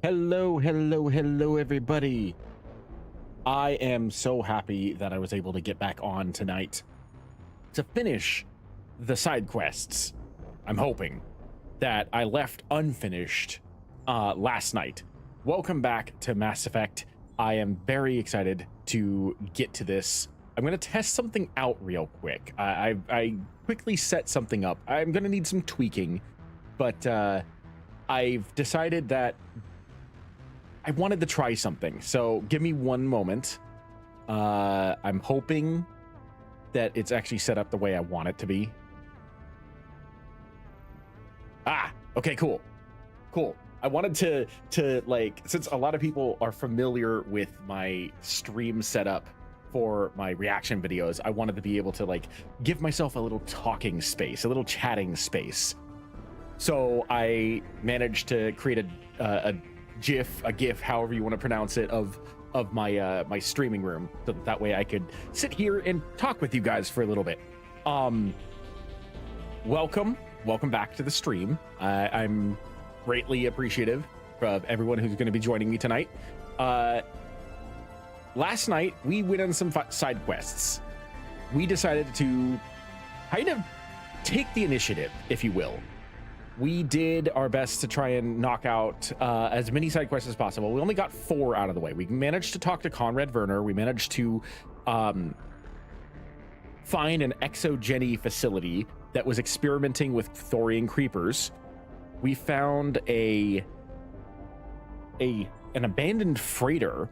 Hello, everybody. I am so happy that I was able to get back on tonight to finish the side quests. I'm hoping that I left unfinished last night. Welcome back to Mass Effect. I am very excited to get to this. I'm going to test something out real quick. I quickly set something up. I'm going to need some tweaking, but I've decided that I wanted to try something, so give me one moment. I'm hoping that it's actually set up the way I want it to be. Okay, cool. I wanted to like, since a lot of people are familiar with my stream setup for my reaction videos, I wanted to be able to like give myself a little talking space, a little chatting space. So I managed to create a GIF, however you want to pronounce it, of my my streaming room, so that way I could sit here and talk with you guys for a little bit. Welcome back to the stream. I'm greatly appreciative of everyone who's going to be joining me tonight. Last night we went on some side quests. We decided to kind of take the initiative, if you will. We did our best to try and knock out as many side quests as possible. We only got 4 out of the way. We managed to talk to Conrad Virmire. We managed to find an exogeny facility that was experimenting with Thorian creepers. We found an abandoned freighter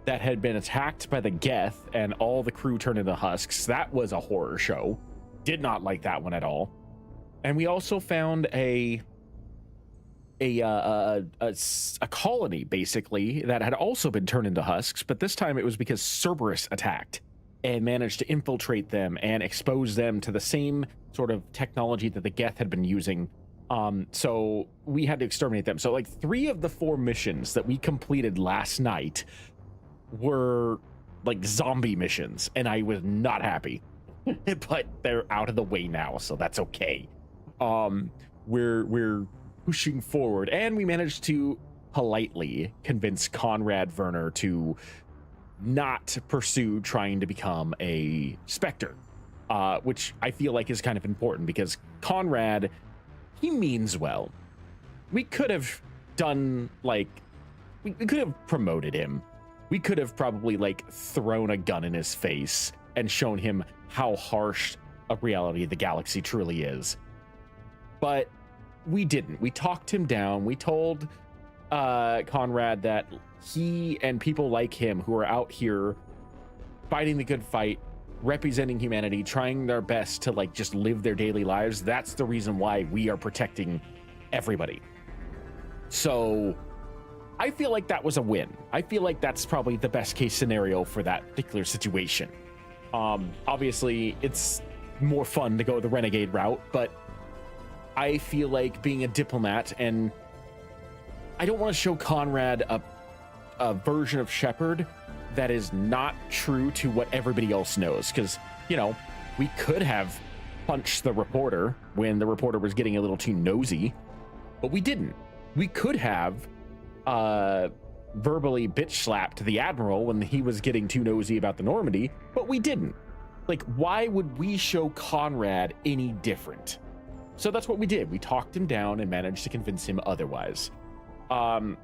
that had been attacked by the Geth, and all the crew turned into husks. That was a horror show. Did not like that one at all. And we also found a colony, basically, that had also been turned into husks, but this time it was because Cerberus attacked and managed to infiltrate them and expose them to the same sort of technology that the Geth had been using. So we had to exterminate them. So like 3 of the 4 missions that we completed last night were like zombie missions, and I was not happy. But they're out of the way now, so that's okay. We're pushing forward, and we managed to politely convince Conrad Virmire to not pursue trying to become a Spectre, which I feel like is kind of important because Conrad, he means well. We could have done like, we could have promoted him. We could have probably like thrown a gun in his face and shown him how harsh a reality the galaxy truly is. But we didn't. We talked him down. We told Conrad that he and people like him who are out here fighting the good fight, representing humanity, trying their best to like just live their daily lives, that's the reason why we are protecting everybody. So I feel like that was a win. I feel like that's probably the best case scenario for that particular situation. Obviously, it's more fun to go the renegade route, but I feel like being a diplomat, and I don't want to show Conrad a version of Shepard that is not true to what everybody else knows. Because, you know, we could have punched the reporter when the reporter was getting a little too nosy, but we didn't. We could have verbally bitch slapped the Admiral when he was getting too nosy about the Normandy, but we didn't. Like, why would we show Conrad any different? So that's what we did. We talked him down and managed to convince him otherwise. When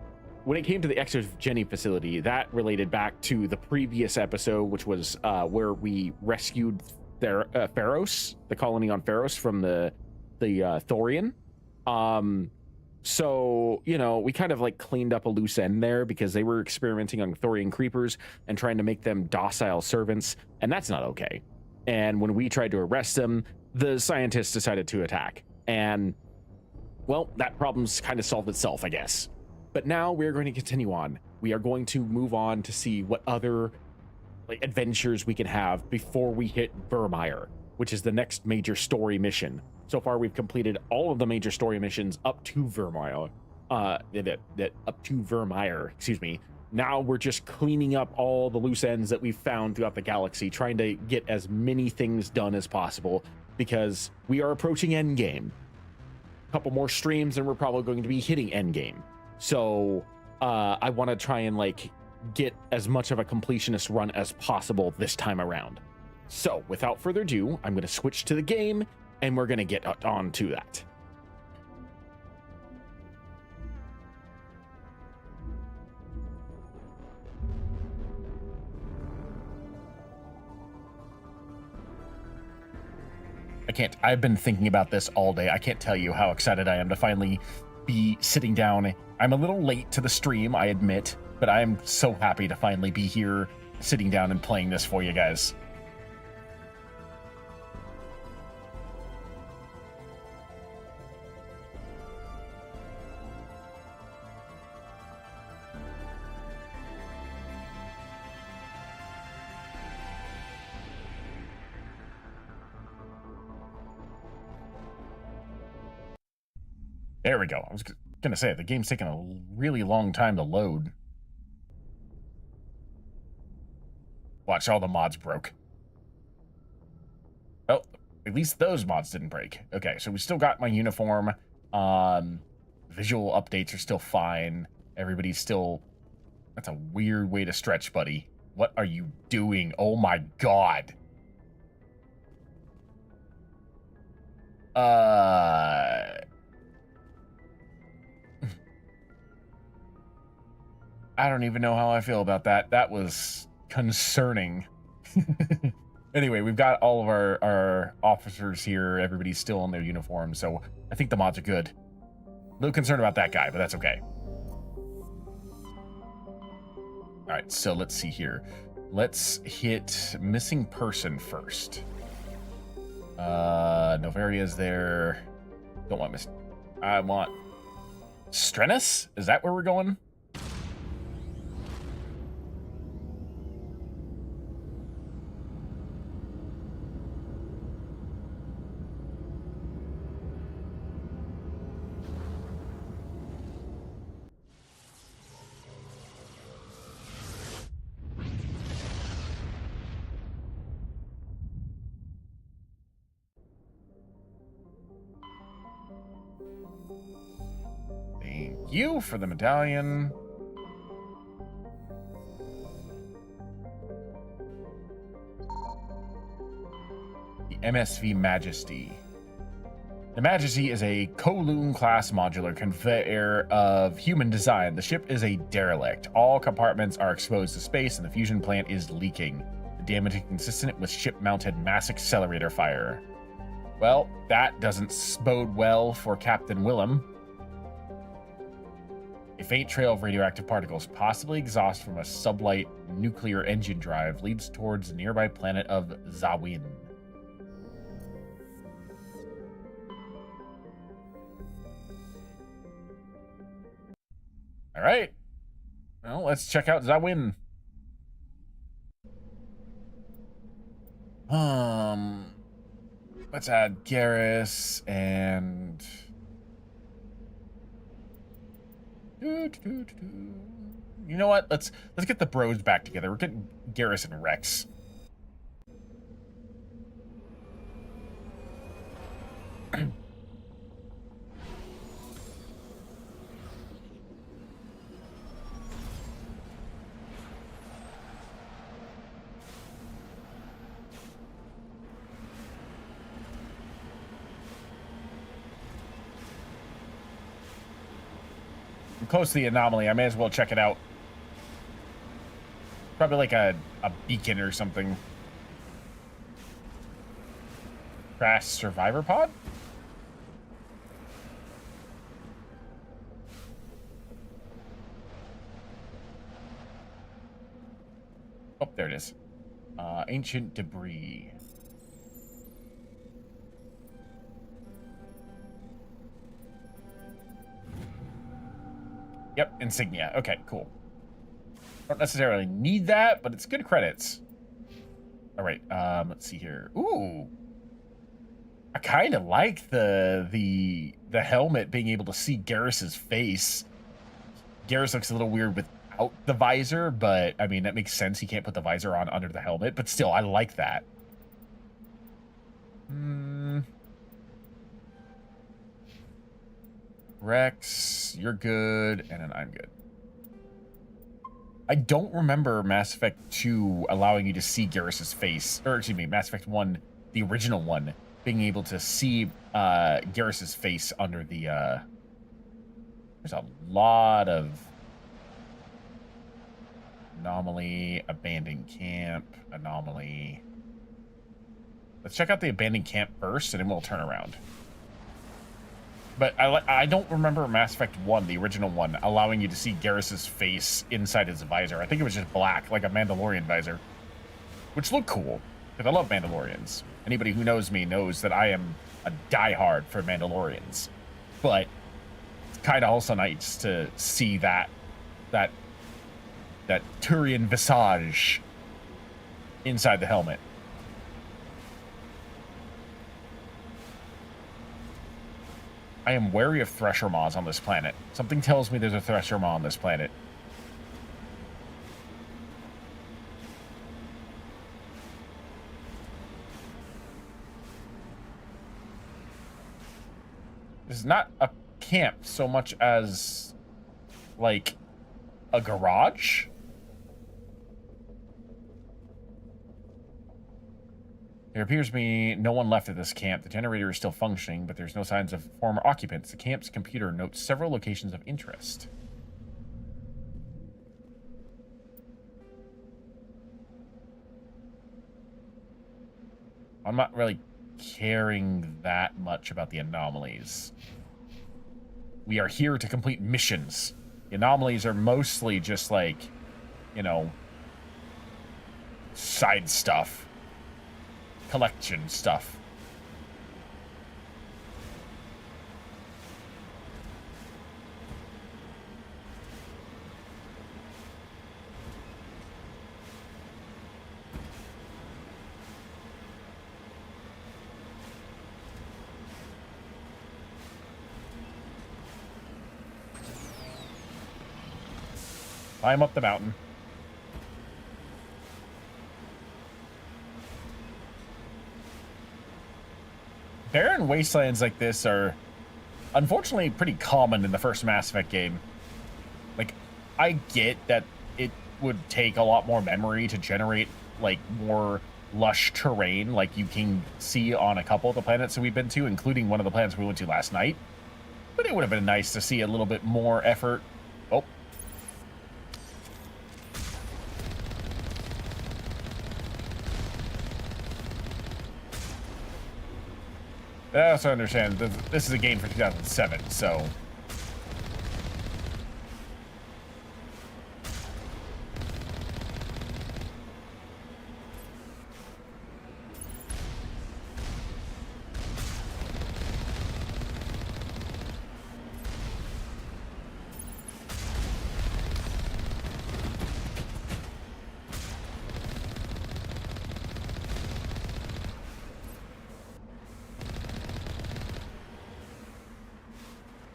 it came to the exogeny facility, that related back to the previous episode, which was where we rescued their Feros, the colony on Feros, from the Thorian. So, you know, we kind of like cleaned up a loose end there because they were experimenting on Thorian creepers and trying to make them docile servants, and that's not okay. And when we tried to arrest them, the scientists decided to attack, and well, that problem's kind of solved itself, I guess. But now we're going to continue on. We are going to move on to see what other like adventures we can have before we hit Virmire, which is the next major story mission. So far, we've completed all of the major story missions up to Virmire. Up to Virmire, excuse me. Now we're just cleaning up all the loose ends that we've found throughout the galaxy, trying to get as many things done as possible, because we are approaching endgame. A couple more streams and we're probably going to be hitting endgame. So I want to try and like get as much of a completionist run as possible this time around. So without further ado, I'm going to switch to the game and we're going to get on to that. I've been thinking about this all day. I can't tell you how excited I am to finally be sitting down. I'm a little late to the stream, I admit, but I am so happy to finally be here sitting down and playing this for you guys. There we go. I was gonna say, the game's taking a really long time to load. Watch, all the mods broke. Oh, at least those mods didn't break. Okay, so we still got my uniform. Visual updates are still fine. Everybody's still... That's a weird way to stretch, buddy. What are you doing? Oh my god. I don't even know how I feel about that. That was concerning. Anyway, we've got all of our officers here. Everybody's still in their uniform, so I think the mods are good. A little concerned about that guy, but that's okay. All right, so let's see here. Let's hit missing person first. Novaria's there. Don't want I want Strenus? Is that where we're going? Thank you for the medallion. The MSV Majesty. The Majesty is a Kowloon class modular conveyor of human design. The ship is a derelict. All compartments are exposed to space and the fusion plant is leaking. The damage is consistent with ship-mounted mass accelerator fire. Well, that doesn't bode well for Captain Willem. A faint trail of radioactive particles, possibly exhaust from a sublight nuclear engine drive, leads towards the nearby planet of Zawin. All right. Well, let's check out Zawin. Let's add Garrus and... You know what? Let's get the bros back together. We're getting Garrus and Rex. I'm close to the anomaly. I may as well check it out. Probably like a beacon or something. Crash survivor pod? Oh, there it is. Ancient debris. Yep, insignia. Okay, cool. Don't necessarily need that, but it's good credits. All right, let's see here. Ooh, I kind of like the helmet being able to see Garrus's face. Garrus looks a little weird without the visor, but I mean that makes sense. He can't put the visor on under the helmet, but still, I like that. Rex, you're good, and then I'm good. I don't remember Mass Effect 2 allowing you to see Garrus's face, or excuse me, Mass Effect 1, the original one, being able to see Garrus's face under the there's a lot of anomaly, abandoned camp, anomaly. Let's check out the abandoned camp first, and then we'll turn around. But I don't remember Mass Effect 1, the original one, allowing you to see Garrus's face inside his visor. I think it was just black, like a Mandalorian visor, which looked cool, because I love Mandalorians. Anybody who knows me knows that I am a diehard for Mandalorians. But it's kind of also nice to see that Turian visage inside the helmet. I am wary of Thresher Maws on this planet. Something tells me there's a Thresher Maw on this planet. This is not a camp so much as, like, a garage? There appears to be no one left at this camp. The generator is still functioning, but there's no signs of former occupants. The camp's computer notes several locations of interest. I'm not really caring that much about the anomalies. We are here to complete missions. The anomalies are mostly just like, you know, side stuff. Collection stuff. Climb up the mountain. Barren wastelands like this are unfortunately pretty common in the first Mass Effect game. Like, I get that it would take a lot more memory to generate, like, more lush terrain like you can see on a couple of the planets that we've been to, including one of the planets we went to last night. But it would have been nice to see a little bit more effort. Oh. I also understand this is a game for 2007, so...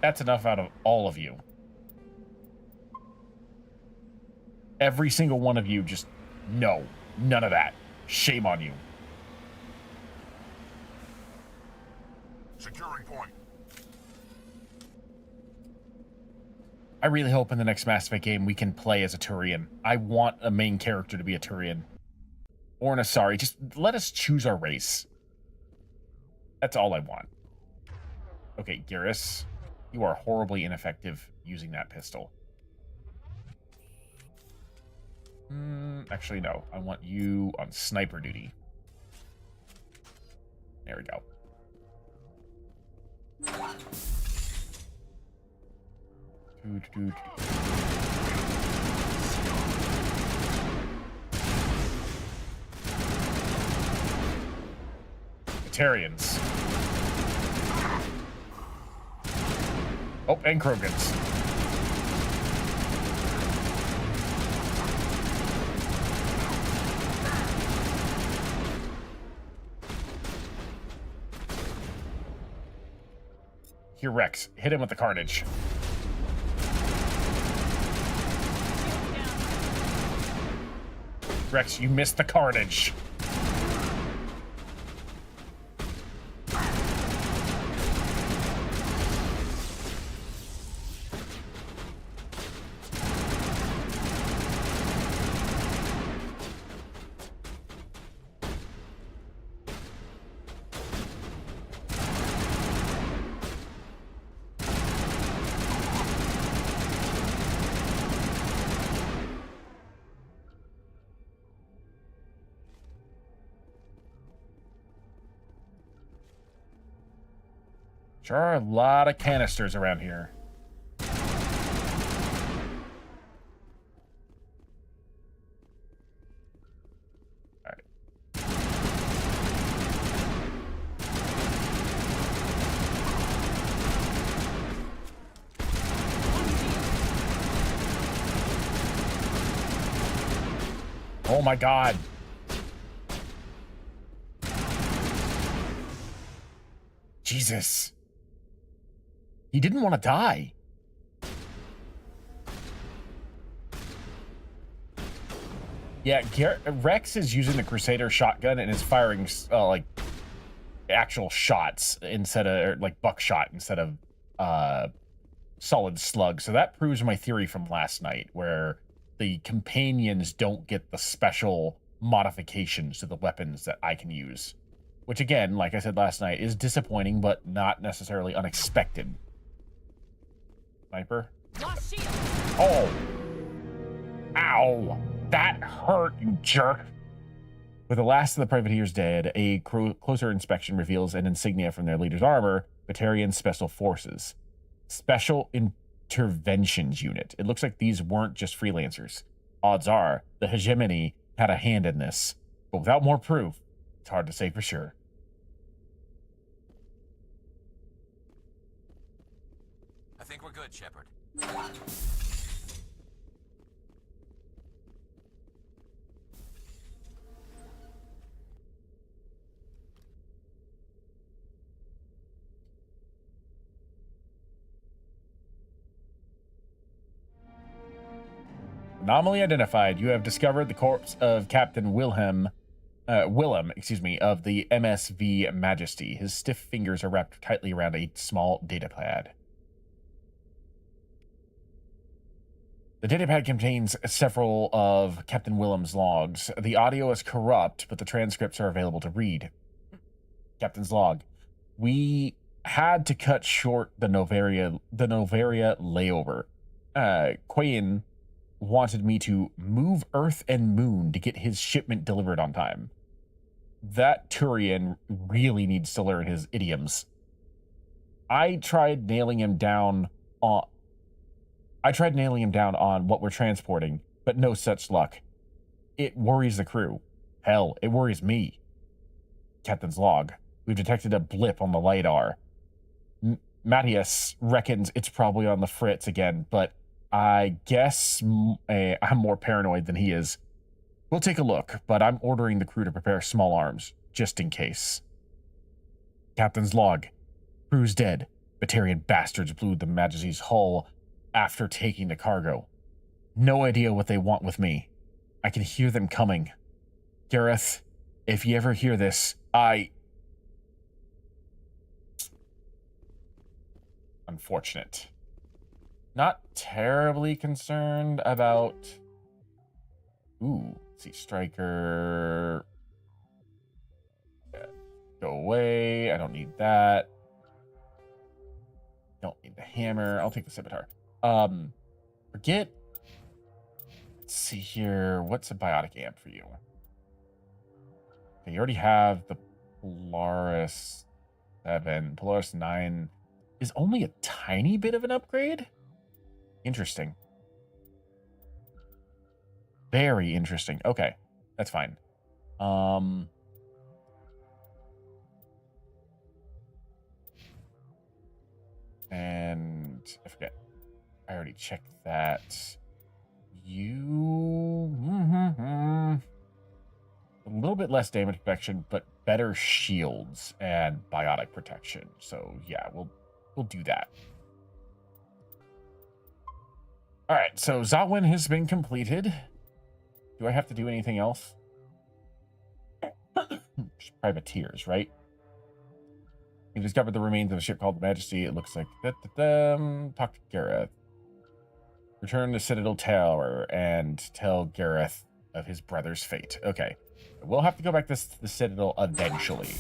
That's enough out of all of you. Every single one of you just, no, none of that. Shame on you. Securing point. I really hope in the next Mass Effect game we can play as a Turian. I want a main character to be a Turian. Or an Asari. Just let us choose our race. That's all I want. Okay, Garrus. You are horribly ineffective using that pistol. Actually, no. I want you on sniper duty. There we go. Batarians. Oh, and Krogans. Here, Rex. Hit him with the carnage. Rex, you missed the carnage. Sure are a lot of canisters around here. Oh my god. Jesus. He didn't want to die. Yeah, Rex is using the Crusader shotgun and is firing like actual shots instead of or, like buckshot instead of solid slug. So that proves my theory from last night, where the companions don't get the special modifications to the weapons that I can use. Which again, like I said last night, is disappointing, but not necessarily unexpected. Sniper. Oh! Ow! That hurt, you jerk! With the last of the privateers dead, a closer inspection reveals an insignia from their leader's armor, Batarian Special Forces. Special Interventions Unit. It looks like these weren't just freelancers. Odds are, the hegemony had a hand in this. But without more proof, it's hard to say for sure. I think we're good, Shepard. Anomaly identified. You have discovered the corpse of Captain Willem, of the MSV Majesty. His stiff fingers are wrapped tightly around a small datapad. The datapad contains several of Captain Willem's logs. The audio is corrupt, but the transcripts are available to read. Captain's log. We had to cut short the Novaria layover. Quayin wanted me to move Earth and Moon to get his shipment delivered on time. That Turian really needs to learn his idioms. I tried nailing him down on what we're transporting, but no such luck. It worries the crew. Hell, it worries me. Captain's log. We've detected a blip on the LiDAR. Matthias reckons it's probably on the fritz again, but I guess I'm more paranoid than he is. We'll take a look, but I'm ordering the crew to prepare small arms, just in case. Captain's log. Crew's dead. Batarian bastards blew the Majesty's hull after taking the cargo. No idea what they want with me. I can hear them coming. Gareth, if you ever hear this, Unfortunate. Not terribly concerned about... Ooh, let's see, Striker. Yeah, go away. I don't need that. Don't need the hammer. I'll take the scimitar. Forget. Let's see here. What's a biotic amp for you? Okay, you already have the Polaris 7. Polaris 9 is only a tiny bit of an upgrade. Interesting. Very interesting. Okay, that's fine. And I forget. I already checked that. You a little bit less damage protection, but better shields and biotic protection. So yeah, we'll do that. All right, so Zawin has been completed. Do I have to do anything else? Privateers, right? You discovered the remains of a ship called the Majesty. It looks like talk to Gareth. Return to Citadel Tower and tell Gareth of his brother's fate. Okay. We'll have to go back to the Citadel eventually.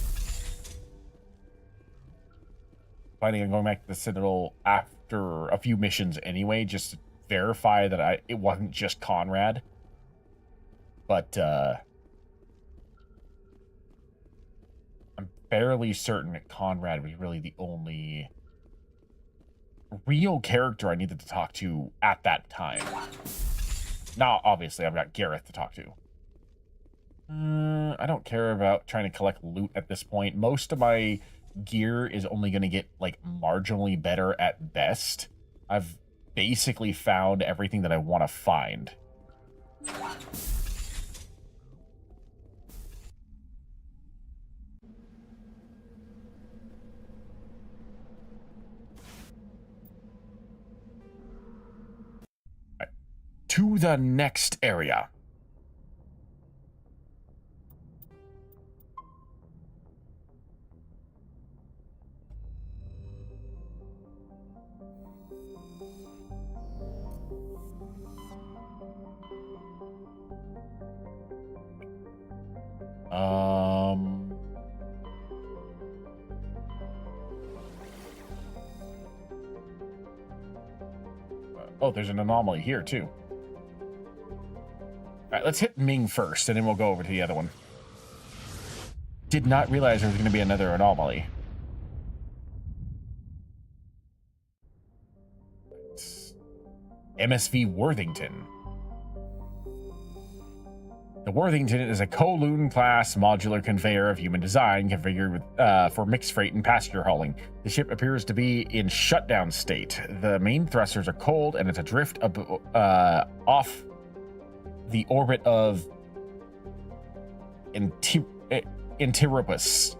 Planning on going back to the Citadel after a few missions anyway, just to verify that it wasn't just Conrad. But I'm fairly certain that Conrad was really the only real character I needed to talk to at that time. Now, obviously, I've got Gareth to talk to. I don't care about trying to collect loot at this point. Most of my gear is only going to get, like, marginally better at best. I've basically found everything that I want to find. Right. To the next area. Oh, there's an anomaly here, too. All right, let's hit Ming first, and then we'll go over to the other one. Did not realize there was going to be another anomaly. MSV Worthington. The Worthington is a Kowloon class modular conveyor of human design configured with, for mixed freight and passenger hauling. The ship appears to be in shutdown state. The main thrusters are cold and it's adrift off the orbit of Antirupus.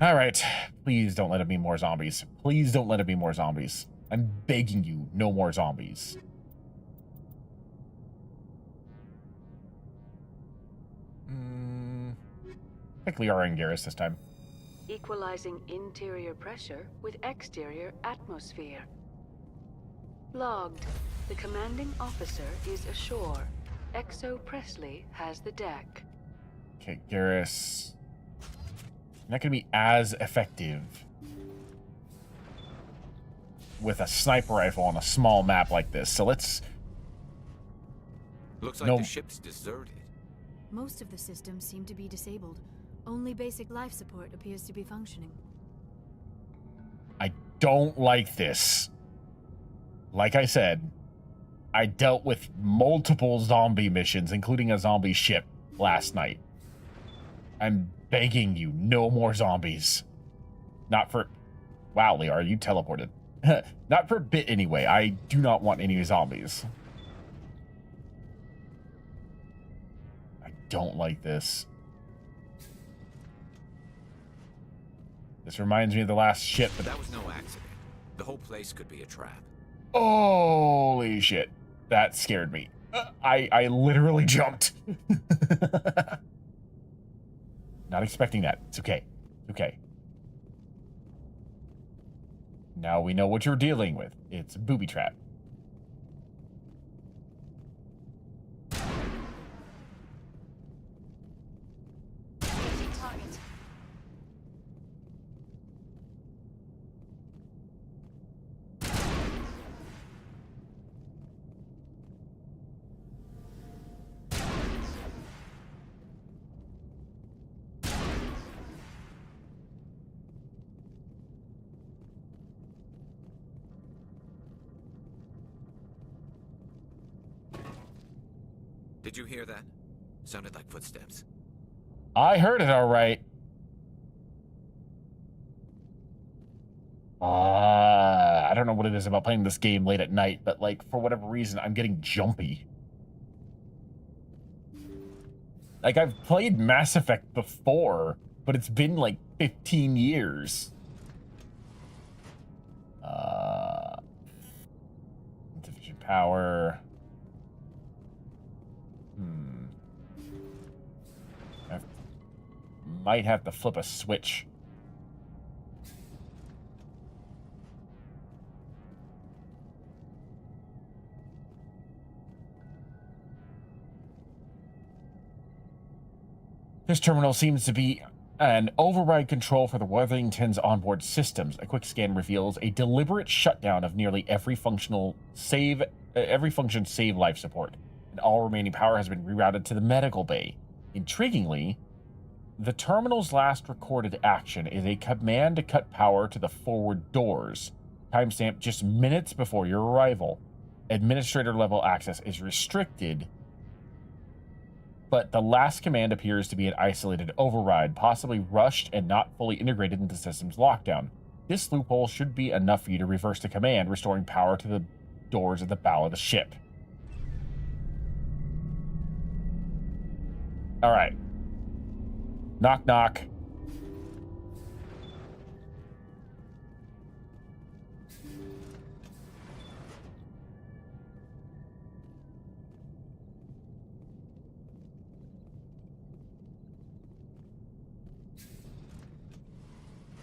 All right, please don't let it be more zombies. Please don't let it be more zombies. I'm begging you, no more zombies. Pick Liara and Garrus this time. Equalizing interior pressure with exterior atmosphere. Logged. The commanding officer is ashore. Exo Presley has the deck. Okay, Garrus. Not going to be as effective with a sniper rifle on a small map like this. So let's... Looks like the ship's deserted. Most of the systems seem to be disabled. Only basic life support appears to be functioning. I don't like this. Like I said, I dealt with multiple zombie missions, including a zombie ship, last night. I'm begging you, no more zombies. Not for... Wow, Liara, you teleported. Not for a bit anyway. I do not want any zombies. I don't like this. This reminds me of the last ship. But that was no accident. The whole place could be a trap. Holy shit. That scared me. I literally jumped. Not expecting that. It's okay. It's okay. Now we know what you're dealing with. It's a booby trap. Did you hear that? Sounded like footsteps. I heard it all right. I don't know what it is about playing this game late at night, but like for whatever reason, I'm getting jumpy. Like I've played Mass Effect before, but it's been like 15 years. Insufficient power. I might have to flip a switch. This terminal seems to be an override control for the Worthington's onboard systems. A quick scan reveals a deliberate shutdown of nearly every function save life support. and all remaining power has been rerouted to the medical bay. Intriguingly, the terminal's last recorded action is a command to cut power to the forward doors, timestamp just minutes before your arrival. Administrator level access is restricted, but the last command appears to be an isolated override, possibly rushed and not fully integrated into the system's lockdown. This loophole should be enough for you to reverse the command, restoring power to the doors at the bow of the ship. All right. Knock, knock.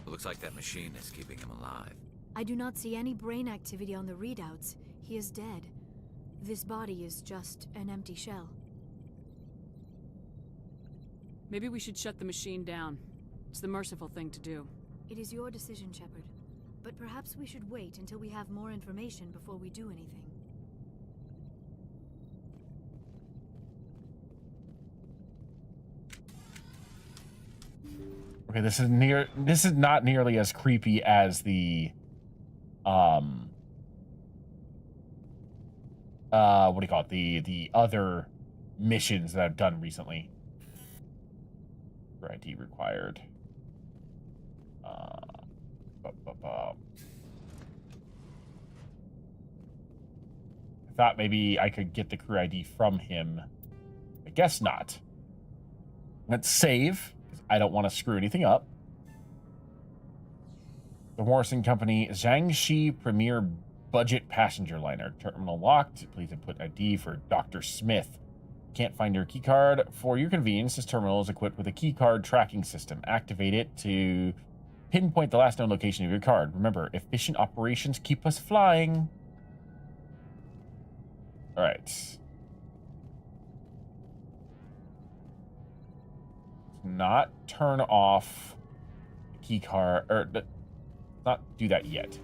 Looks like that machine is keeping him alive. I do not see any brain activity on the readouts. He is dead. This body is just an empty shell. Maybe we should shut the machine down. It's the merciful thing to do. It is your decision, Shepard. But perhaps we should wait until we have more information before we do anything. Okay, this is not nearly as creepy as the what do you call it? The other missions that I've done recently. For ID required. I thought maybe I could get the crew ID from him. I guess not. Let's save. I don't want to screw anything up. The Morrison Company, Zhangxi Premier Budget Passenger Liner. Terminal locked. Please input ID for Dr. Smith. Can't find your keycard. For your convenience, this terminal is equipped with a keycard tracking system. Activate it to pinpoint the last known location of your card. Remember, efficient operations keep us flying. All right. Not turn off the key card, or not do that yet.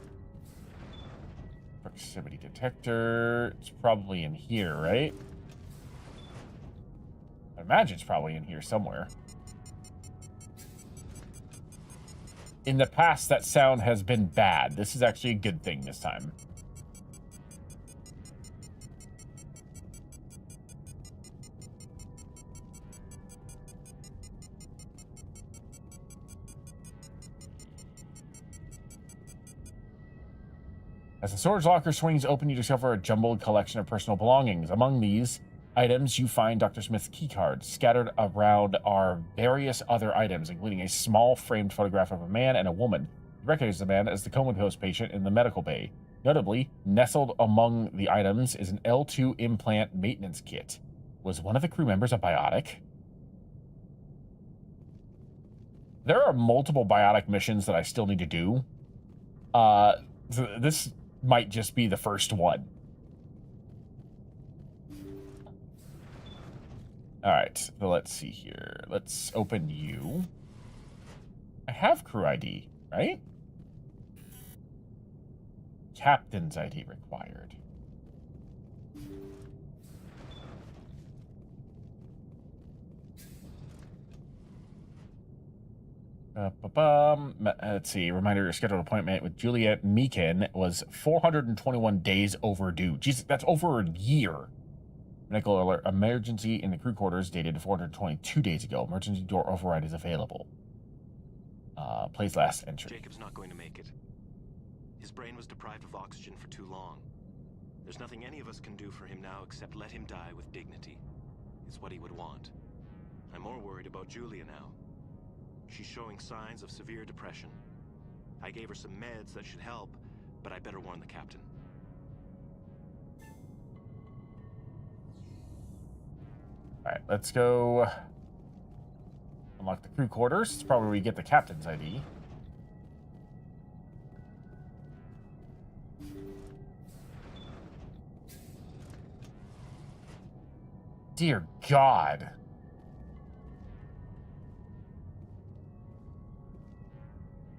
Proximity detector. It's probably in here, right? I imagine it's probably in here somewhere. In the past, that sound has been bad. This is actually a good thing this time. As the storage locker swings open, you discover a jumbled collection of personal belongings. Among these items, you find Dr. Smith's keycard. Scattered around are various other items, including a small framed photograph of a man and a woman. You recognize the man as the comatose patient in the medical bay. Notably, nestled among the items is an L2 implant maintenance kit. Was one of the crew members a biotic? There are multiple biotic missions that I still need to do. So this might just be the first one. All right, so let's see here. Let's open you. I have crew ID, right? Captain's ID required. Let's see. Reminder, your scheduled appointment with Juliet Meekin was 421 days overdue. Jesus, that's over a year. Medical alert. Emergency in the crew quarters dated 422 days ago. Emergency door override is available. Plays last entry. Jacob's not going to make it. His brain was deprived of oxygen for too long. There's nothing any of us can do for him now except let him die with dignity. It's what he would want. I'm more worried about Julia now. She's showing signs of severe depression. I gave her some meds that should help, but I better warn the captain. All right, let's go unlock the crew quarters. It's probably where we get the captain's ID. Dear God.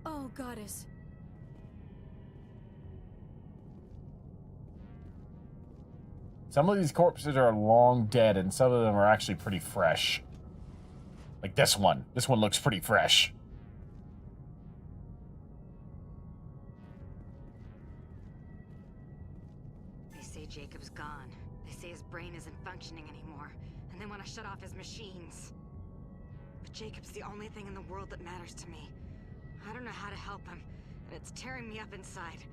Oh, goddess. Some of these corpses are long dead, and some of them are actually pretty fresh. Like this one. This one looks pretty fresh. They say Jacob's gone. They say his brain isn't functioning anymore, and they want to shut off his machines. But Jacob's the only thing in the world that matters to me. I don't know how to help him, and it's tearing me up inside.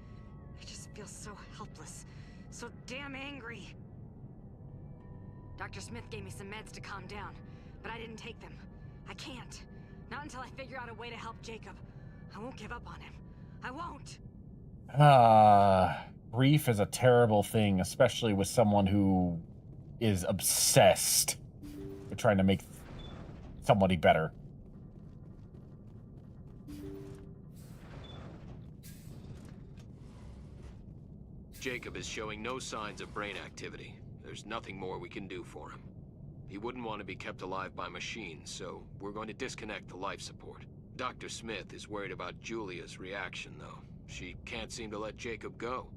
I just feel so helpless, so damn angry. Dr. Smith gave me some meds to calm down, but I didn't take them. I can't. Not until I figure out a way to help Jacob. I won't give up on him. I won't. Grief is a terrible thing, especially with someone who is obsessed with trying to make somebody better. Jacob is showing no signs of brain activity. There's nothing more we can do for him. He wouldn't want to be kept alive by machines, so we're going to disconnect the life support. Dr. Smith is worried about Julia's reaction, though. She can't seem to let Jacob go.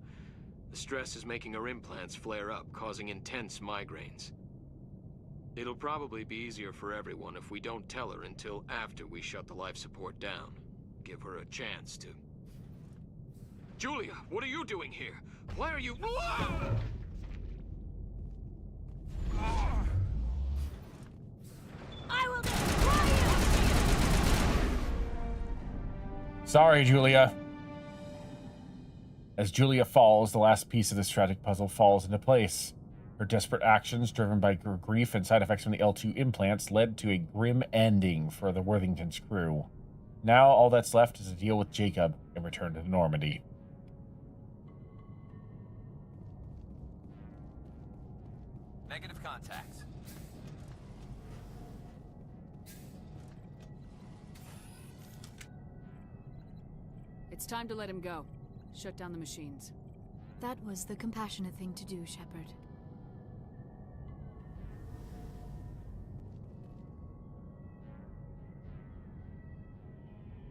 The stress is making her implants flare up, causing intense migraines. It'll probably be easier for everyone if we don't tell her until after we shut the life support down. Give her a chance to... Julia, what are you doing here? Why are you... I will destroy you! Sorry, Julia. As Julia falls, the last piece of this tragic puzzle falls into place. Her desperate actions, driven by her grief and side effects from the L2 implants, led to a grim ending for the Worthington's crew. Now all that's left is to deal with Jacob and return to Normandy. Negative contacts. It's time to let him go. Shut down the machines. That was the compassionate thing to do, Shepard.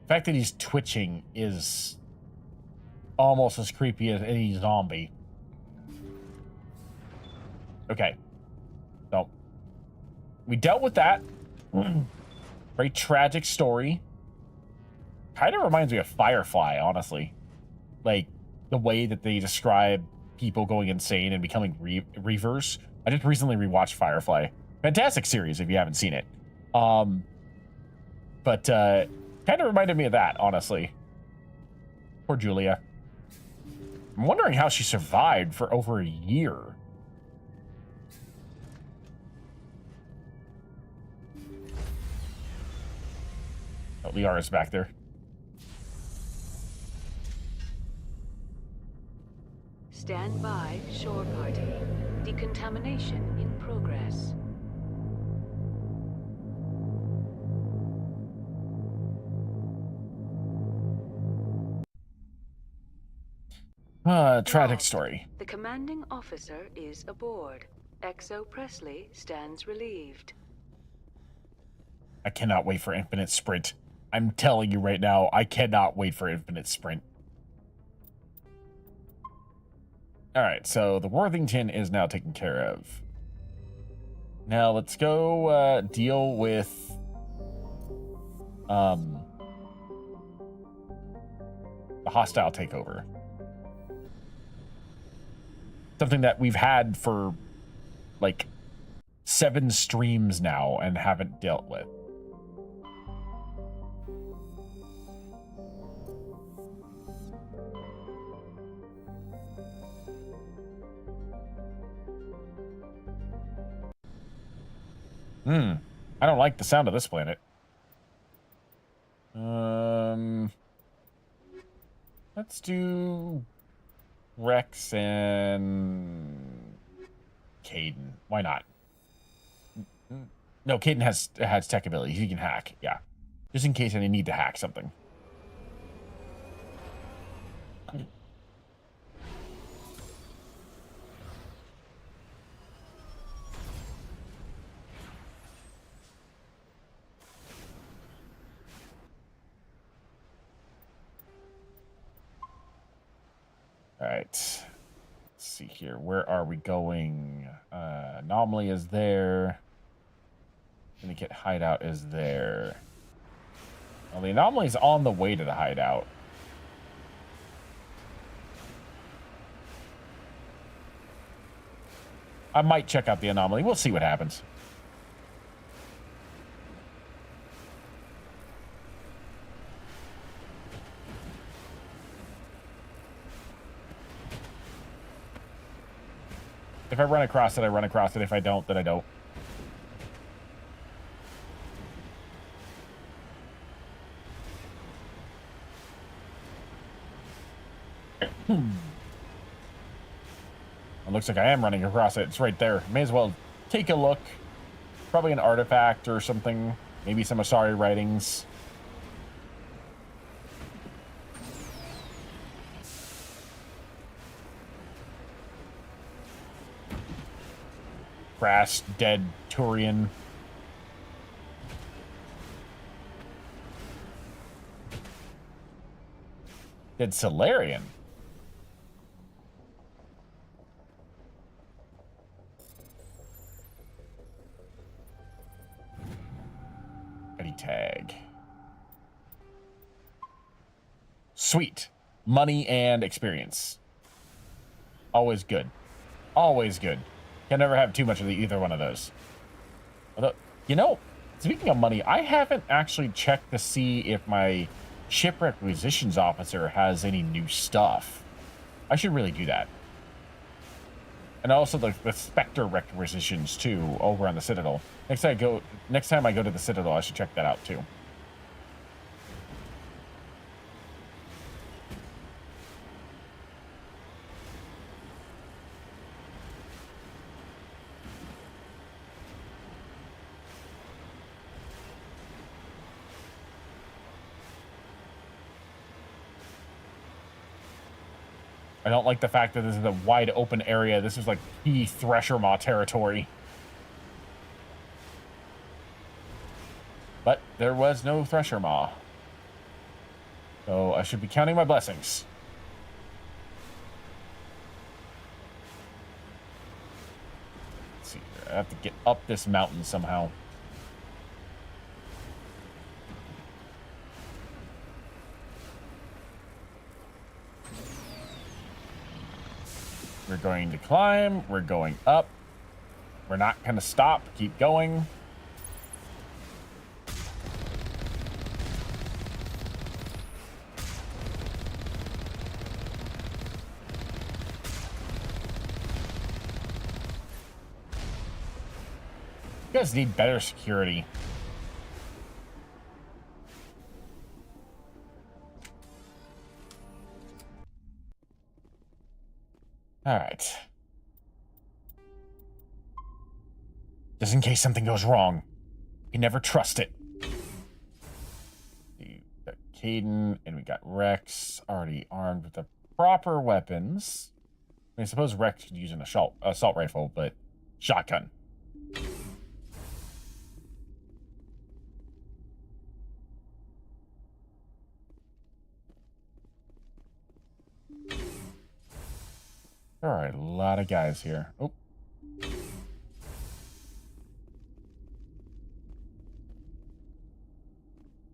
The fact that he's twitching is almost as creepy as any zombie. Okay. So, we dealt with that. Very tragic story. Kind of reminds me of Firefly, honestly. Like, the way that they describe people going insane and becoming reavers. I just recently rewatched Firefly. Fantastic series if you haven't seen it. But kind of reminded me of that, honestly. Poor Julia. I'm wondering how she survived for over a year. Oh, Liara's back there. Stand by, shore party. Decontamination in progress. Tragic story. The commanding officer is aboard. XO Presley stands relieved. I cannot wait for Infinite Sprint. I'm telling you right now, I cannot wait for Infinite Sprint. Alright, so the Worthington is now taken care of. Now let's go deal with the hostile takeover. Something that we've had for like 7 streams now and haven't dealt with. I don't like the sound of this planet. Let's do Rex and Caden. Why not? No, Caden has tech ability. He can hack. Yeah, just in case I need to hack something. All right. Let's see here. Where are we going? Anomaly is there. Syndicate hideout is there. Well, the anomaly's on the way to the hideout. I might check out the anomaly. We'll see what happens. If I run across it, I run across it. If I don't, then I don't. It looks like I am running across it. It's right there. May as well take a look. Probably an artifact or something. Maybe some Asari writings. Crass, dead Turian. Dead Solarian. Ready tag. Sweet. Money and experience. Always good. Always good. Can never have too much of either one of those. Although, you know, speaking of money, I haven't actually checked to see if my ship requisitions officer has any new stuff. I should really do that. And also the Spectre requisitions too, over on the Citadel. Next time I go to the Citadel, I should check that out too. I don't like the fact that this is a wide open area. This is like key Thresher Maw territory. But there was no Thresher Maw. So I should be counting my blessings. Let's see here. I have to get up this mountain somehow. We're going to climb. We're going up. We're not going to stop. Keep going. You guys need better security. All right. Just in case something goes wrong. You never trust it. We got Caden, and we got Rex already armed with the proper weapons. I mean, I suppose Rex could use an assault rifle, but shotgun. There are a lot of guys here. Oh.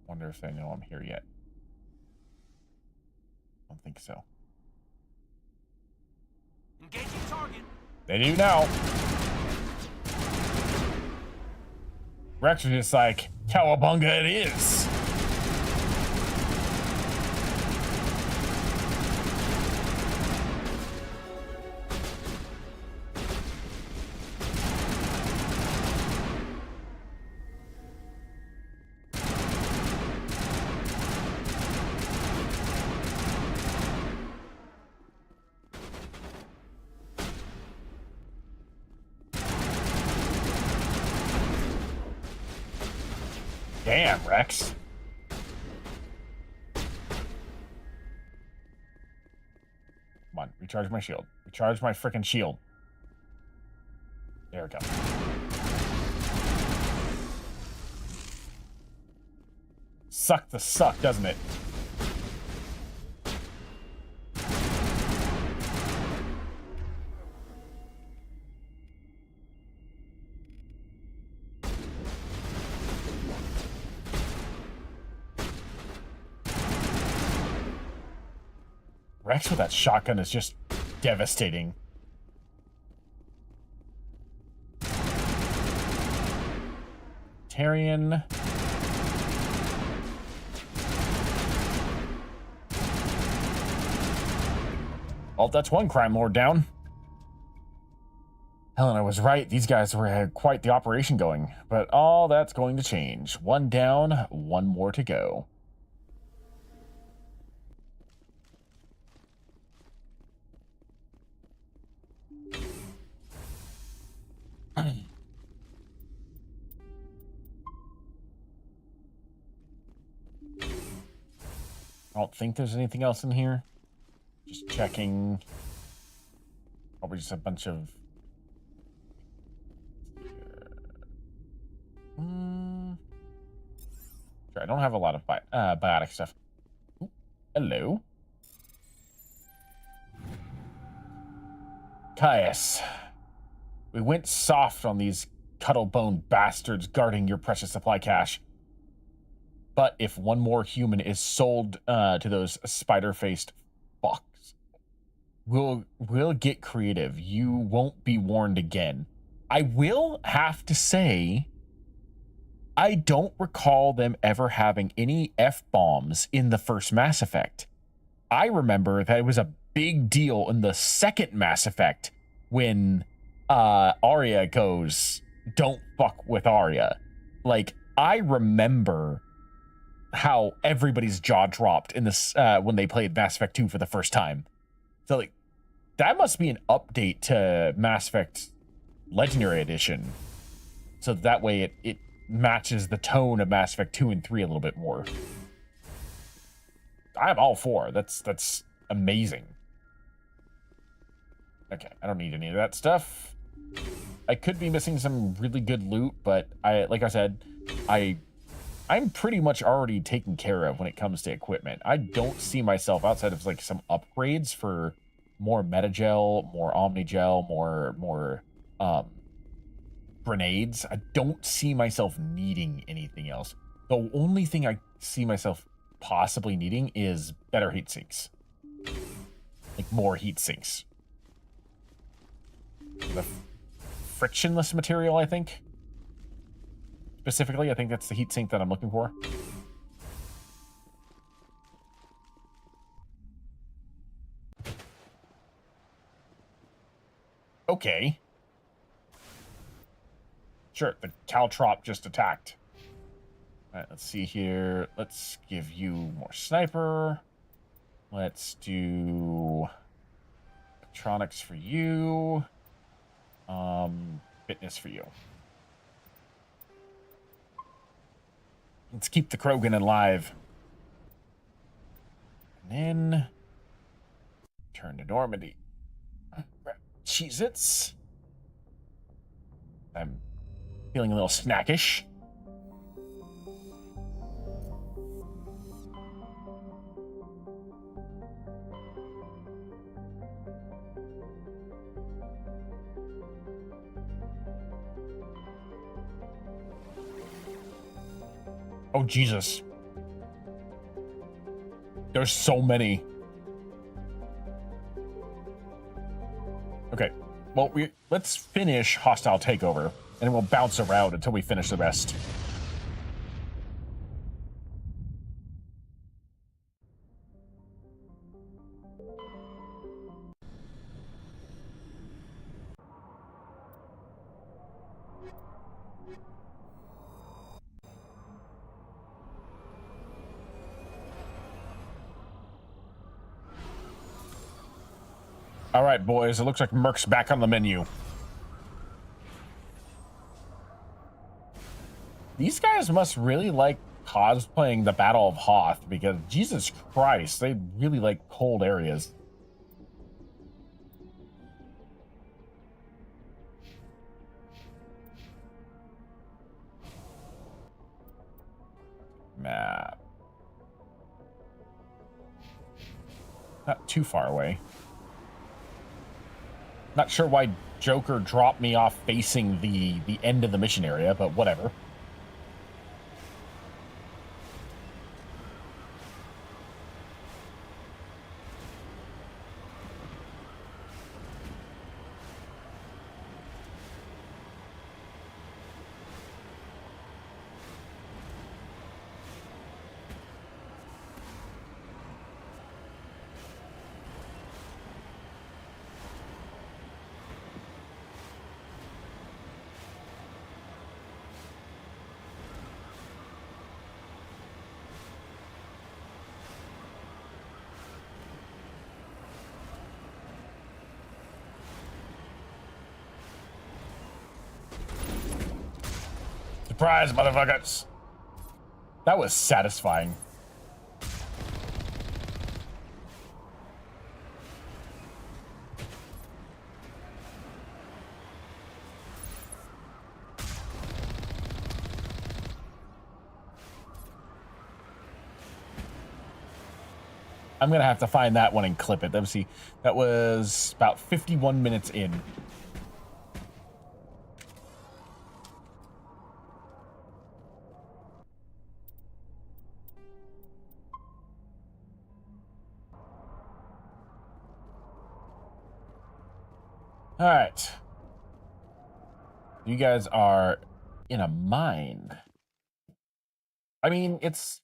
Wonder if they know I'm here yet. Don't think so. Engaging target. They do now. Rex is just like, cowabunga it is. Damn, Rex. Come on, recharge my shield. Recharge my frickin' shield. There we go. Suck the suck, doesn't it? Rex with that shotgun is just devastating. Tarian. Well, that's one crime lord down. Helena was right. These guys had quite the operation going. But all that's going to change. One down, one more to go. I don't think there's anything else in here. Just checking. Probably just a bunch of... Sure, I don't have a lot of biotic stuff. Ooh, hello. Caius. We went soft on these cuddle-bone bastards guarding your precious supply cache. But if one more human is sold to those spider-faced fucks, we'll get creative. You won't be warned again. I will have to say, I don't recall them ever having any F-bombs in the first Mass Effect. I remember that it was a big deal in the second Mass Effect when Arya goes, "Don't fuck with Arya." Like, I remember how everybody's jaw dropped in this when they played Mass Effect 2 for the first time. So, like, that must be an update to Mass Effect Legendary Edition. So that way it matches the tone of Mass Effect 2 and 3 a little bit more. I have all four. That's amazing. Okay, I don't need any of that stuff. I could be missing some really good loot, but like I said, I'm pretty much already taken care of when it comes to equipment. I don't see myself outside of like some upgrades for more metagel, more omnigel, more grenades. I don't see myself needing anything else. The only thing I see myself possibly needing is better heat sinks. Like more heat sinks. The frictionless material, I think. Specifically, I think that's the heat sink that I'm looking for. Okay. Sure, the Caltrop just attacked. Alright, let's see here. Let's give you more sniper. Let's do electronics for you. Fitness for you. Let's keep the Krogan alive. And then turn to Normandy. Cheez-Its. I'm feeling a little snackish. Oh, Jesus. There's so many. Okay. Well, let's finish Hostile Takeover, and then we'll bounce around until we finish the rest. All right, boys, it looks like Merc's back on the menu. These guys must really like cosplaying the Battle of Hoth, because Jesus Christ, they really like cold areas. Map. Not too far away. Not sure why Joker dropped me off facing the end of the mission area, but whatever. Surprise, motherfuckers! That was satisfying. I'm gonna have to find that one and clip it. Let me see. That was about 51 minutes in. All right. You guys are in a mine. I mean, it's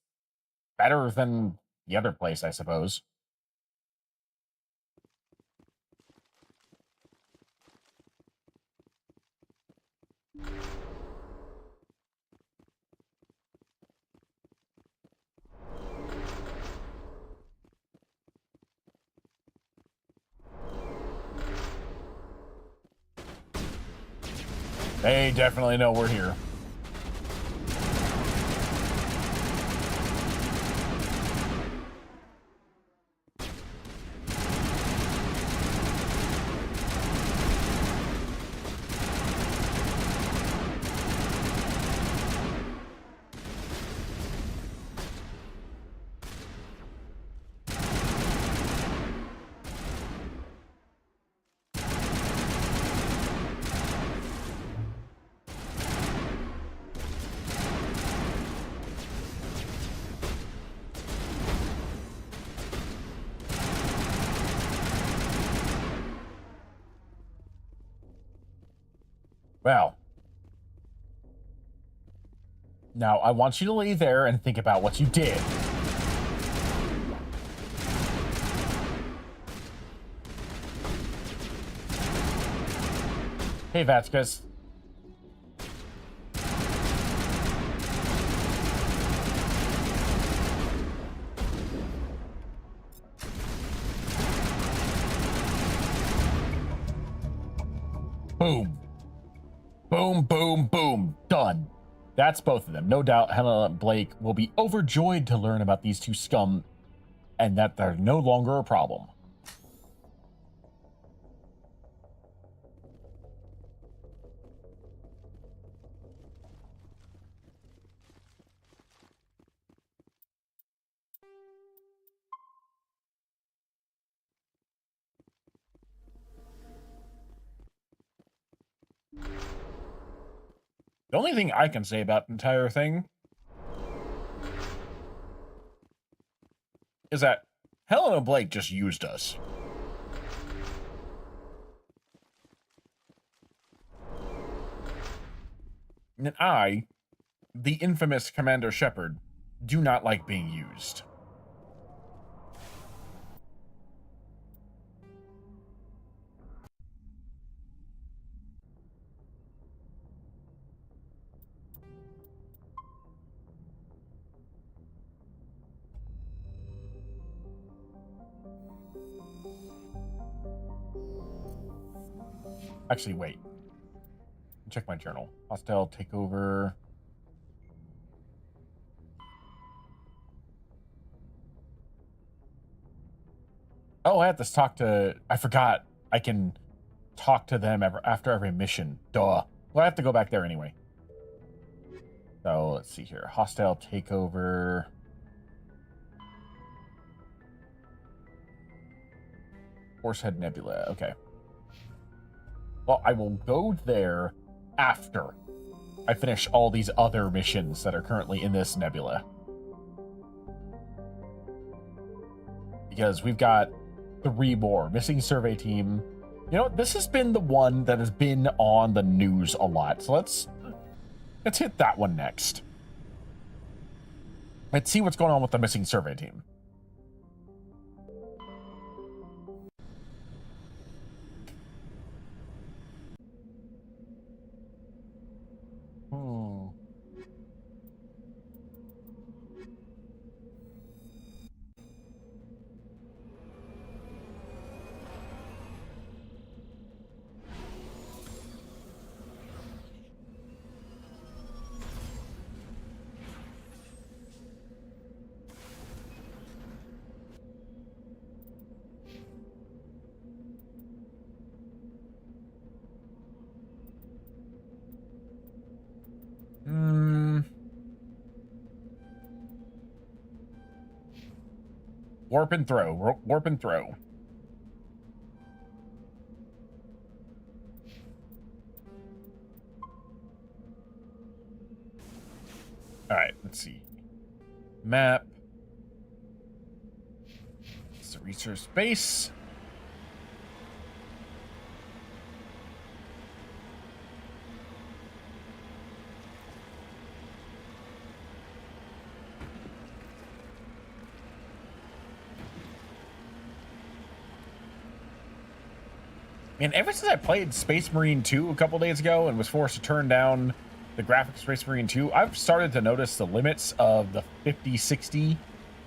better than the other place, I suppose. They definitely know we're here. Well, now I want you to lay there and think about what you did. Hey, Vasquez. Boom. Boom, boom, boom. Done. That's both of them. No doubt Helena and Blake will be overjoyed to learn about these two scum and that they're no longer a problem. The only thing I can say about the entire thing is that Helena Blake just used us. And I, the infamous Commander Shepard, do not like being used. Actually, wait. Check my journal. Hostile takeover. Oh, I have to talk to... I forgot. I can talk to them after every mission. Duh. Well, I have to go back there anyway. So, let's see here. Hostile takeover. Horsehead Nebula. Okay. Well, I will go there after I finish all these other missions that are currently in this nebula. Because we've got 3 more. Missing survey team. You know, this has been the one that has been on the news a lot. So let's hit that one next. Let's see what's going on with the missing survey team. Warp and throw. Warp and throw. All right, let's see. Map. It's the research base. And ever since I played Space Marine 2 a couple days ago and was forced to turn down the graphics Space Marine 2, I've started to notice the limits of the 5060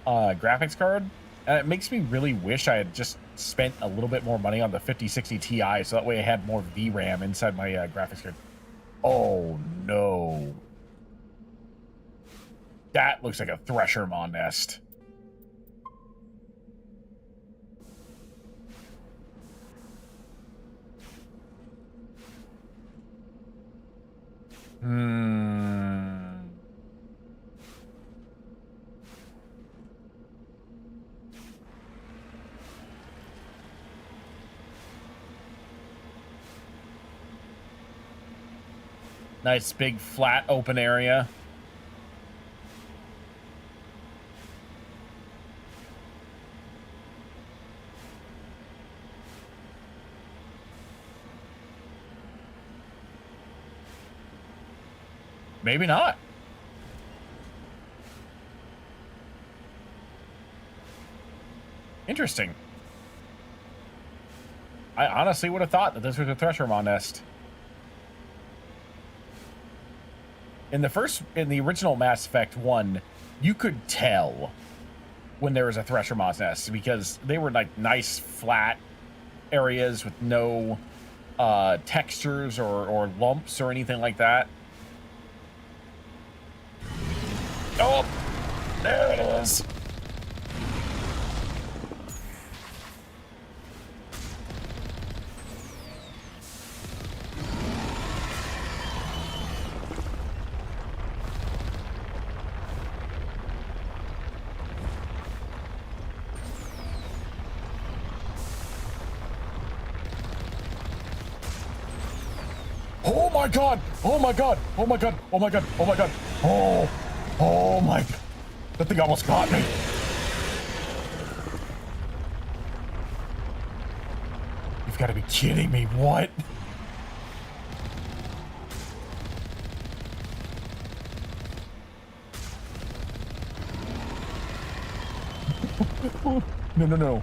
graphics card. And it makes me really wish I had just spent a little bit more money on the 5060 Ti so that way I had more VRAM inside my graphics card. Oh no. That looks like a Thresher Maw nest. Nice big flat open area. Maybe not. Interesting. I honestly would have thought that this was a Thresher Maw nest. In the original Mass Effect 1, you could tell when there was a Thresher Maw's nest because they were like nice flat areas with no textures or lumps or anything like that. Oh, there it is. Oh my god! Oh my god! Oh my god! Oh my god! Oh my god! Oh! Oh my god! That thing almost caught me! You've got to be kidding me! What? No, no, no.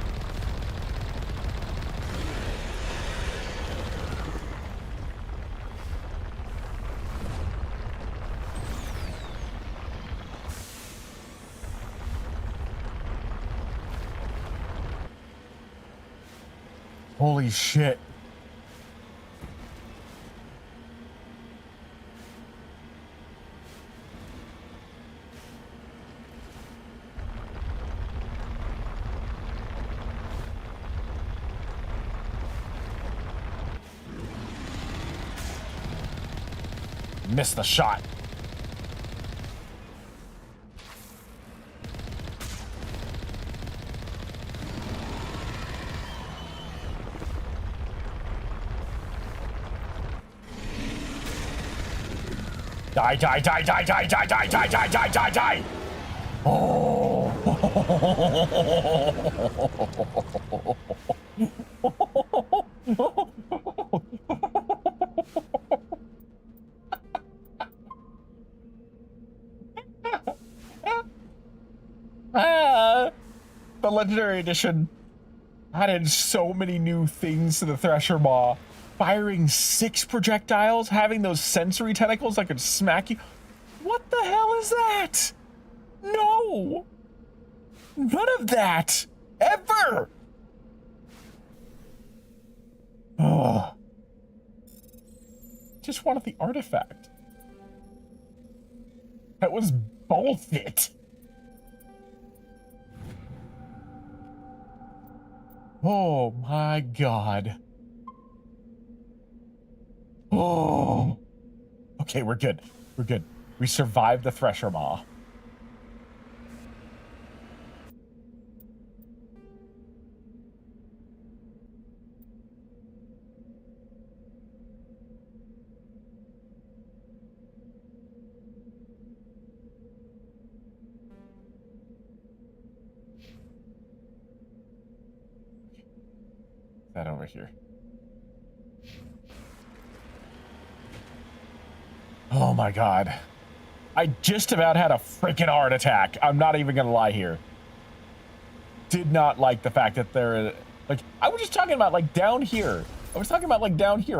Holy shit. Missed the shot. Die, die, die, die, die, die, die, die, die, die, die, die! Oh! The Legendary Edition added so many new things to the Thresher Maw. Firing 6 projectiles, having those sensory tentacles that could smack you. What the hell is that? No! None of that! Ever! Oh. Just wanted the artifact. That was bullshit. Oh my god. Oh. Okay, we're good. We're good. We survived the Thresher Maw. that over here. Oh my god. I just about had a freaking heart attack. I'm not even gonna lie here. Did not like the fact that there, like, I was just talking about, like, down here.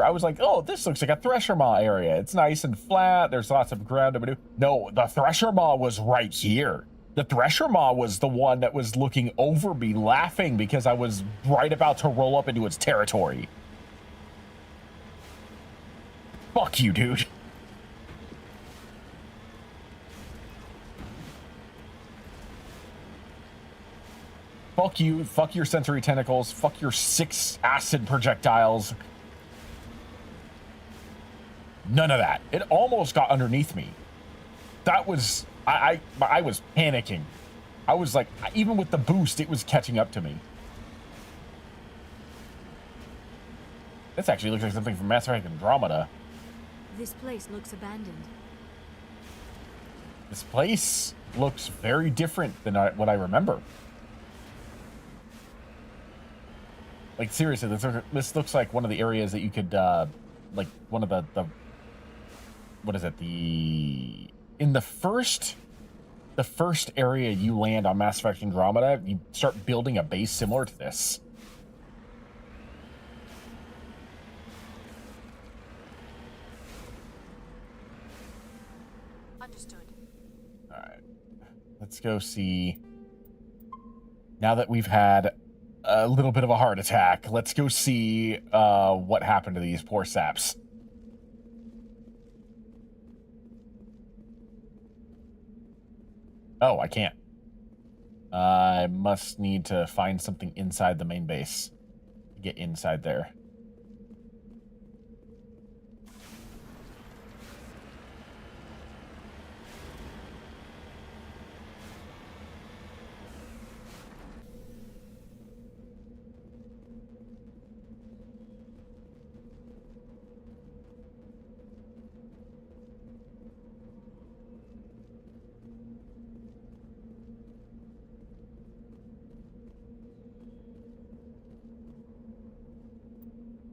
I was like, oh, this looks like a Thresher Maw area. It's nice and flat. There's lots of ground to do. No, the Thresher Maw was right here. The Thresher Maw was the one that was looking over me, laughing because I was right about to roll up into its territory. Fuck you, dude. Fuck you, fuck your sensory tentacles, fuck your 6 acid projectiles. None of that. It almost got underneath me. That was, I was panicking. I was like, even with the boost, it was catching up to me. This actually looks like something from Mass Effect Andromeda. This place looks abandoned. This place looks very different than what I remember. Like, seriously, this looks like one of the areas that you could, like, one of the what is it, in the first area you land on Mass Effect Andromeda, you start building a base similar to this. Understood. Alright. Let's go see. Now that we've had a little bit of a heart attack, let's go see what happened to these poor saps. Oh, I can't. I must need to find something inside the main base to get inside there.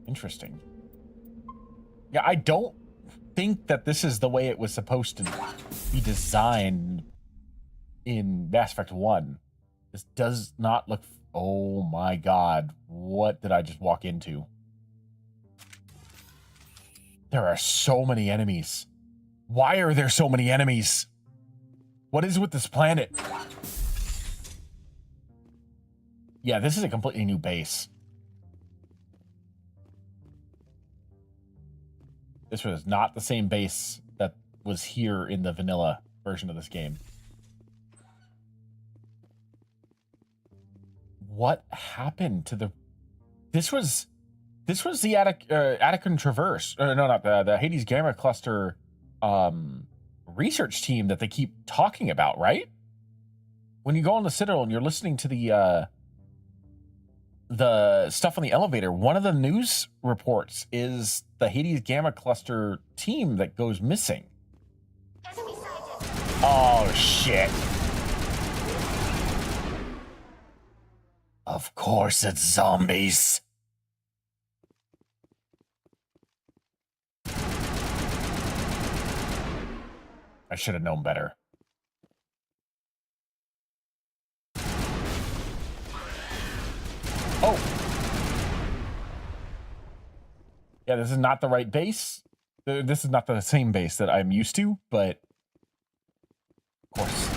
Interesting. Yeah, I don't think that this is the way it was supposed to be designed in Mass Effect 1. This does not look... Oh my god. What did I just walk into? There are so many enemies. Why are there so many enemies? What is with this planet? Yeah, this is a completely new base. This was not the same base that was here in the vanilla version of this game. What happened to the... This was the Attican Traverse. No, not the Hades Gamma Cluster research team that they keep talking about, right? When you go on the Citadel and you're listening to the stuff on the elevator, one of the news reports is the Hades Gamma Cluster team that goes missing. Oh, shit. Of course it's zombies. I should have known better. Oh. Yeah, this is not the right base. This is not the same base that I'm used to, but of course.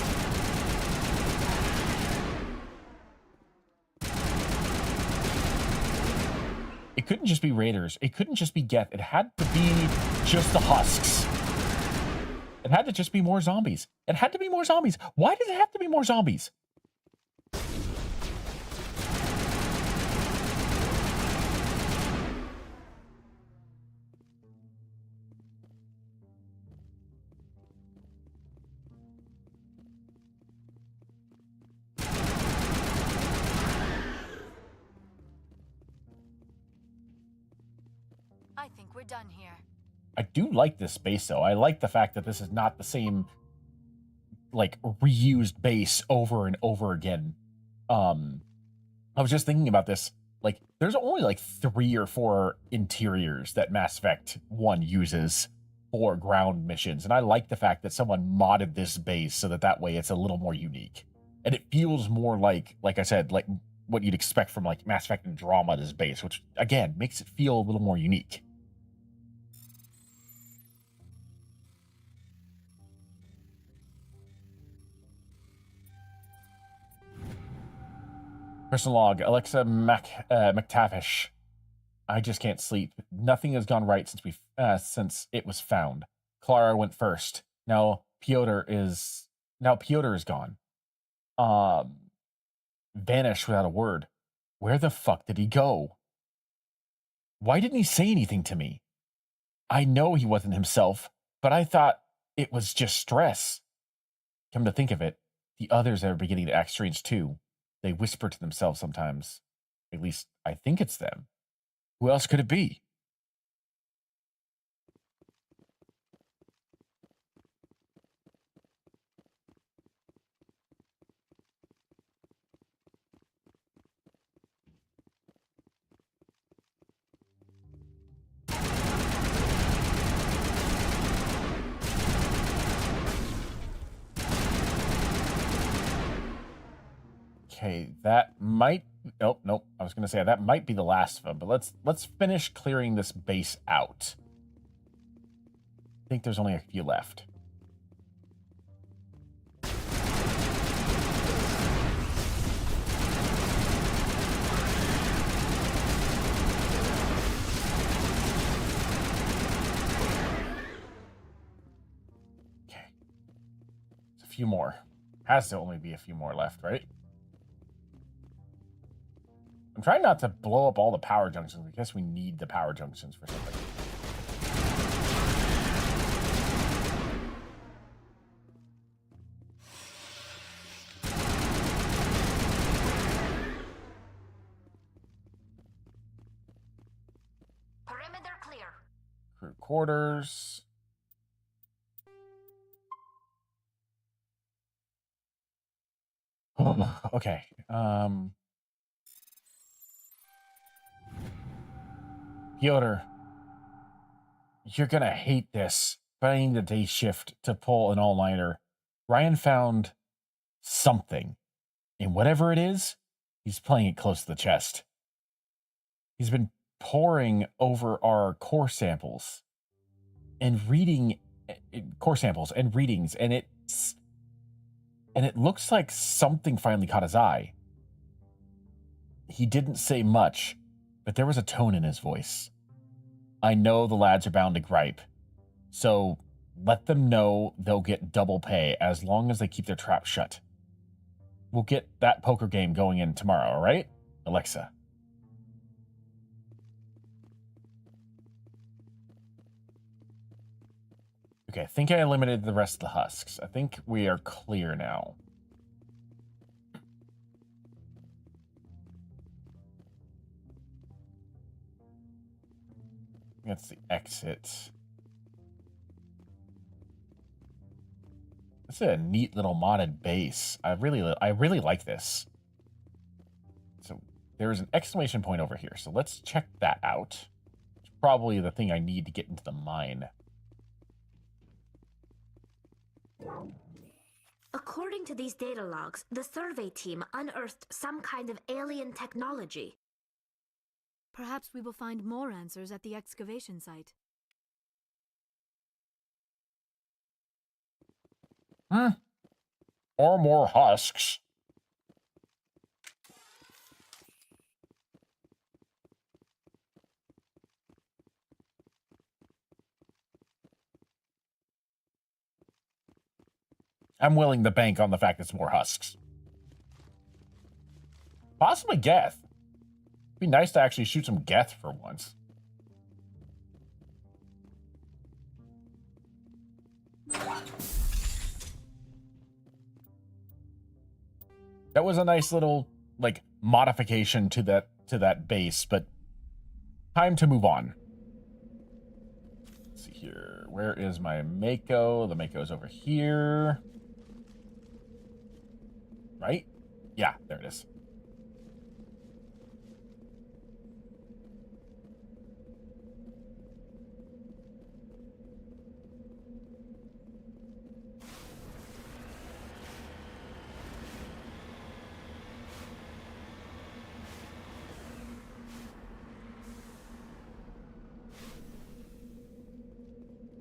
It couldn't just be raiders. It couldn't just be Geth. It had to be just the husks. It had to just be more zombies. It had to be more zombies. Why does it have to be more zombies? I think we're done here. I do like this base, though. I like the fact that this is not the same, like, reused base over and over again. I was just thinking about this. Like, there's only like 3 or 4 interiors that Mass Effect 1 uses for ground missions. And I like the fact that someone modded this base so that way it's a little more unique. And it feels more like I said, like what you'd expect from like Mass Effect Andromeda's base, which again makes it feel a little more unique. Personal log, Alexa McTavish. I just can't sleep. Nothing has gone right since it was found. Clara went first. Now Piotr is gone. Vanished without a word. Where the fuck did he go? Why didn't he say anything to me? I know he wasn't himself, but I thought it was just stress. Come to think of it, the others are beginning to act strange too. They whisper to themselves sometimes. At least I think it's them. Who else could it be? Okay, that might... Nope. I was going to say that might be the last of them, but let's finish clearing this base out. I think there's only a few left. Okay. There's a few more. Has to only be a few more left, right? I'm trying not to blow up all the power junctions. I guess we need the power junctions for something. Perimeter clear. Crew quarters. Okay. Piotr, you're gonna hate this, but I need a day shift to pull an all-nighter. Ryan found something, and whatever it is, he's playing it close to the chest. He's been poring over our core samples and reading readings, and it looks like something finally caught his eye. He didn't say much, but there was a tone in his voice. I know the lads are bound to gripe, so let them know they'll get double pay as long as they keep their trap shut. We'll get that poker game going in tomorrow, all right? Alexa. Okay, I think I eliminated the rest of the husks. I think we are clear now. That's the exit. That's a neat little modded base. I really like this. So there's an exclamation point over here. So let's check that out. It's probably the thing I need to get into the mine. According to these data logs, the survey team unearthed some kind of alien technology. Perhaps we will find more answers at the excavation site. Or more husks. I'm willing to bank on the fact it's more husks. Possibly Geth. Be nice to actually shoot some Geth for once. That was a nice little like modification to that base, but time to move on. Let's see here. Where is my Mako? The Mako's over here. Right? Yeah, there it is.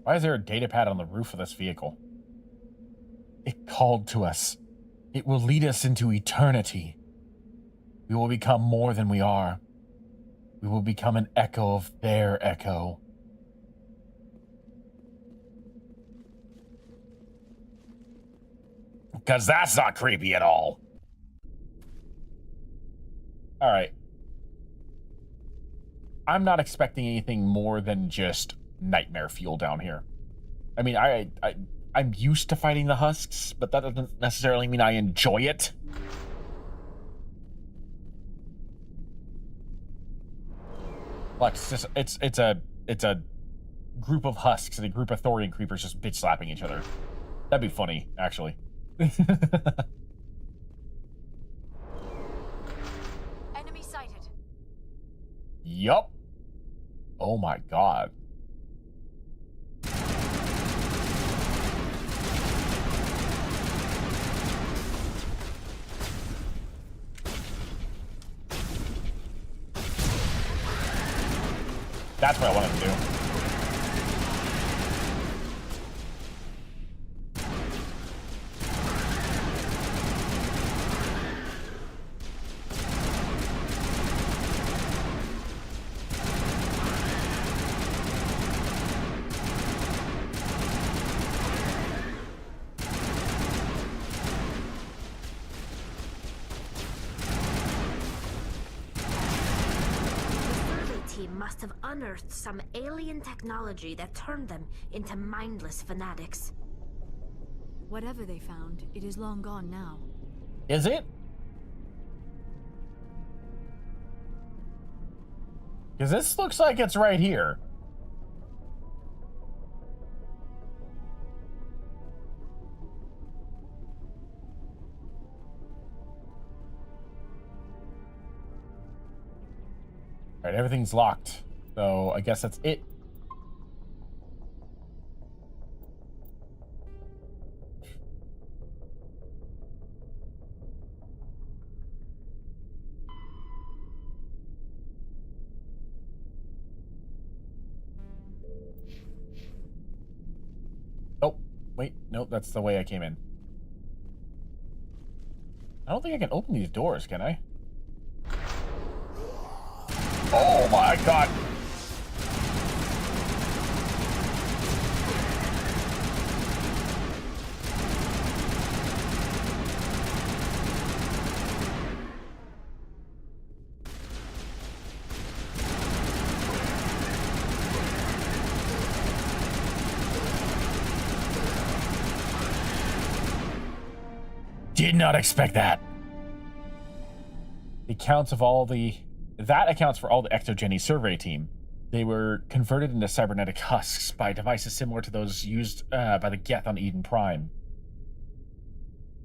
Why is there a data pad on the roof of this vehicle? It called to us. It will lead us into eternity. We will become more than we are. We will become an echo of their echo. Because that's not creepy at all. All right. I'm not expecting anything more than just nightmare fuel down here. I mean, I'm used to fighting the husks, but that doesn't necessarily mean I enjoy it. Like, it's a group of husks and a group of Thorian creepers just bitch slapping each other. That'd be funny, actually. Enemy sighted. Yup. Oh my god. That's what I wanted to do. Must have unearthed some alien technology that turned them into mindless fanatics. Whatever they found, it is long gone now. Is it? Because this looks like it's right here. Alright, everything's locked. So I guess that's it. Oh, wait, nope, that's the way I came in. I don't think I can open these doors, can I? Oh my god. Did not expect that. The counts of all the... That accounts for all the Exogeny survey team. They were converted into cybernetic husks by devices similar to those used by the Geth on Eden Prime.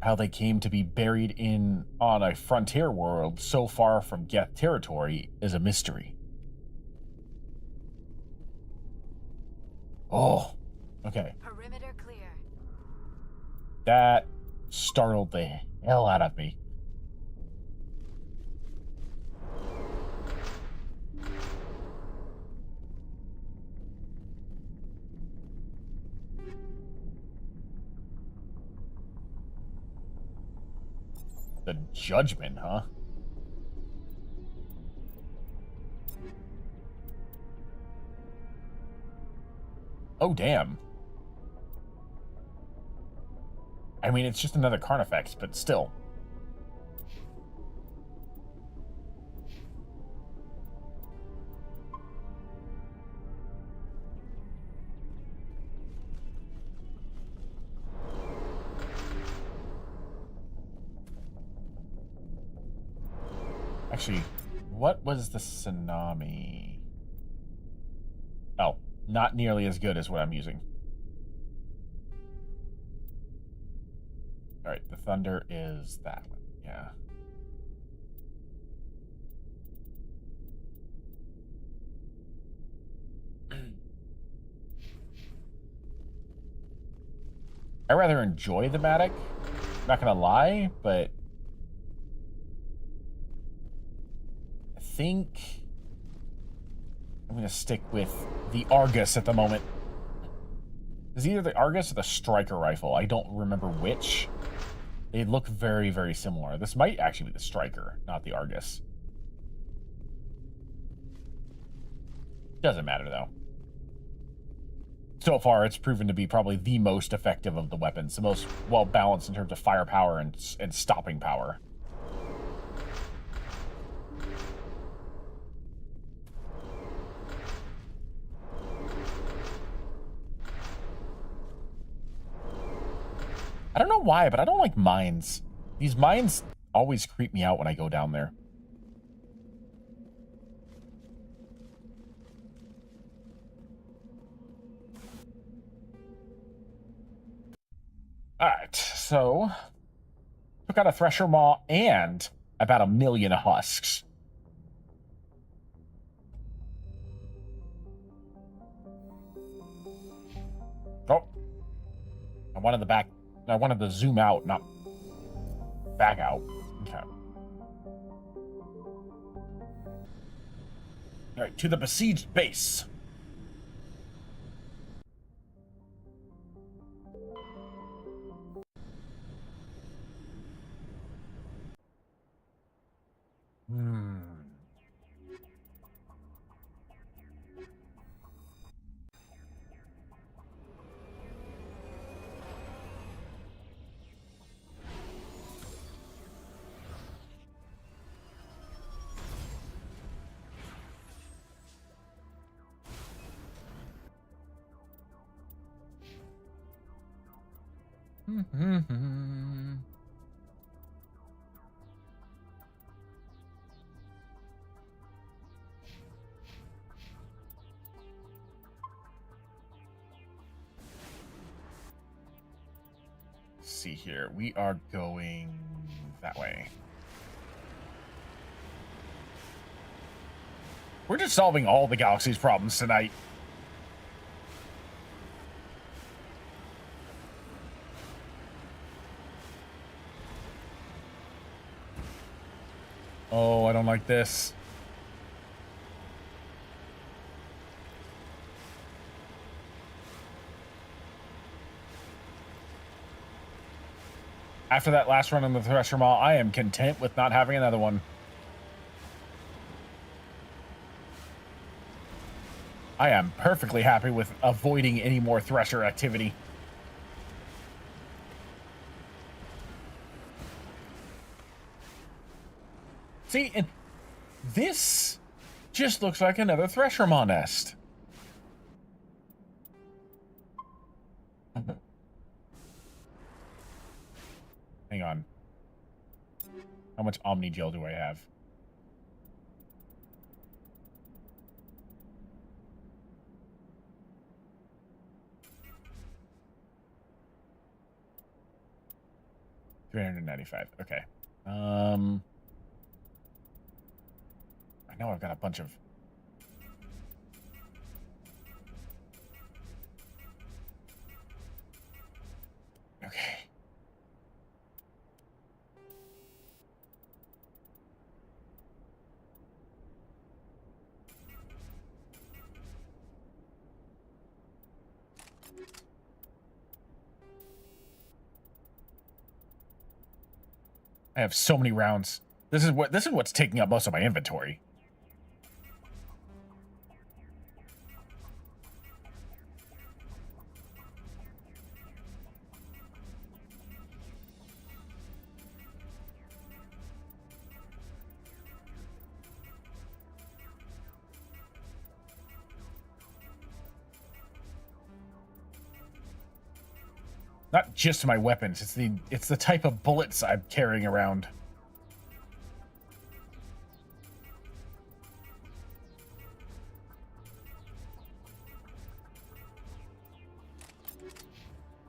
How they came to be buried in on a frontier world so far from Geth territory is a mystery. Oh, okay. Perimeter clear. That startled the hell out of me. The judgment, huh? Oh, damn. I mean, it's just another Carnifex, but still. Actually, what was the tsunami? Oh, not nearly as good as what I'm using. All right, the thunder is that one. Yeah. I rather enjoy the Matic. Not gonna lie, but I think I'm gonna stick with the Argus at the moment. It's either the Argus or the Striker rifle. I don't remember which. They look very, very similar. This might actually be the Striker, not the Argus. Doesn't matter, though. So far, it's proven to be probably the most effective of the weapons. The most well-balanced in terms of firepower and stopping power. I don't know why, but I don't like mines. These mines always creep me out when I go down there. Alright, so took out a Thresher Maw and about 1 million husks. Oh. I wanted to zoom out, not back out. Okay. Alright, to the besieged base. See here, we are going that way. We're just solving all the galaxy's problems tonight. Oh, I don't like this. After that last run on the Thresher Maw, I am content with not having another one. I am perfectly happy with avoiding any more Thresher activity. See, and this just looks like another Thresher Maw nest. Hang on. How much Omni Gel do I have? $395. Okay. I know I've got a bunch of... Okay. I have so many rounds. This is what's taking up most of my inventory. Not just my weapons, it's the type of bullets I'm carrying around.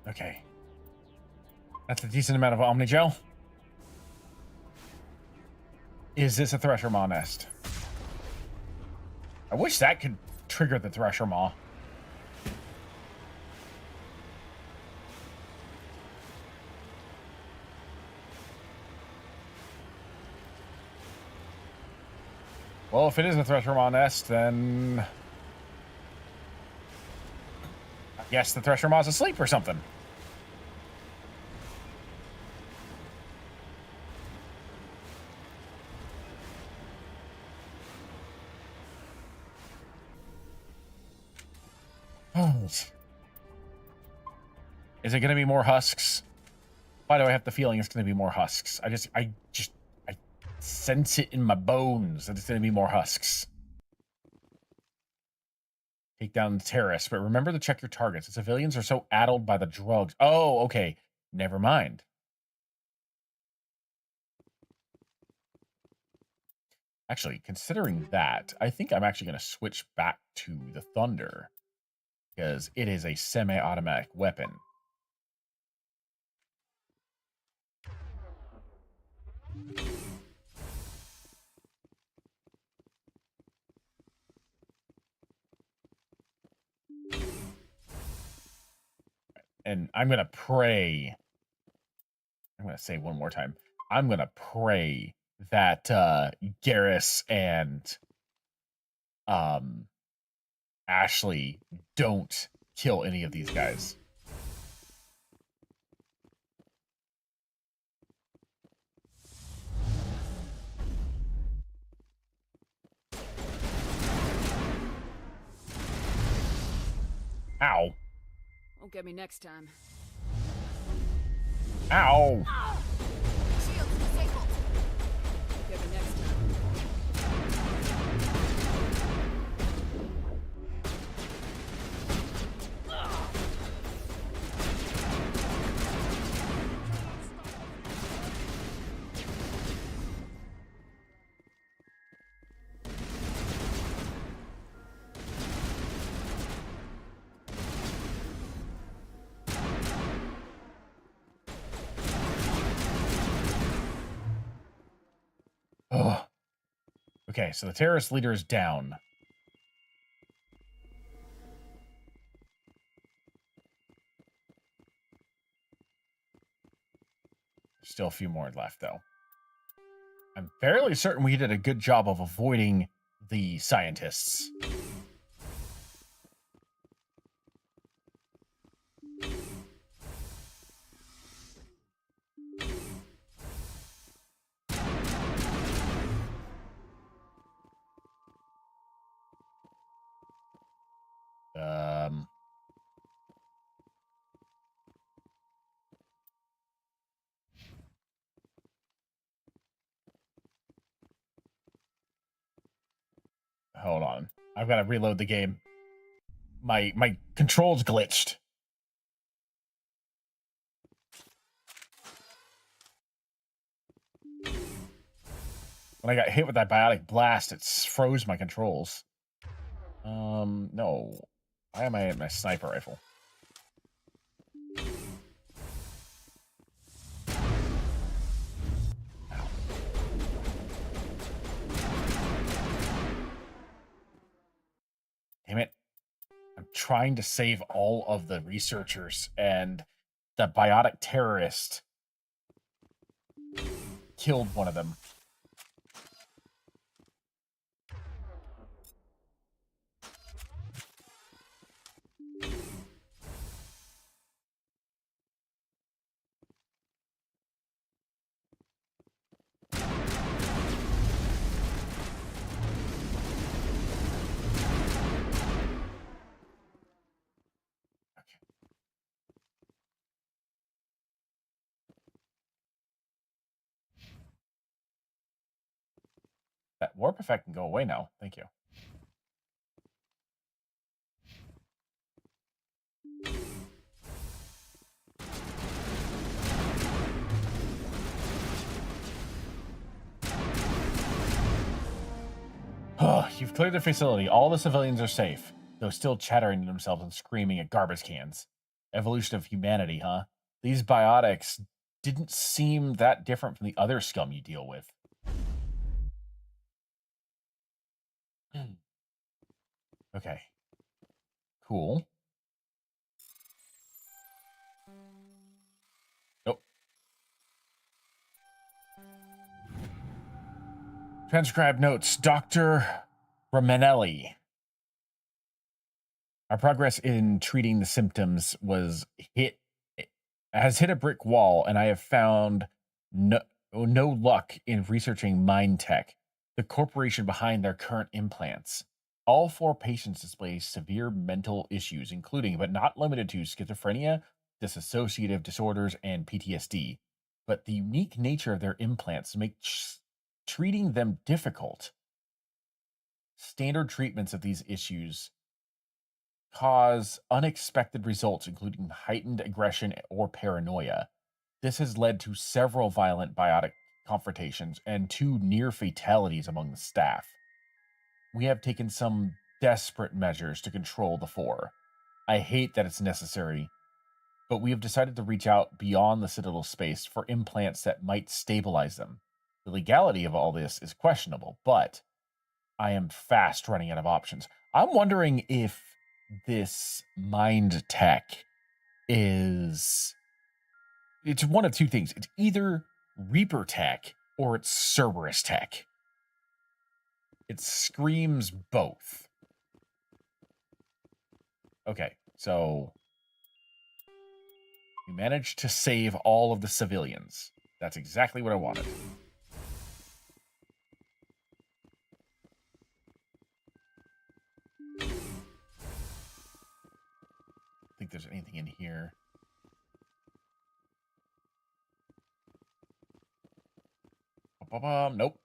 Okay. That's a decent amount of Omnigel. Is this a Thresher Maw nest? I wish that could trigger the Thresher Maw. Well, if it is a Thresher Maw nest, then Guess the Thresher Maw's asleep or something. Is it going to be more husks? Why do I have the feeling it's going to be more husks? I sense it in my bones that it's going to be more husks. Take down the terrorists, but remember to check your targets. The civilians are so addled by the drugs. Oh, okay. Never mind. Actually, considering that, I think I'm actually going to switch back to the Thunder because it is a semi-automatic weapon. And I'm going to pray. I'm going to say one more time. I'm going to pray that Garrus and Ashley don't kill any of these guys. Ow. Won't get me next time. Ow. Shields disabled. Won't get me next time. Ugh. Okay, so the terrorist leader is down. Still a few more left, though. I'm fairly certain we did a good job of avoiding the scientists. Hold on. I've got to reload the game. My controls glitched. When I got hit with that biotic blast, it froze my controls. No. Why am I at my sniper rifle? Damn it. I'm trying to save all of the researchers, and the biotic terrorist killed one of them. That warp effect can go away now. Thank you. You've cleared the facility. All the civilians are safe, though still chattering to themselves and screaming at garbage cans. Evolution of humanity, huh? These biotics didn't seem that different from the other scum you deal with. Okay. Cool. Nope. Transcribe notes. Dr. Romanelli. Our progress in treating the symptoms has hit a brick wall, and I have found no luck in researching Mind Tech, the corporation behind their current implants. All 4 patients display severe mental issues, including but not limited to schizophrenia, dissociative disorders, and PTSD. But the unique nature of their implants makes treating them difficult. Standard treatments of these issues cause unexpected results, including heightened aggression or paranoia. This has led to several violent biotic confrontations and 2 near fatalities among the staff. We have taken some desperate measures to control the 4. I hate that it's necessary, but we have decided to reach out beyond the Citadel space for implants that might stabilize them. The legality of all this is questionable, but I am fast running out of options. I'm wondering if this Mind Tech it's one of 2 things. It's either Reaper Tech or it's Cerberus Tech. It screams both. Okay, so we managed to save all of the civilians. That's exactly what I wanted. I think there's anything in here. Nope.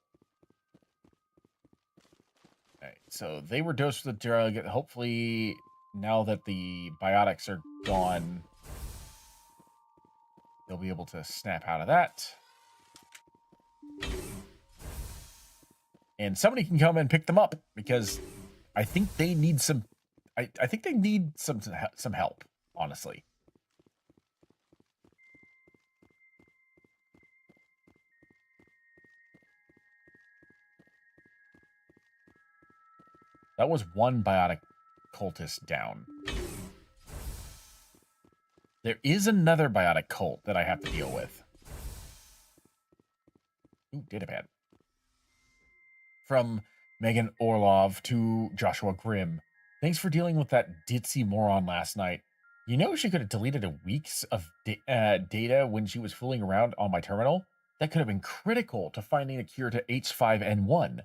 Alright, so they were dosed with the drug. Hopefully, now that the biotics are gone, they'll be able to snap out of that. And somebody can come and pick them up, because I think they need some... I think they need some help, honestly. That was 1 biotic cultist down. There is another biotic cult that I have to deal with. Ooh, datapad. From Megan Orlov to Joshua Grimm. Thanks for dealing with that ditzy moron last night. You know she could have deleted weeks of data when she was fooling around on my terminal? That could have been critical to finding a cure to H5N1.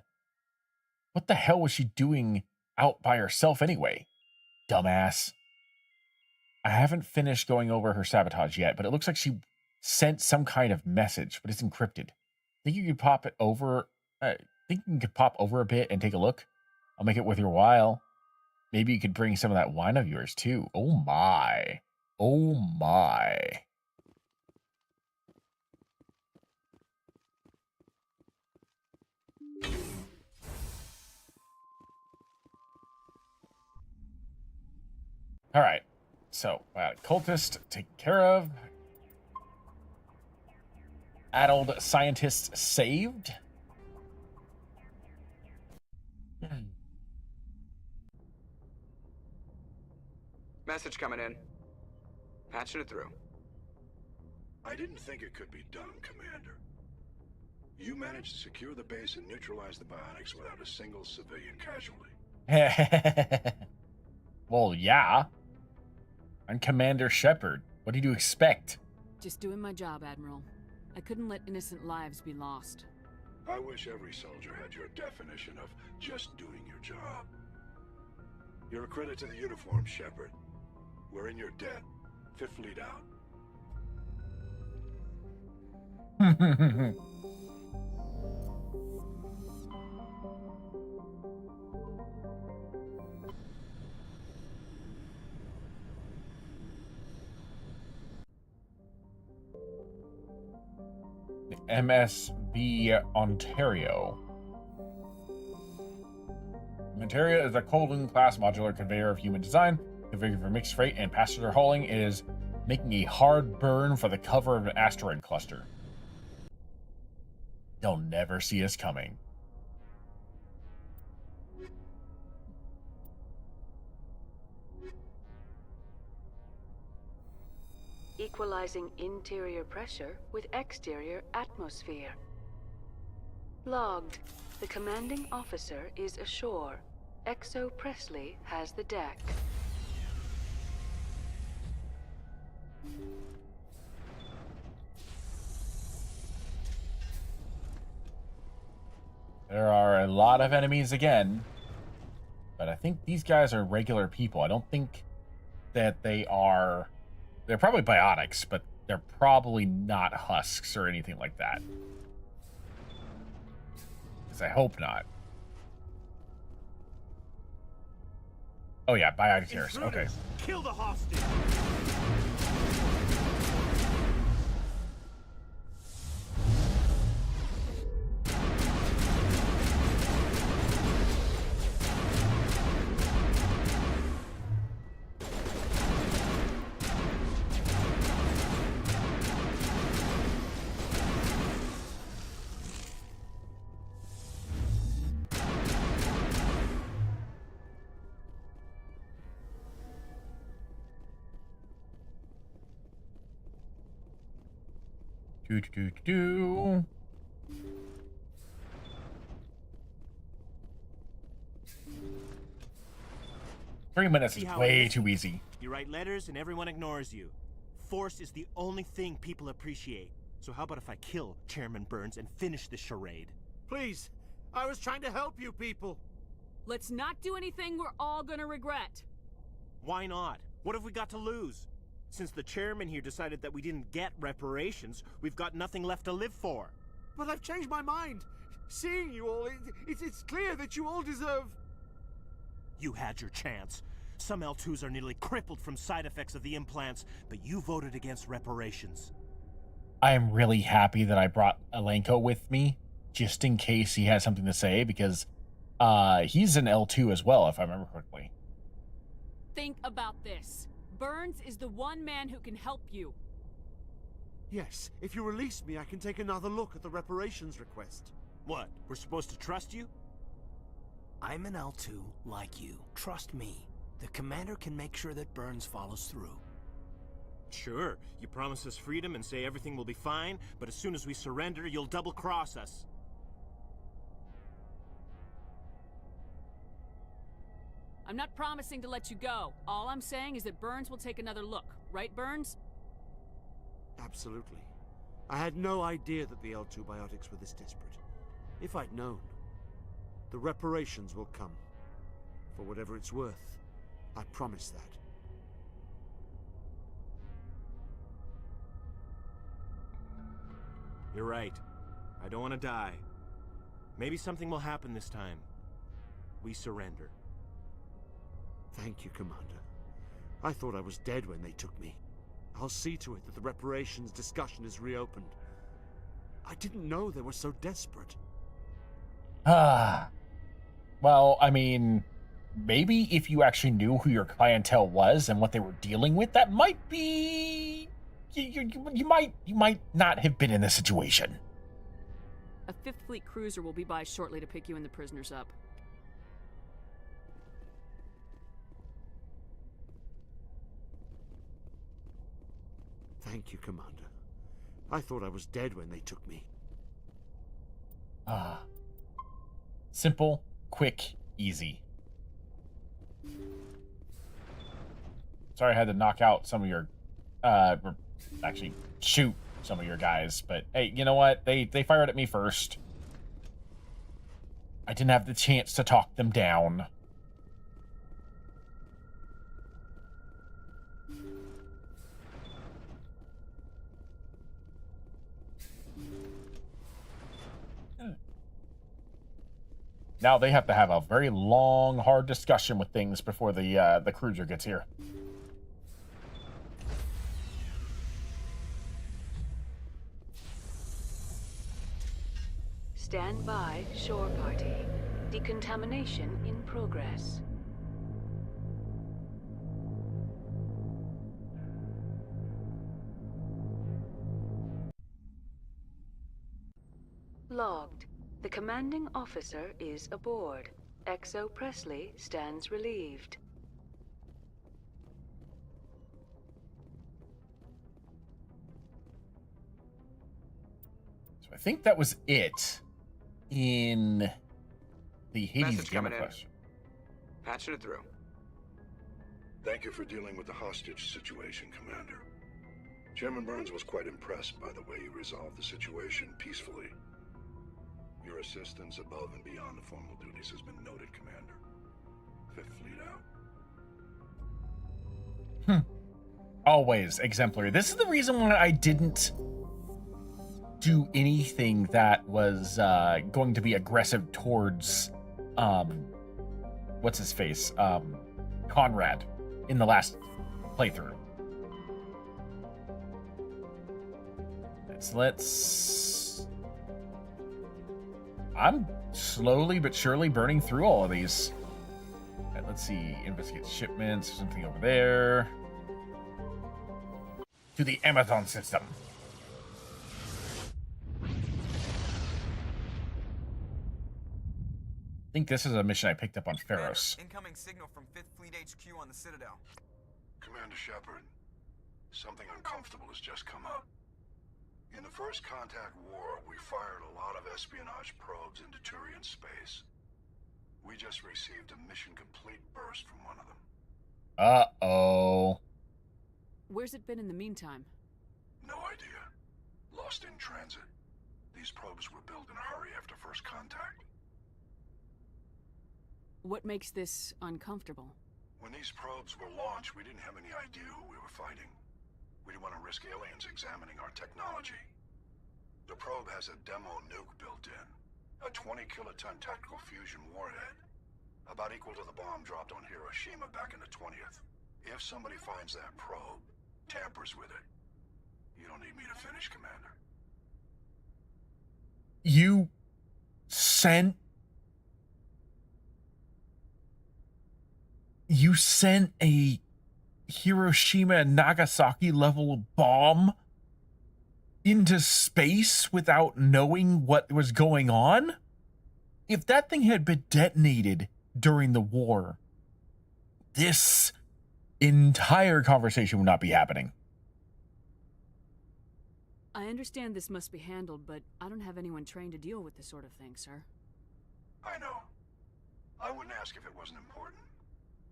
What the hell was she doing out by herself anyway? Dumbass. I haven't finished going over her sabotage yet, but it looks like she sent some kind of message, but it's encrypted. Think you could pop it over? Think you could pop over a bit and take a look? I'll make it worth your while. Maybe you could bring some of that wine of yours too. Oh my. Oh my. All right. So, cultist taken care of. Addled scientists saved. Message coming in. Patching it through. I didn't think it could be done, Commander. You managed to secure the base and neutralize the biotics without a single civilian casualty. Well, yeah. I'm Commander Shepard. What did you expect? Just doing my job, Admiral. I couldn't let innocent lives be lost. I wish every soldier had your definition of just doing your job. You're a credit to the uniform, Shepard. We're in your debt. 5th Fleet out. MSB Ontario. Ontario is a Colden-class modular conveyor of human design, configured for mixed freight and passenger hauling. It is making a hard burn for the cover of an asteroid cluster. They'll never see us coming. Equalizing interior pressure with exterior atmosphere. Logged. The commanding officer is ashore. Exo Presley has the deck. There are a lot of enemies again, but I think these guys are regular people. I don't think that they're probably biotics, but they're probably not husks or anything like that. Because I hope not. Oh yeah, biotic terrorists. Okay. Kill the hostage! Do. 3 minutes is way too easy. You write letters and everyone ignores you. Force is the only thing people appreciate. So how about if I kill Chairman Burns and finish this charade? Please, I was trying to help you people. Let's not do anything we're all gonna regret. Why not? What have we got to lose? Since the chairman here decided that we didn't get reparations, we've got nothing left to live for. But I've changed my mind. Seeing you all, it's clear that you all deserve... You had your chance. Some L2s are nearly crippled from side effects of the implants, but you voted against reparations. I am really happy that I brought Alenko with me, just in case he has something to say, because he's an L2 as well, if I remember correctly. Think about this. Burns is the one man who can help you. Yes, if you release me, I can take another look at the reparations request. What, we're supposed to trust you? I'm an L2 like you. Trust me. The commander can make sure that Burns follows through. Sure, you promise us freedom and say everything will be fine, but as soon as we surrender, you'll double-cross us. I'm not promising to let you go. All I'm saying is that Burns will take another look. Right, Burns? Absolutely. I had no idea that the L2 biotics were this desperate. If I'd known, the reparations will come. For whatever it's worth, I promise that. You're right. I don't want to die. Maybe something will happen this time. We surrender. Thank you, Commander. I thought I was dead when they took me. I'll see to it that the reparations discussion is reopened. I didn't know they were so desperate. Well, I mean, maybe if you actually knew who your clientele was and what they were dealing with, that might be... You might not have been in this situation. A 5th Fleet cruiser will be by shortly to pick you and the prisoners up. Thank you, Commander. I thought I was dead when they took me. Simple, quick, easy. Sorry I had to knock out some of your... actually, shoot some of your guys. But, hey, you know what? They fired at me first. I didn't have the chance to talk them down. Now they have to have a very long, hard discussion with things before the cruiser gets here. Stand by, shore party. Decontamination in progress. Logged. The commanding officer is aboard. XO Presley stands relieved. So I think that was it in the Hades Message game coming in. question. Patching it through. Thank you for dealing with the hostage situation, Commander. Chairman Burns was quite impressed by the way you resolved the situation peacefully. Your assistance above and beyond the formal duties has been noted, Commander. Fifth Fleet out. Always exemplary. This is the reason why I didn't do anything that was going to be aggressive towards what's his face? Conrad in the last playthrough. Let's I'm slowly but surely burning through all of these. Okay, let's see. Investigate shipments. Something over there. To the Amazon system. I think this is a mission I picked up on Feros. Incoming signal from 5th Fleet HQ on the Citadel. Commander Shepard, something uncomfortable has just come up. In the First Contact War, we fired a lot of espionage probes into Turian space. We just received a mission complete burst from one of them. Uh-oh. Where's it been in the meantime? No idea. Lost in transit. These probes were built in a hurry after First Contact. What makes this uncomfortable? When these probes were launched, we didn't have any idea who we were fighting. We didn't want to risk aliens examining our technology. The probe has a demo nuke built in. A 20-kiloton tactical fusion warhead. About equal to the bomb dropped on Hiroshima back in the 20th. If somebody finds that probe, tampers with it, you don't need me to finish, Commander. You sent a Hiroshima and Nagasaki level bomb into space without knowing what was going on? If that thing had been detonated during the war, this entire conversation would not be happening. I understand this must be handled, but I don't have anyone trained to deal with this sort of thing, sir. I know. I wouldn't ask if it wasn't important.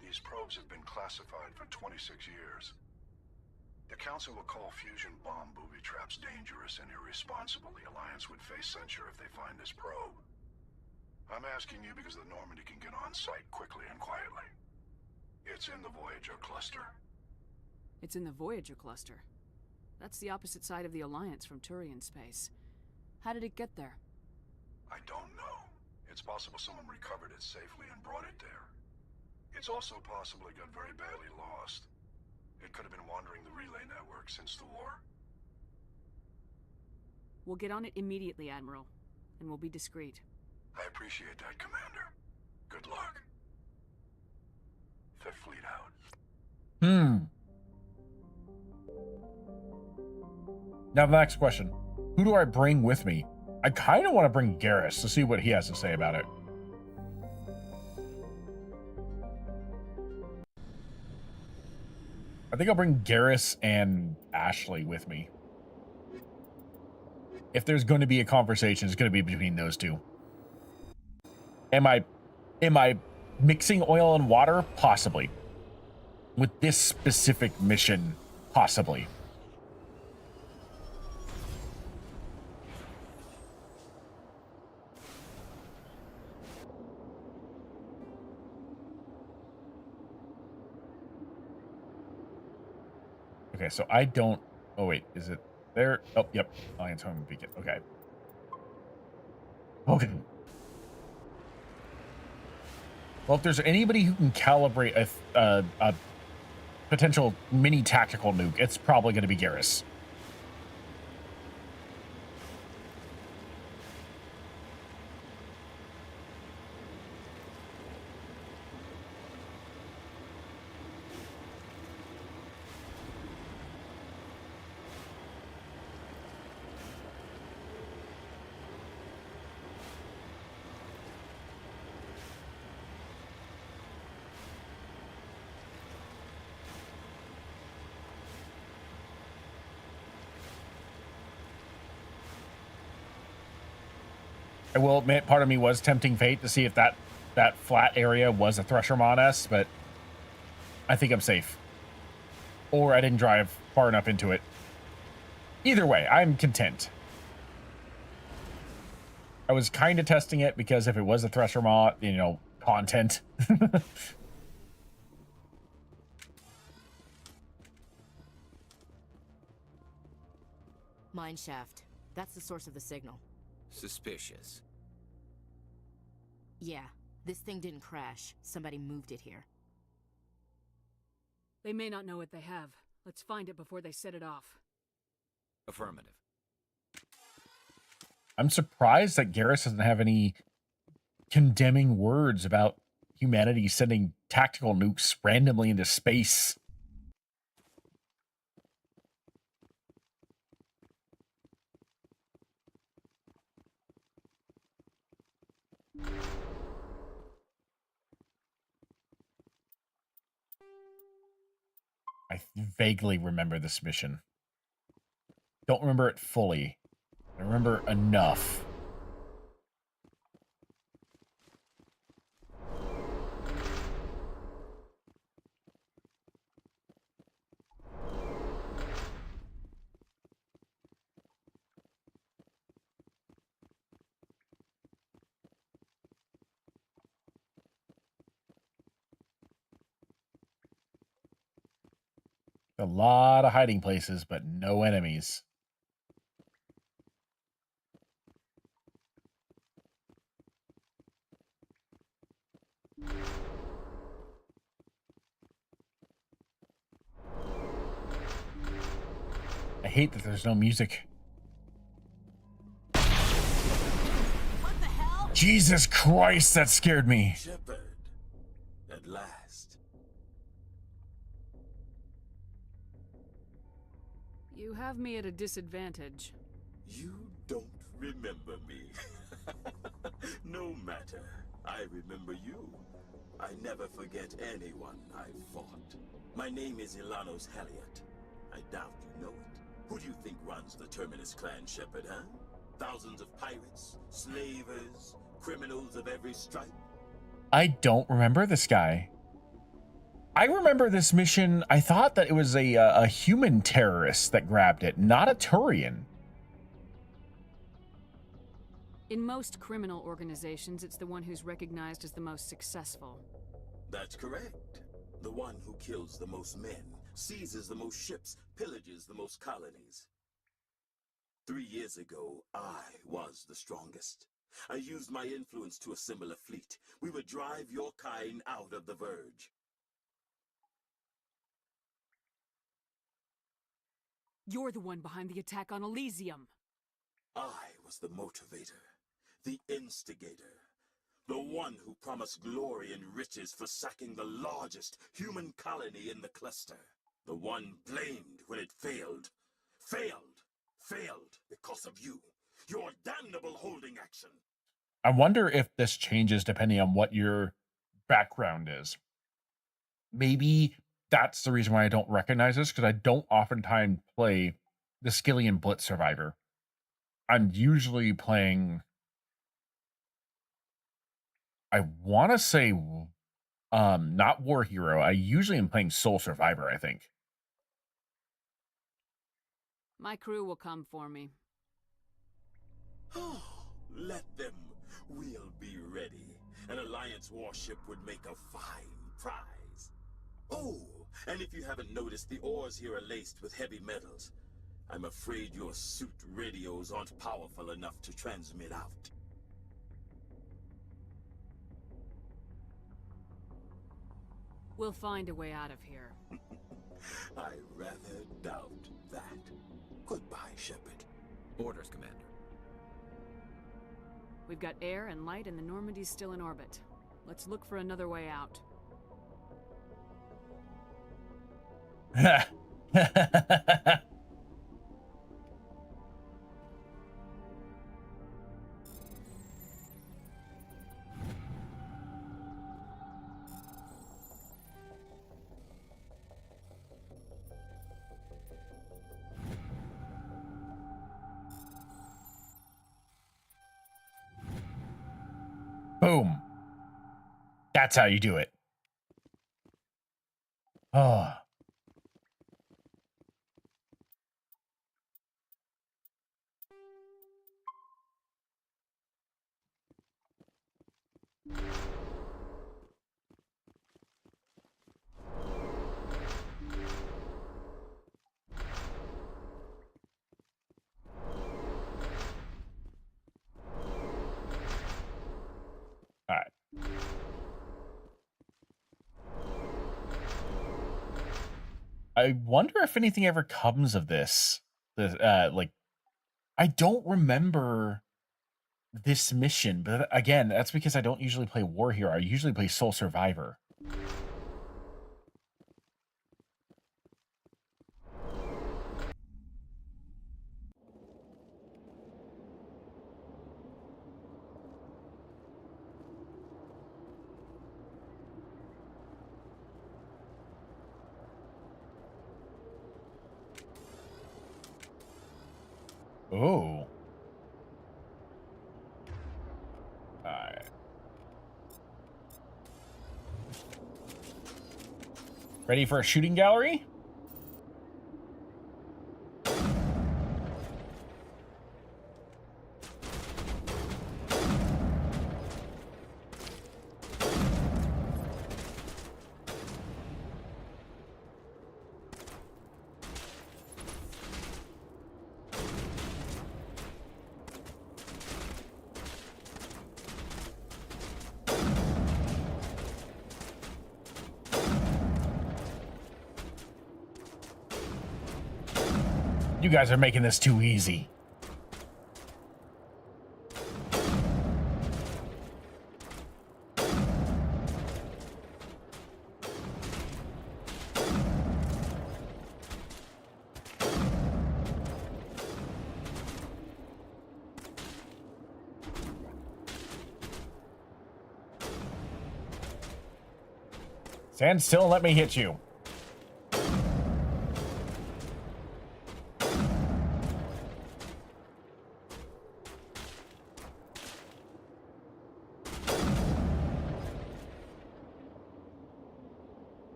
These probes have been classified for 26 years. The Council will call fusion bomb booby traps dangerous and irresponsible. The Alliance would face censure if they find this probe. I'm asking you because the Normandy can get on site quickly and quietly. It's in the Voyager cluster. It's in the Voyager cluster. That's the opposite side of the Alliance from Turian space. How did it get there? I don't know. It's possible someone recovered it safely and brought it there. It's also possible it got very badly lost. It could have been wandering the relay network since the war. We'll get on it immediately, Admiral, and we'll be discreet. I appreciate that, Commander. Good luck. Fifth Fleet out. Now the next question. Who do I bring with me? I kind of want to bring Garrus to see what he has to say about it. I think I'll bring Garrus and Ashley with me. If there's going to be a conversation, it's going to be between those two. Am I mixing oil and water? Possibly. With this specific mission, possibly. Okay, so I don't... Oh, wait. Is it there? Oh, yep. Alliance Home Beacon. Okay. Okay. Well, if there's anybody who can calibrate a potential mini tactical nuke, it's probably going to be Garrus. I will admit, part of me was tempting fate to see if that flat area was a Thresher on us, but I think I'm safe. Or I didn't drive far enough into it. Either way, I'm content. I was kind of testing it because if it was a Thresher mod, you know, content. Mine shaft. That's the source of the signal. Suspicious. Yeah, this thing didn't crash. Somebody moved it here. They may not know what they have. Let's find it before they set it off. Affirmative. I'm surprised that Garrus doesn't have any condemning words about humanity sending tactical nukes randomly into space. I vaguely remember this mission. Don't remember it fully. I remember enough. A lot of hiding places, but no enemies. I hate that there's no music. What the hell? Jesus Christ, that scared me. Shepard, at last. You have me at a disadvantage. You don't remember me. No matter. I remember you. I never forget anyone I've fought. My name is Ilanos Heliot. I doubt you know it. Who do you think runs the Terminus clan, Shepard, huh? Thousands of pirates, slavers, criminals of every stripe? I don't remember this guy. I remember this mission. I thought that it was a human terrorist that grabbed it, not a Turian. In most criminal organizations, it's the one who's recognized as the most successful. That's correct. The one who kills the most men, seizes the most ships, pillages the most colonies. 3 years ago, I was the strongest. I used my influence to assemble a fleet. We would drive your kind out of the Verge. You're the one behind the attack on Elysium. I was the motivator, the instigator, the one who promised glory and riches for sacking the largest human colony in the cluster. The one blamed when it failed. Failed because of you. Your damnable holding action. I wonder if this changes depending on what your background is. Maybe that's the reason why I don't recognize this, because I don't oftentimes play the Skillian Blitz Survivor. I'm usually playing, I want to say, not War Hero. I usually am playing Soul Survivor, I think. My crew will come for me. Oh, let them. We'll be ready. An Alliance warship would make a fine prize. Oh, and if you haven't noticed, the ores here are laced with heavy metals. I'm afraid your suit radios aren't powerful enough to transmit out. We'll find a way out of here. I rather doubt that. Goodbye, Shepard. Orders, Commander. We've got air and light, and the Normandy's still in orbit. Let's look for another way out. Boom. That's how you do it. Oh. I wonder if anything ever comes of this. Like, I don't remember this mission, but again, that's because I don't usually play War Hero. I usually play Sole Survivor. Oh. Alright. Ready for a shooting gallery? You guys are making this too easy. Stand still and let me hit you.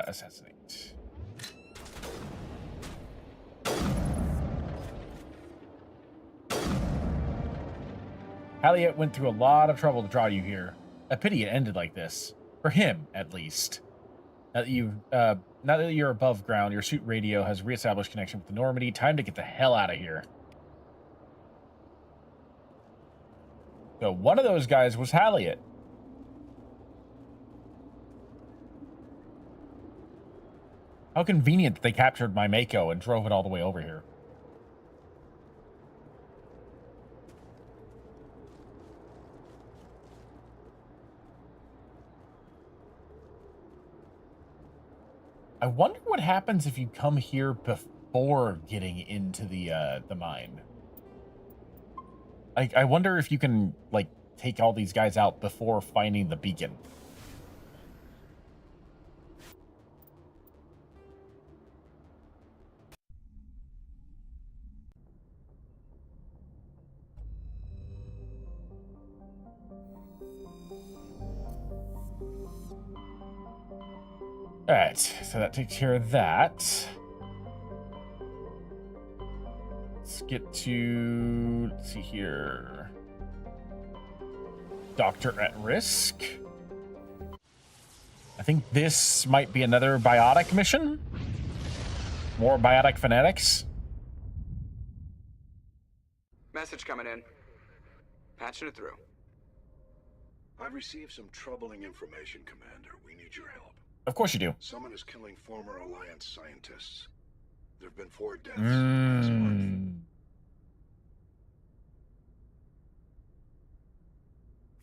Assassinate. Halliet went through a lot of trouble to draw you here. A pity it ended like this. For him, at least. Now that you're above ground, your suit radio has reestablished connection with the Normandy. Time to get the hell out of here. So one of those guys was Halliet. How convenient that they captured my Mako and drove it all the way over here. I wonder what happens if you come here before getting into the mine. I wonder if you can, like, take all these guys out before finding the beacon. All right, so that takes care of that. Let's get to, let's see here. Doctor at risk. I think this might be another biotic mission. More biotic fanatics. Message coming in. Patching it through. I've received some troubling information, Commander. We need your help. Of course you do. Someone is killing former Alliance scientists. There have been 4 deaths last month.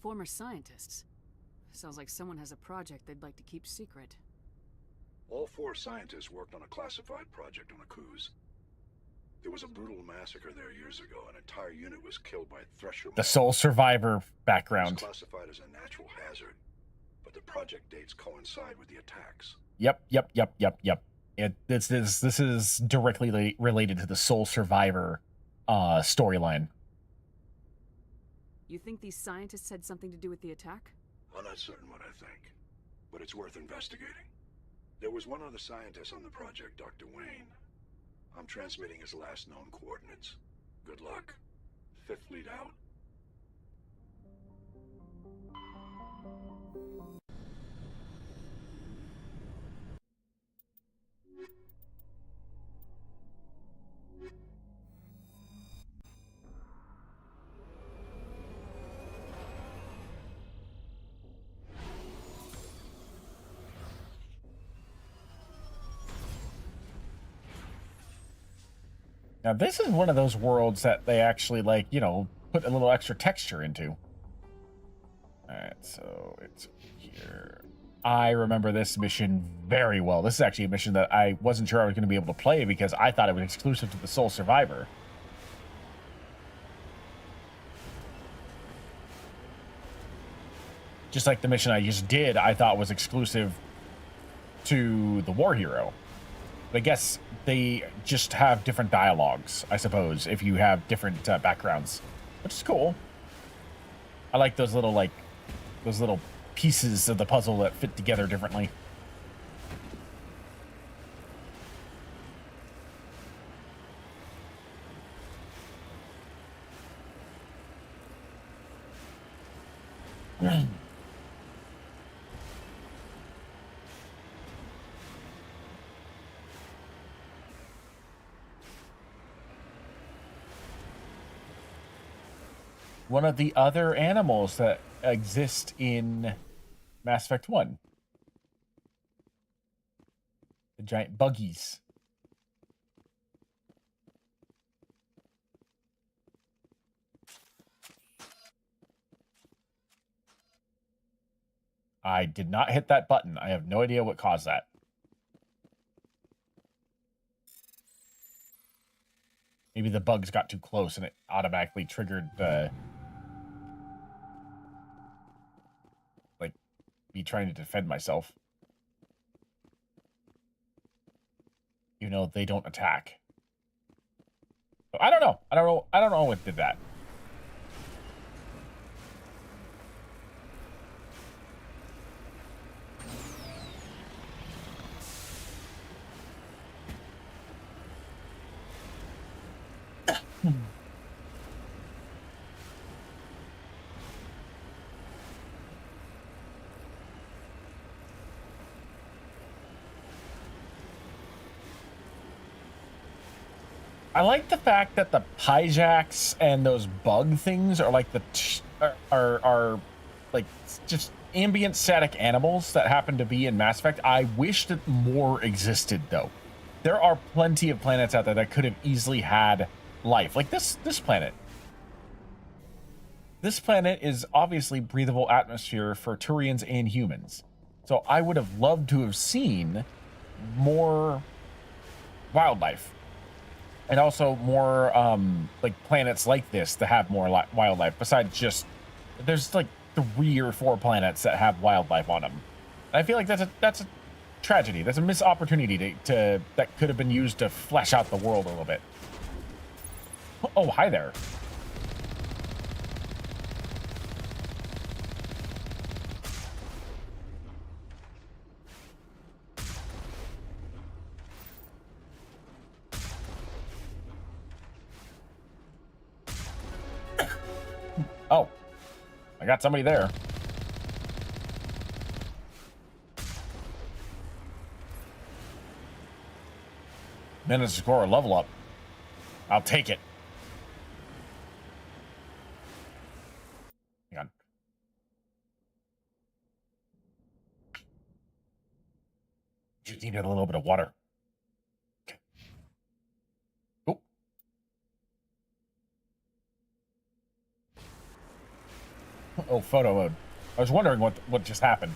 Former scientists? Sounds like someone has a project they'd like to keep secret. All 4 scientists worked on a classified project on Akuz. There was a brutal massacre there years ago. An entire unit was killed by Thresher. The sole survivor background. It was classified as a natural hazard, but the project dates coincide with the attacks. Yep. This is directly related to the sole survivor storyline. You think these scientists had something to do with the attack? I'm not certain what I think, but it's worth investigating. There was one other scientist on the project, Dr. Wayne. I'm transmitting his last known coordinates. Good luck. 5th Fleet out. Now, this is one of those worlds that they actually, like, you know, put a little extra texture into. Alright, so it's here. I remember this mission very well. This is actually a mission that I wasn't sure I was going to be able to play because I thought it was exclusive to the sole survivor. Just like the mission I just did, I thought was exclusive to the war hero. But I guess they just have different dialogues, I suppose, if you have different backgrounds, which is cool. I like those little pieces of the puzzle that fit together differently. One of the other animals that exist in Mass Effect 1. The giant buggies. I did not hit that button. I have no idea what caused that. Maybe the bugs got too close and it automatically triggered like me trying to defend myself. You know, they don't attack. So I don't know. I don't know what did that. I like the fact that the Pyjax and those bug things are like are like just ambient static animals that happen to be in Mass Effect. I wish that more existed though. There are plenty of planets out there that could have easily had life, like this planet. This planet is obviously breathable atmosphere for Turians and humans. So I would have loved to have seen more wildlife. And also more, like, planets like this that have more wildlife. Besides just, there's like 3 or 4 planets that have wildlife on them. And I feel like that's a tragedy. That's a missed opportunity to that could have been used to flesh out the world a little bit. Oh, hi there. Oh, I got somebody there. Managed to score a level up. I'll take it. Hang on. Just needed a little bit of water. Okay. Oh. Oh, photo mode. I was wondering what just happened.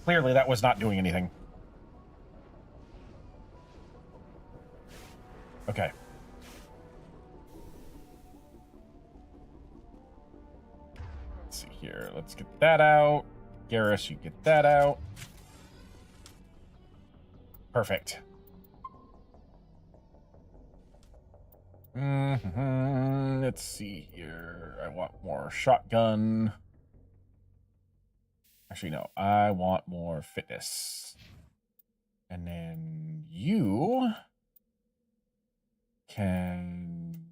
Clearly, that was not doing anything. Okay. Let's see here. Let's get that out. Garrus, you get that out. Perfect. Let's see here. I want more shotgun. Actually, no. I want more fitness. And then you can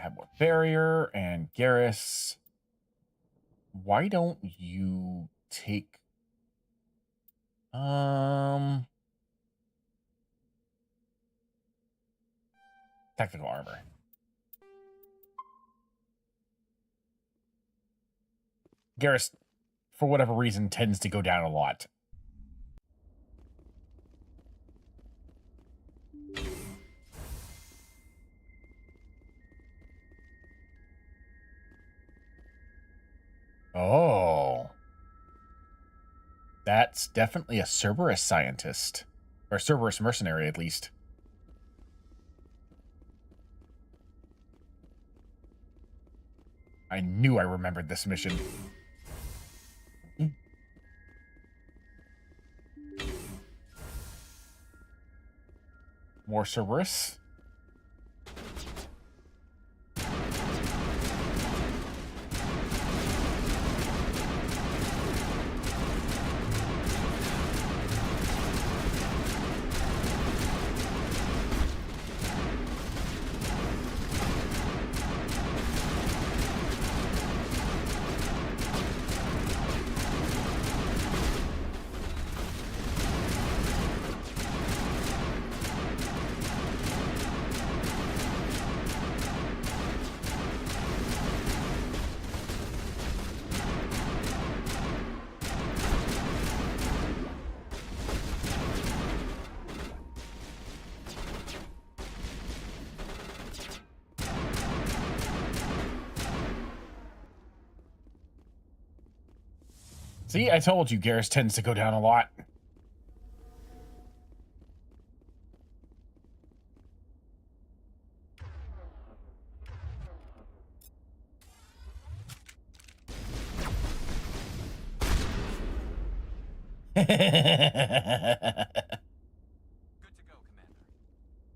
have more barrier, and Garrus. Why don't you take technical armor? Garrus, for whatever reason, tends to go down a lot. Oh. That's definitely a Cerberus scientist. Or Cerberus mercenary, at least. I knew I remembered this mission. More Cerberus. See, I told you Garrus tends to go down a lot.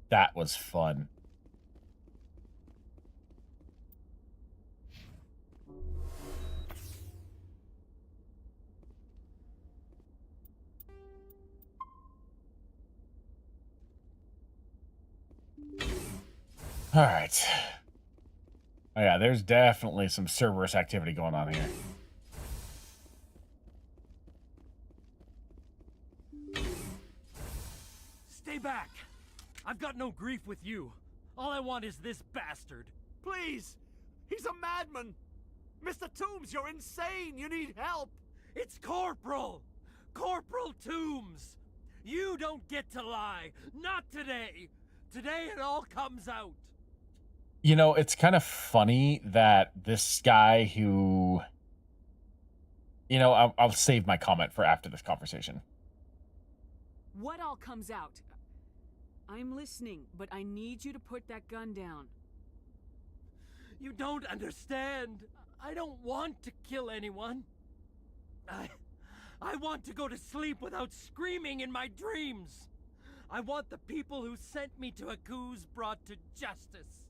That was fun. All right. Oh yeah, there's definitely some Cerberus activity going on here. Stay back! I've got no grief with you. All I want is this bastard. Please! He's a madman! Mr. Toombs, you're insane! You need help! It's Corporal! Corporal Toombs! You don't get to lie! Not today! Today it all comes out! You know, it's kind of funny that this guy who... You know, I'll save my comment for after this conversation. What all comes out? I'm listening, but I need you to put that gun down. You don't understand. I don't want to kill anyone. I want to go to sleep without screaming in my dreams. I want the people who sent me to Aku's brought to justice.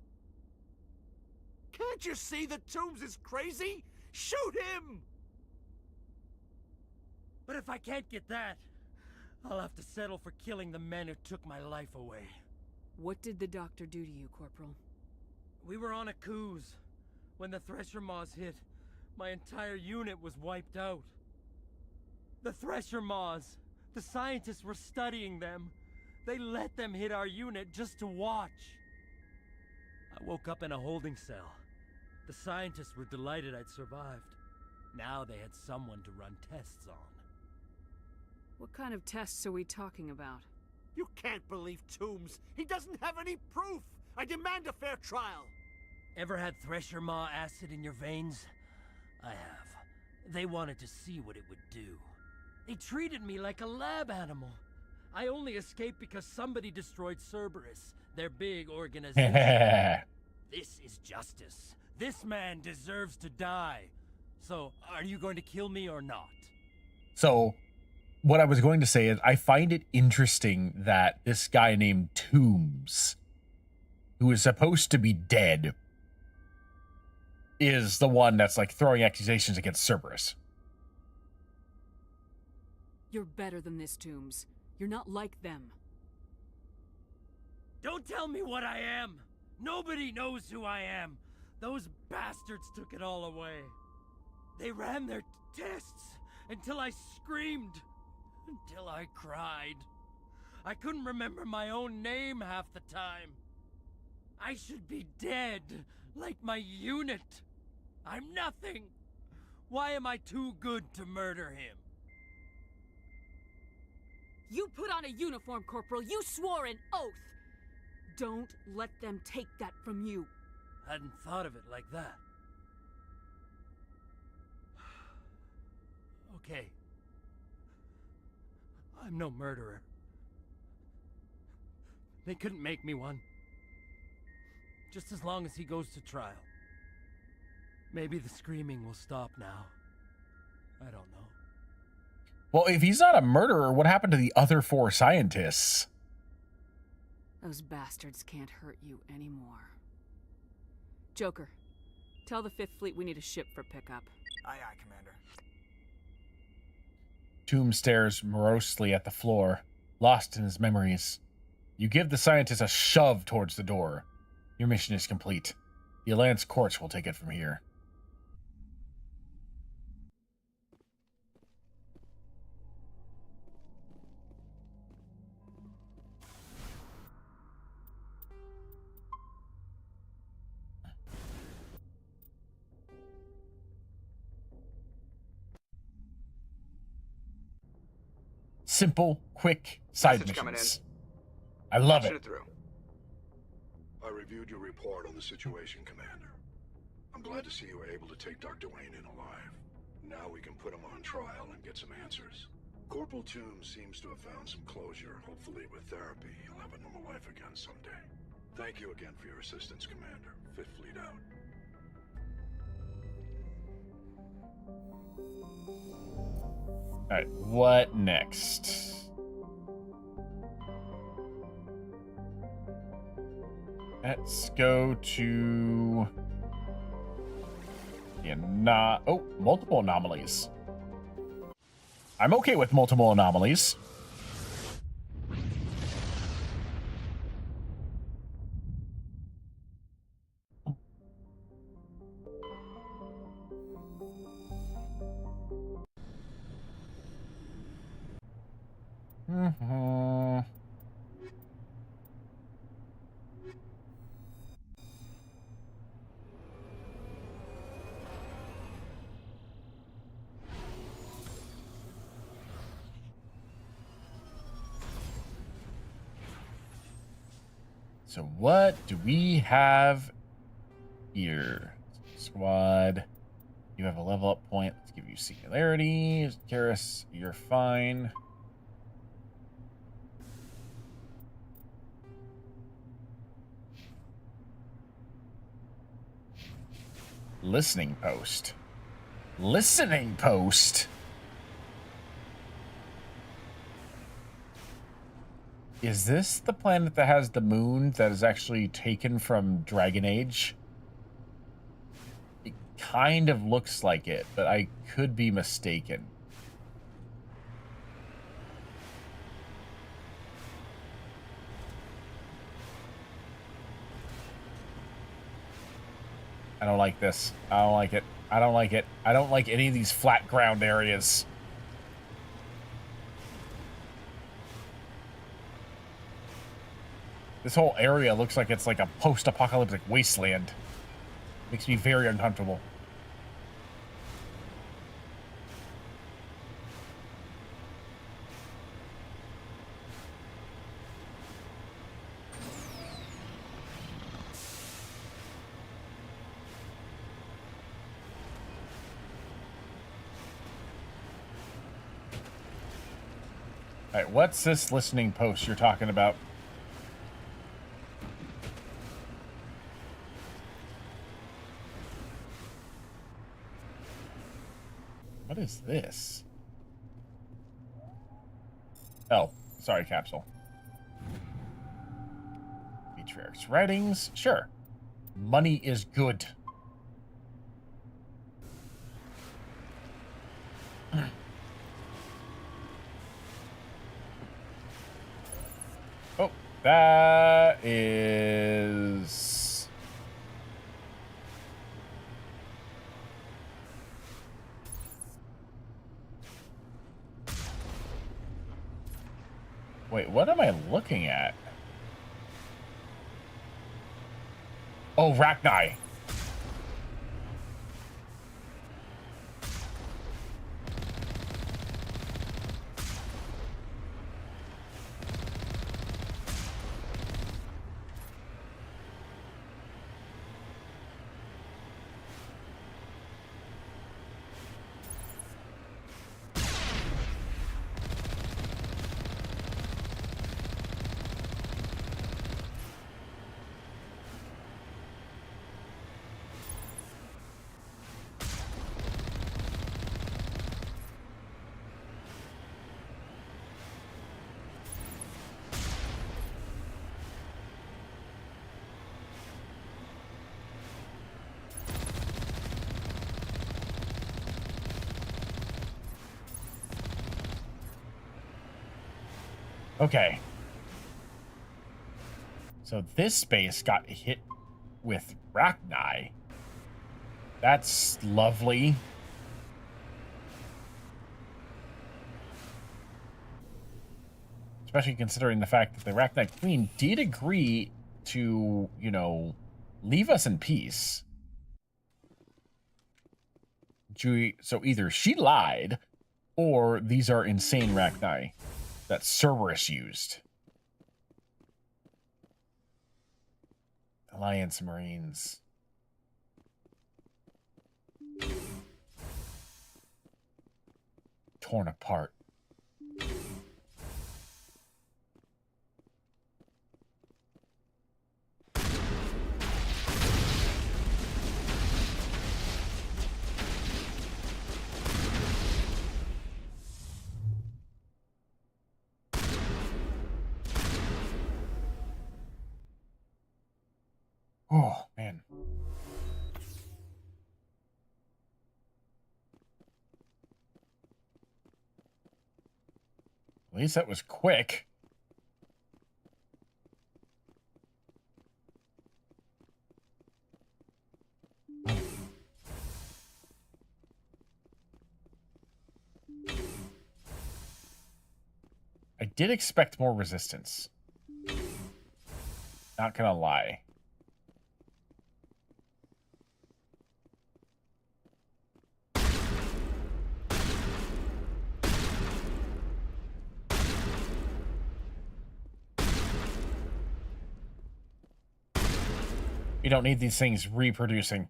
Can't you see that Toombs is crazy? Shoot him! But if I can't get that, I'll have to settle for killing the men who took my life away. What did the doctor do to you, Corporal? We were on Aku's. When the Thresher Maws hit, my entire unit was wiped out. The Thresher Maws, the scientists were studying them. They let them hit our unit just to watch. I woke up in a holding cell. The scientists were delighted I'd survived. Now they had someone to run tests on. What kind of tests are we talking about? You can't believe Toombs. He doesn't have any proof. I demand a fair trial. Ever had Thresher Maw acid in your veins? I have. They wanted to see what it would do. They treated me like a lab animal. I only escaped because somebody destroyed Cerberus, their big organization. This is justice. This man deserves to die. So, are you going to kill me or not? So, what I was going to say is I find it interesting that this guy named Toombs, who is supposed to be dead, is the one that's like throwing accusations against Cerberus. You're better than this, Toombs. You're not like them. Don't tell me what I am! Nobody knows who I am! Those bastards took it all away. They ran their tests until I screamed, until I cried. I couldn't remember my own name half the time. I should be dead, like my unit. I'm nothing. Why am I too good to murder him? You put on a uniform, Corporal. You swore an oath. Don't let them take that from you. Hadn't thought of it like that. Okay. I'm no murderer. They couldn't make me one. Just as long as he goes to trial. Maybe the screaming will stop now. I don't know. Well, if he's not a murderer, what happened to the other 4 scientists? Those bastards can't hurt you anymore. Joker, tell the 5th Fleet we need a ship for pickup. Aye, aye, Commander. Tomb stares morosely at the floor, lost in his memories. You give the scientist a shove towards the door. Your mission is complete. The Alliance courts will take it from here. Simple, quick side missions. I love it. I reviewed your report on the situation, Commander. I'm glad to see you were able to take Dr. Wayne in alive. Now we can put him on trial and get some answers. Corporal Toombs seems to have found some closure. Hopefully with therapy, he'll have a normal life again someday. Thank you again for your assistance, Commander. 5th Fleet out. Alright, what next? Let's go to... multiple anomalies. I'm okay with multiple anomalies. So what do we have here? Squad, you have a level up point. Let's give you singularity. Karis, you're fine. Listening post. Listening post. Is this the planet that has the moon that is actually taken from Dragon Age? It kind of looks like it, but I could be mistaken. I don't like this. I don't like it. I don't like it. I don't like any of these flat ground areas. This whole area looks like it's like a post-apocalyptic wasteland. Makes me very uncomfortable. All right, what's this listening post you're talking about? What is this? Oh, sorry, Capsule. Matriarch's writings. Sure. Money is good. Oh, that is... Wait, what am I looking at? Oh, Rachni. Okay. So this space got hit with Rachni. That's lovely. Especially considering the fact that the Rachni Queen did agree to, you know, leave us in peace. So either she lied, or these are insane Rachni that Cerberus used. Alliance Marines. Torn apart. Oh, man. At least that was quick. I did expect more resistance. Not gonna lie. You don't need these things reproducing.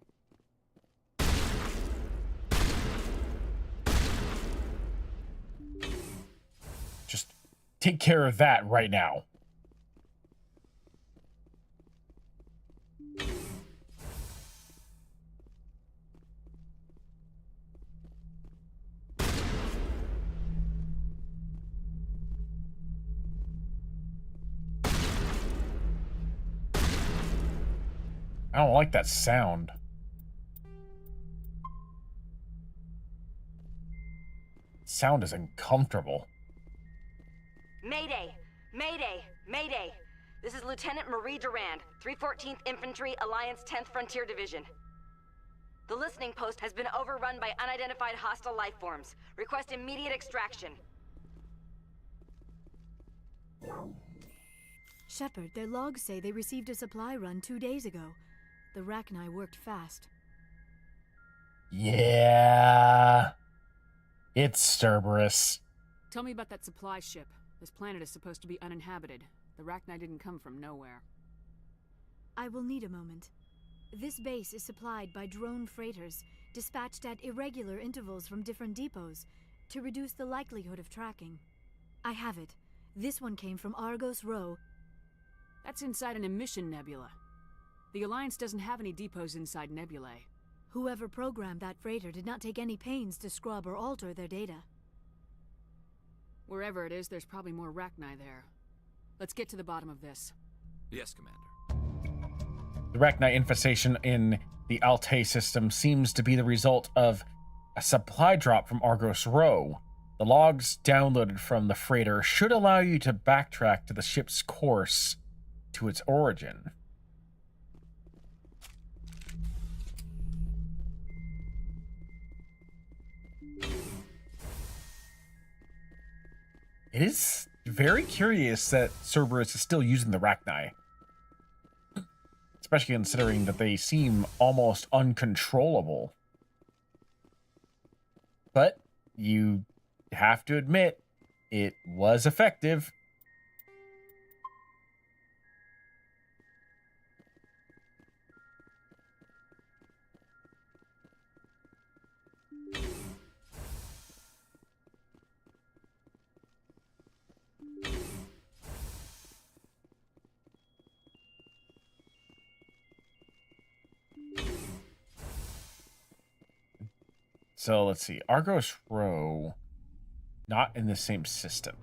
Just take care of that right now. I don't like that sound. Sound is uncomfortable. Mayday! Mayday! Mayday! This is Lieutenant Marie Durand, 314th Infantry, Alliance 10th Frontier Division. The listening post has been overrun by unidentified hostile life forms. Request immediate extraction. Shepard, their logs say they received a supply run 2 days ago. The Rachni worked fast. Yeah. It's Cerberus. Tell me about that supply ship. This planet is supposed to be uninhabited. The Rachni didn't come from nowhere. I will need a moment. This base is supplied by drone freighters, dispatched at irregular intervals from different depots, to reduce the likelihood of tracking. I have it. This one came from Argos Row. That's inside an emission nebula. The Alliance doesn't have any depots inside nebulae. Whoever programmed that freighter did not take any pains to scrub or alter their data. Wherever it is, there's probably more Rachni there. Let's get to the bottom of this. Yes, Commander. The Rachni infestation in the Altair system seems to be the result of a supply drop from Argos Row. The logs downloaded from the freighter should allow you to backtrack to the ship's course to its origin. It is very curious that Cerberus is still using the Rachni. Especially considering that they seem almost uncontrollable. But you have to admit, it was effective. So let's see. Argos Row, not in the same system.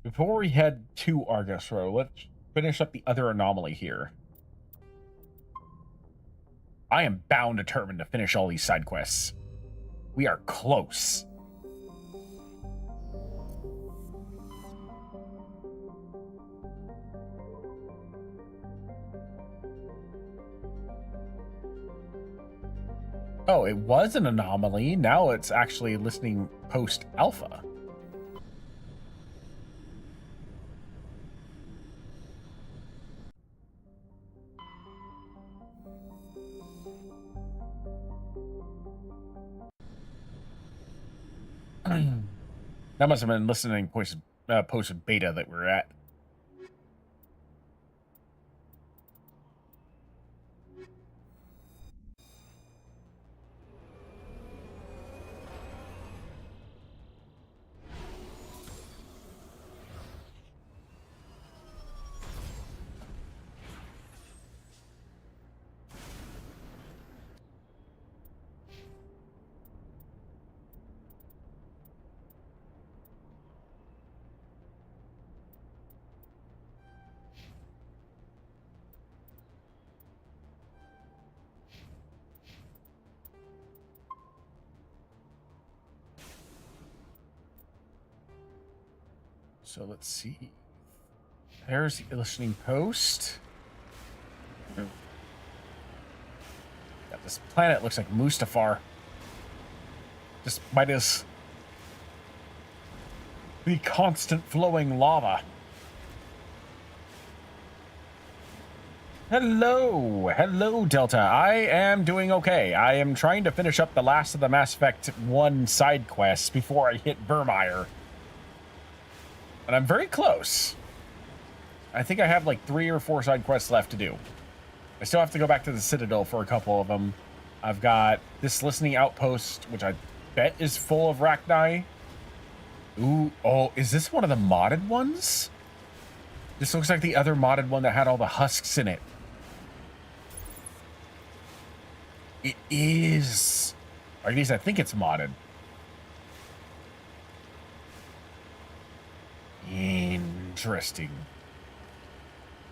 Before we head to Argos Row, let's finish up the other anomaly here. I am bound determined to finish all these side quests. We are close. Oh, it was an anomaly. Now it's actually listening post-alpha. That must have been listening post-beta that we're at. So let's see. There's the listening post. Yeah, this planet looks like Mustafar. Just minus the constant flowing lava. Hello, Delta. I am doing okay. I am trying to finish up the last of the Mass Effect 1 side quests before I hit Virmire. And I'm very close. I think I have like 3 or 4 side quests left to do. I still have to go back to the Citadel for a couple of them. I've got this listening outpost, which I bet is full of Rachni. Ooh, oh, is this one of the modded ones? This looks like the other modded one that had all the husks in it. It is. Or at least I think it's modded. Interesting.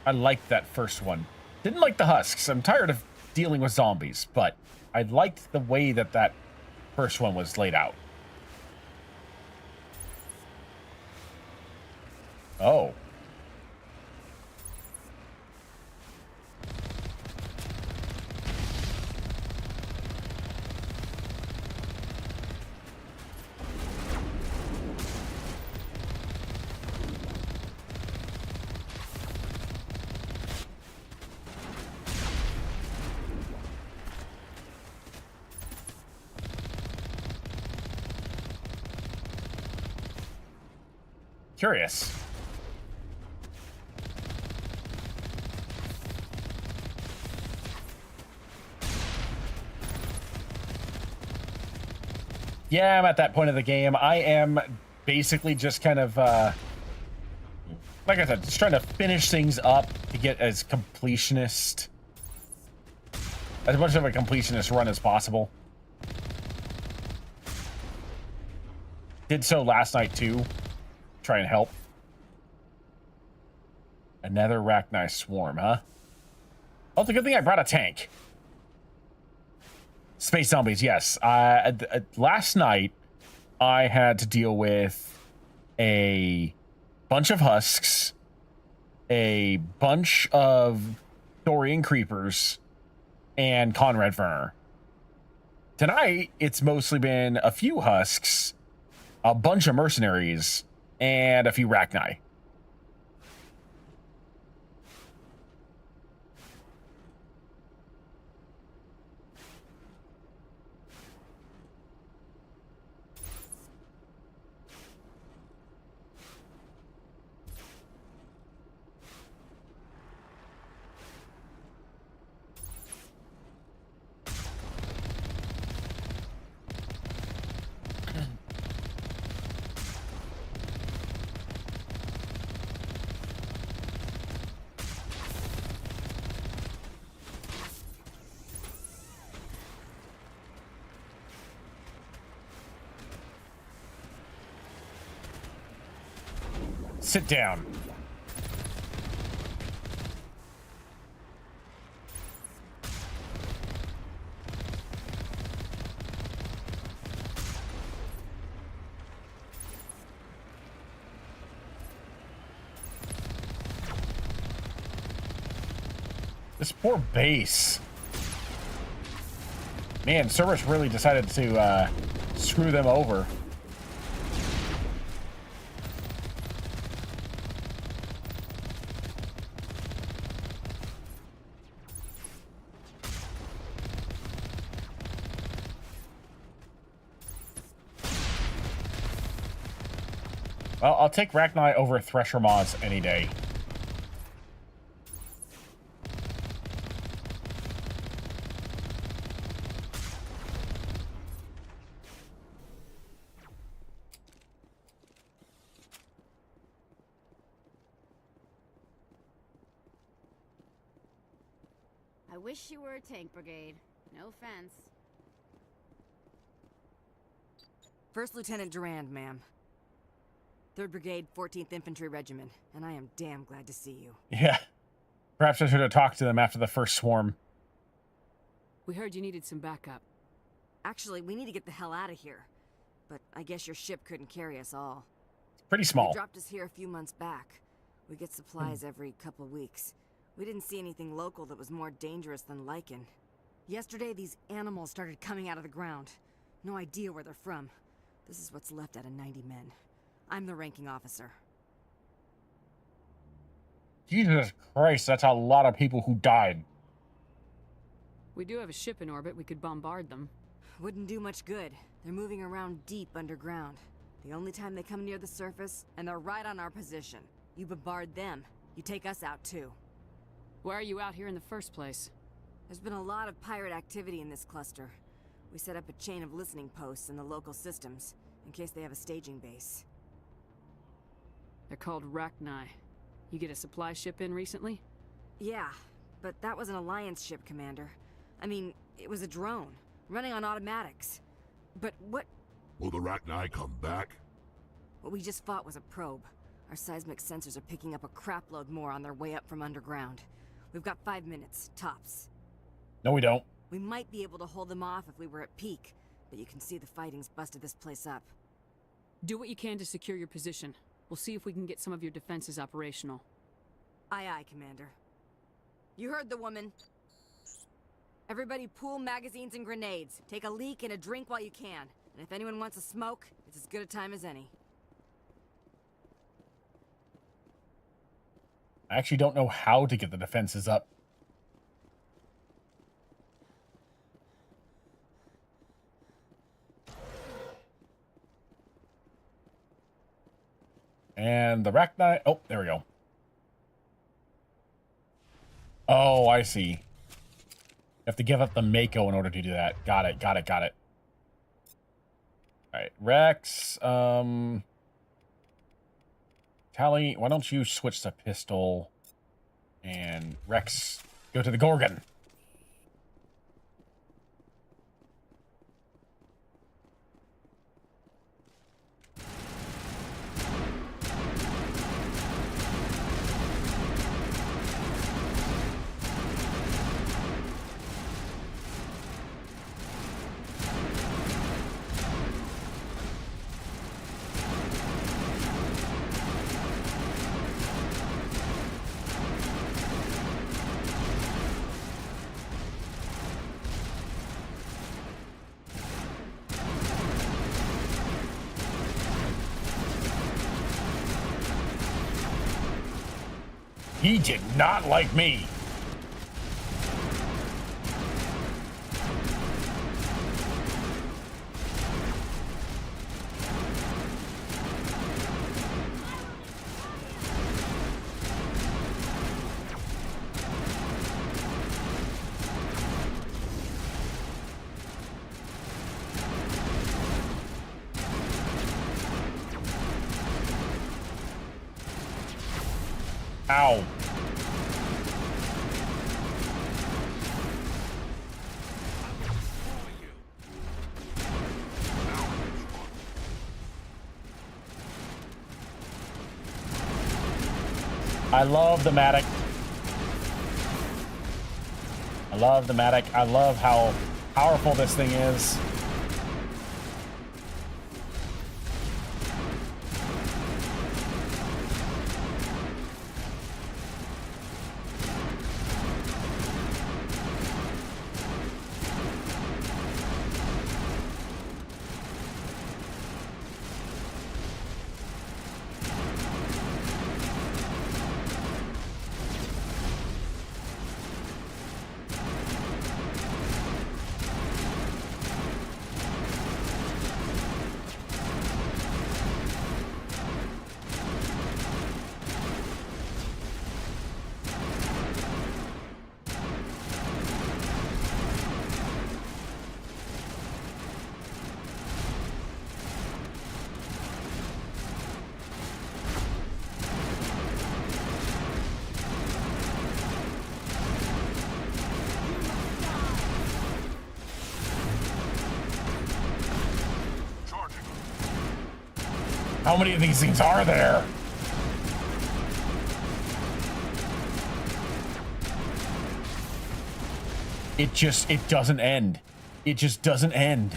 I liked that first one. Didn't like the husks. I'm tired of dealing with zombies, but I liked the way that that first one was laid out. Oh. Curious. Yeah, I'm at that point of the game. I am basically just kind of, like I said, just trying to finish things up to get as completionist, as much of a completionist run as possible. Did so last night too. Try and help. Another Rachni swarm, huh? Oh, it's a good thing I brought a tank. Space zombies, yes. Last night, I had to deal with a bunch of husks, a bunch of Thorian creepers, and Conrad Werner. Tonight, it's mostly been a few husks, a bunch of mercenaries, and a few Rachni. Sit down. This poor base. Man, Cerberus really decided to screw them over. Well, I'll take Rachni over Thresher Mods any day. I wish you were a tank brigade. No offense. First Lieutenant Durand, ma'am. 3rd Brigade, 14th Infantry Regiment, and I am damn glad to see you. Yeah. Perhaps I should have talked to them after the first swarm. We heard you needed some backup. Actually, we need to get the hell out of here. But I guess your ship couldn't carry us all. It's pretty small. They dropped us here a few months back. We get supplies every couple of weeks. We didn't see anything local that was more dangerous than lichen. Yesterday, these animals started coming out of the ground. No idea where they're from. This is what's left out of 90 men. I'm the ranking officer. Jesus Christ, that's a lot of people who died. We do have a ship in orbit. We could bombard them. Wouldn't do much good. They're moving around deep underground. The only time they come near the surface, and they're right on our position. You bombard them, you take us out too. Why are you out here in the first place? There's been a lot of pirate activity in this cluster. We set up a chain of listening posts in the local systems, in case they have a staging base. They're called Rachni. You get a supply ship in recently? Yeah, but that was an Alliance ship, Commander. I mean, it was a drone, running on automatics. But what... Will the Rachni come back? What we just fought was a probe. Our seismic sensors are picking up a crapload more on their way up from underground. We've got 5 minutes, tops. No, we don't. We might be able to hold them off if we were at peak, but you can see the fighting's busted this place up. Do what you can to secure your position. We'll see if we can get some of your defenses operational. Aye, aye, Commander. You heard the woman. Everybody pool magazines and grenades. Take a leak and a drink while you can. And if anyone wants a smoke, it's as good a time as any. I actually don't know how to get the defenses up. And the Rachni... Oh, there we go. Oh, I see. You have to give up the Mako in order to do that. Got it, got it, got it. Alright, Rex, Tally, why don't you switch to pistol? And Rex, go to the Gorgon. He did not like me. Ow. I love the Matic. I love the Matic. I love how powerful this thing is. How many of these things are there? It doesn't end. It just doesn't end.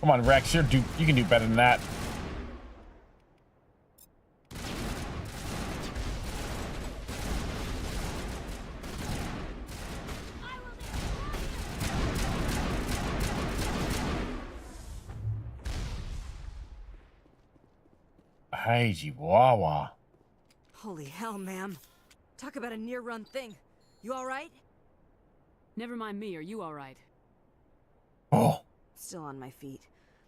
Come on, Rex, you can do better than that. Hey, Chihuahua. Holy hell, ma'am. Talk about a near-run thing. You all right? Never mind me. Are you all right? Oh. Still on my feet.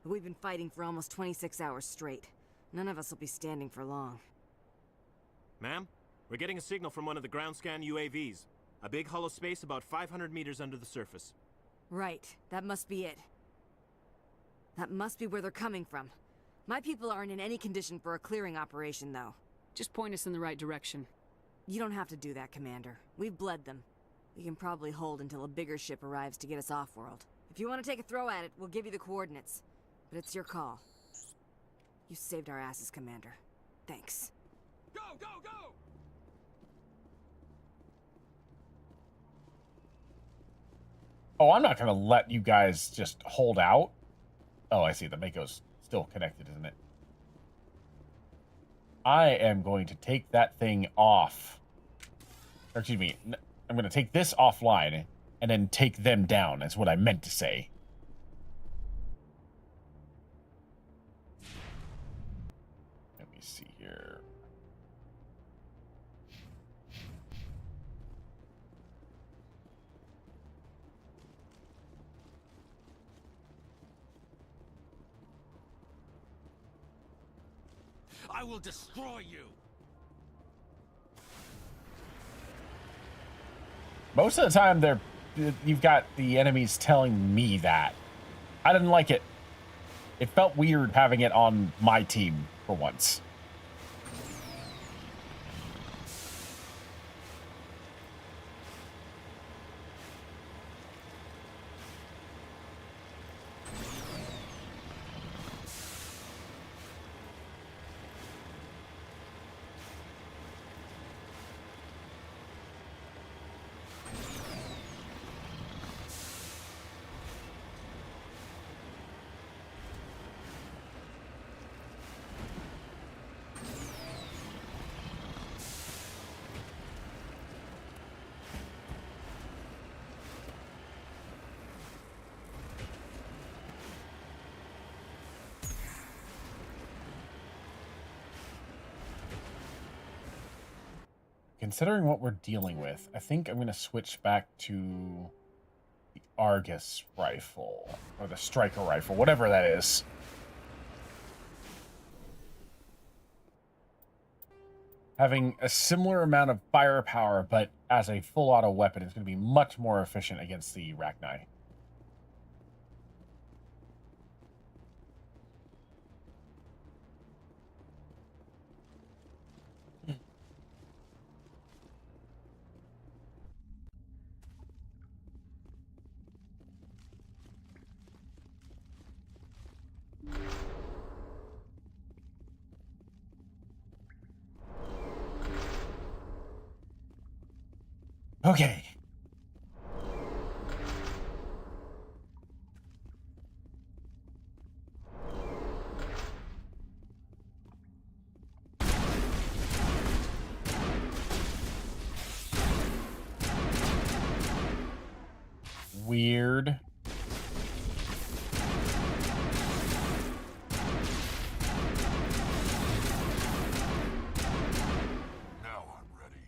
But we've been fighting for almost 26 hours straight. None of us will be standing for long. Ma'am, we're getting a signal from one of the ground scan UAVs. A big hollow space about 500 meters under the surface. Right. That must be it. That must be where they're coming from. My people aren't in any condition for a clearing operation, though. Just point us in the right direction. You don't have to do that, Commander. We've bled them. We can probably hold until a bigger ship arrives to get us off-world. If you want to take a throw at it, we'll give you the coordinates. But it's your call. You saved our asses, Commander. Thanks. Go, go, go! Oh, I'm not gonna let you guys just hold out. Oh, I see. The Mako's still connected, isn't it? I am going to take that thing off. Or excuse me, I'm going to take this offline and then take them down. That's what I meant to say. Let me see here. I will destroy you. Most of the time, you've got the enemies telling me that. I didn't like it. It felt weird having it on my team for once. considering what we're dealing with, I think I'm going to switch back to the Argus rifle, or the Striker rifle, whatever that is. Having a similar amount of firepower, but as a full auto weapon, is going to be much more efficient against the Rachni. Okay. Weird. Now I'm ready.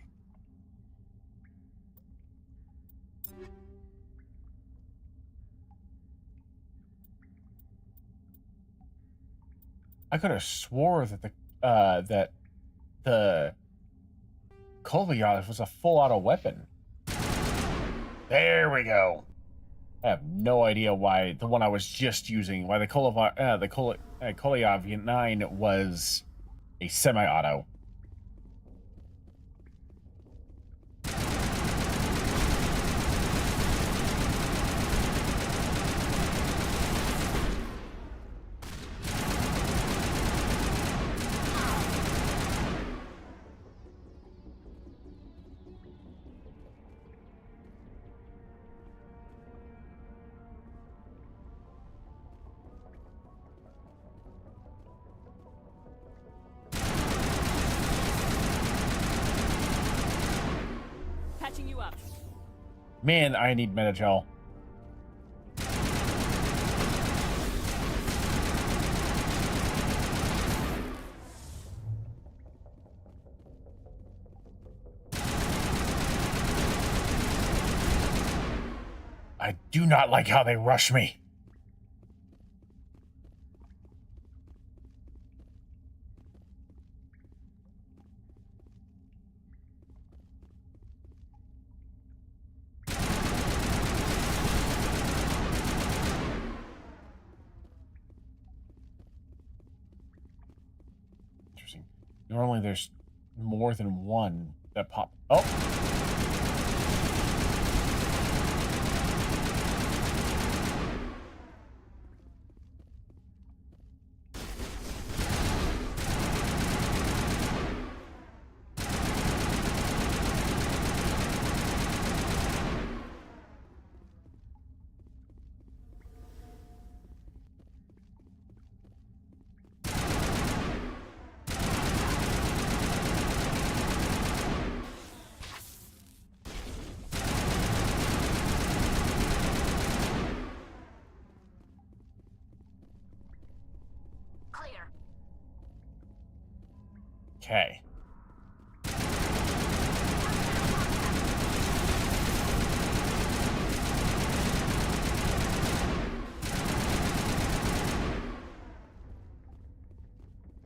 I could have swore that the Kolyov was a full auto weapon. There we go. I have no idea why the one I was just using, why the Kolyov 9 was a semi-auto. Patching you up. Man, I need Metagel. I do not like how they rush me. Interesting. Normally there's more than one that pop. Oh! Okay.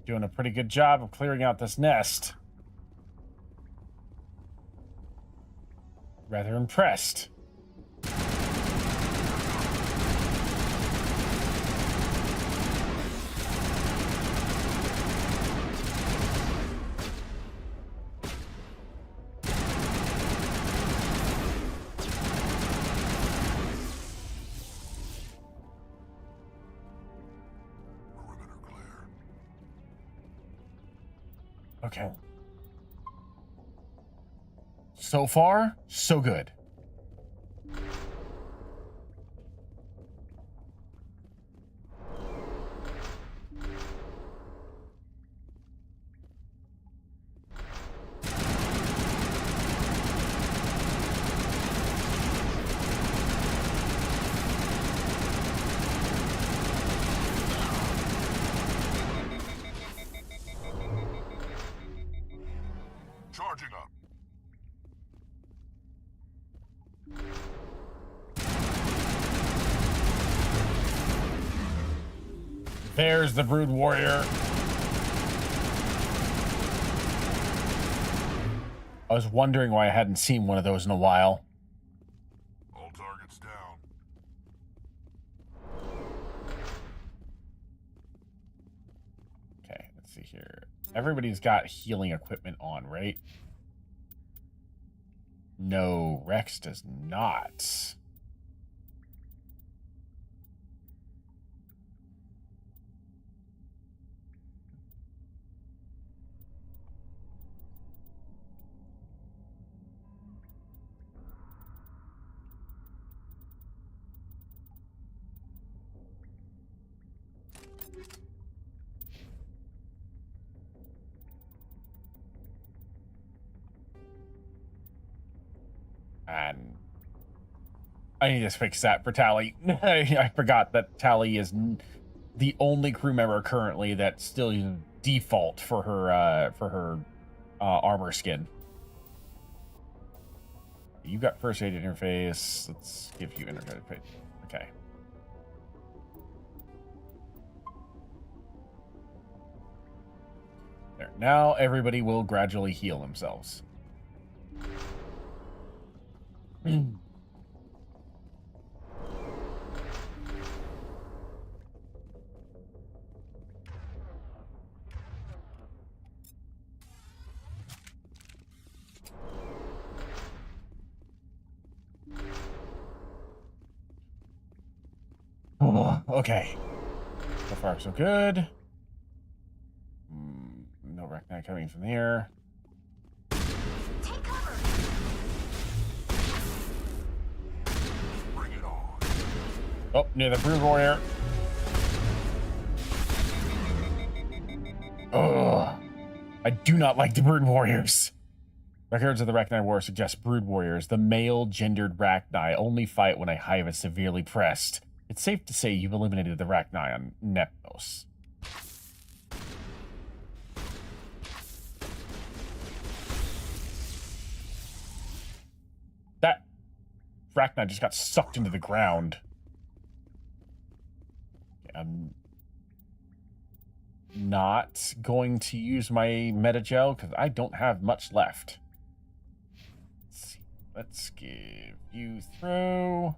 Doing a pretty good job of clearing out this nest. Rather impressed. Okay. So far, so good. Charging up. There's the Brood Warrior. I was wondering why I hadn't seen one of those in a while. All targets down. Okay, let's see here. Everybody's got healing equipment on, right? No, Rex does not. And I need to fix that for Tally. I forgot that Tally is the only crew member currently that still uses default for her armor skin. You've got first aid interface. Let's give you interface. Okay. There. Now everybody will gradually heal themselves. Oh, okay. So far, so good. No Recognize coming from here. Take cover. Bring it on. Oh, near the Brood Warrior. Ugh. I do not like the Brood Warriors. Records of the Rachni War suggest Brood Warriors, the male-gendered Rachni, only fight when a hive is severely pressed. It's safe to say you've eliminated the Rachni on Nepos. That Rachni just got sucked into the ground. I'm not going to use my Metagel because I don't have much left. Let's see. Let's give you through.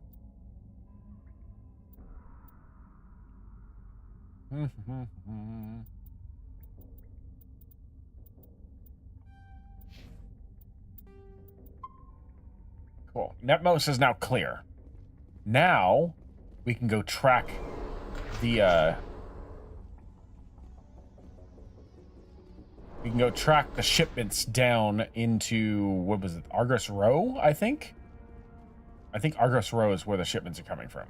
Cool. Netmos is now clear. Now we can go track the we can go track the shipments down into, what was it, Argus Row, I think? I think Argus Row is where the shipments are coming from.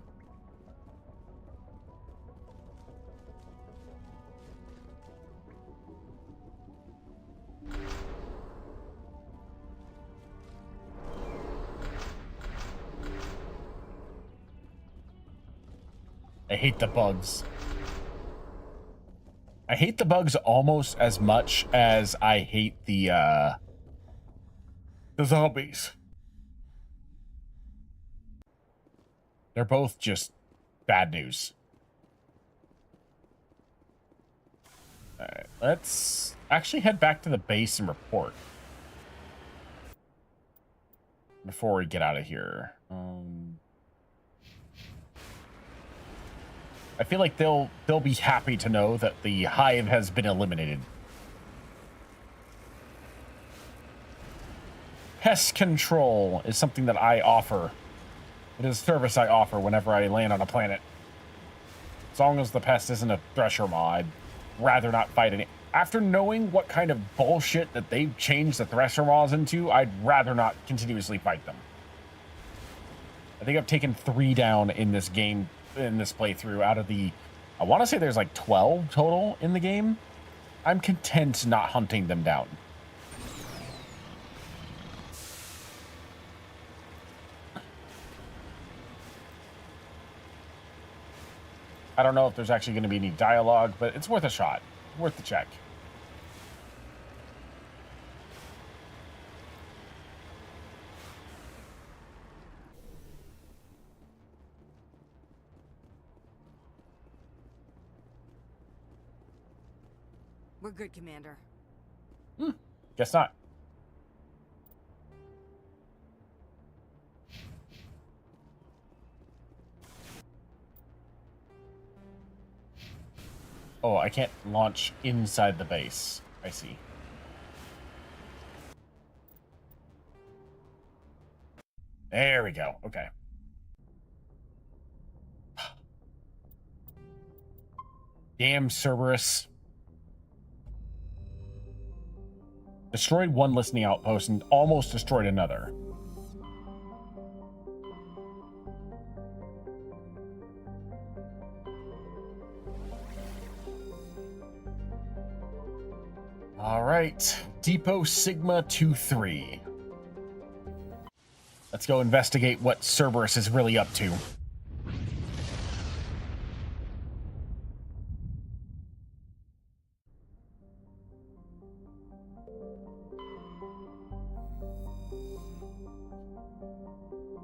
I hate the bugs. I hate the bugs almost as much as I hate the zombies. They're both just bad news. Alright, let's actually head back to the base and report. Before we get out of here. I feel like they'll be happy to know that the hive has been eliminated. Pest control is something that I offer. It is a service I offer whenever I land on a planet. As long as the pest isn't a thresher maw, I'd rather not fight any. After knowing what kind of bullshit that they've changed the thresher maws into, I'd rather not continuously fight them. I think I've taken 3 down in this game, in this playthrough, out of the, I want to say there's like 12 total in the game. I'm content not hunting them down. I don't know if there's actually going to be any dialogue, but it's worth a shot. Worth the check. We're good, Commander. Guess not. Oh, I can't launch inside the base. I see. There we go. Okay. Damn Cerberus. Destroyed one listening outpost and almost destroyed another. All right, Depot Sigma 2-3. Let's go investigate what Cerberus is really up to.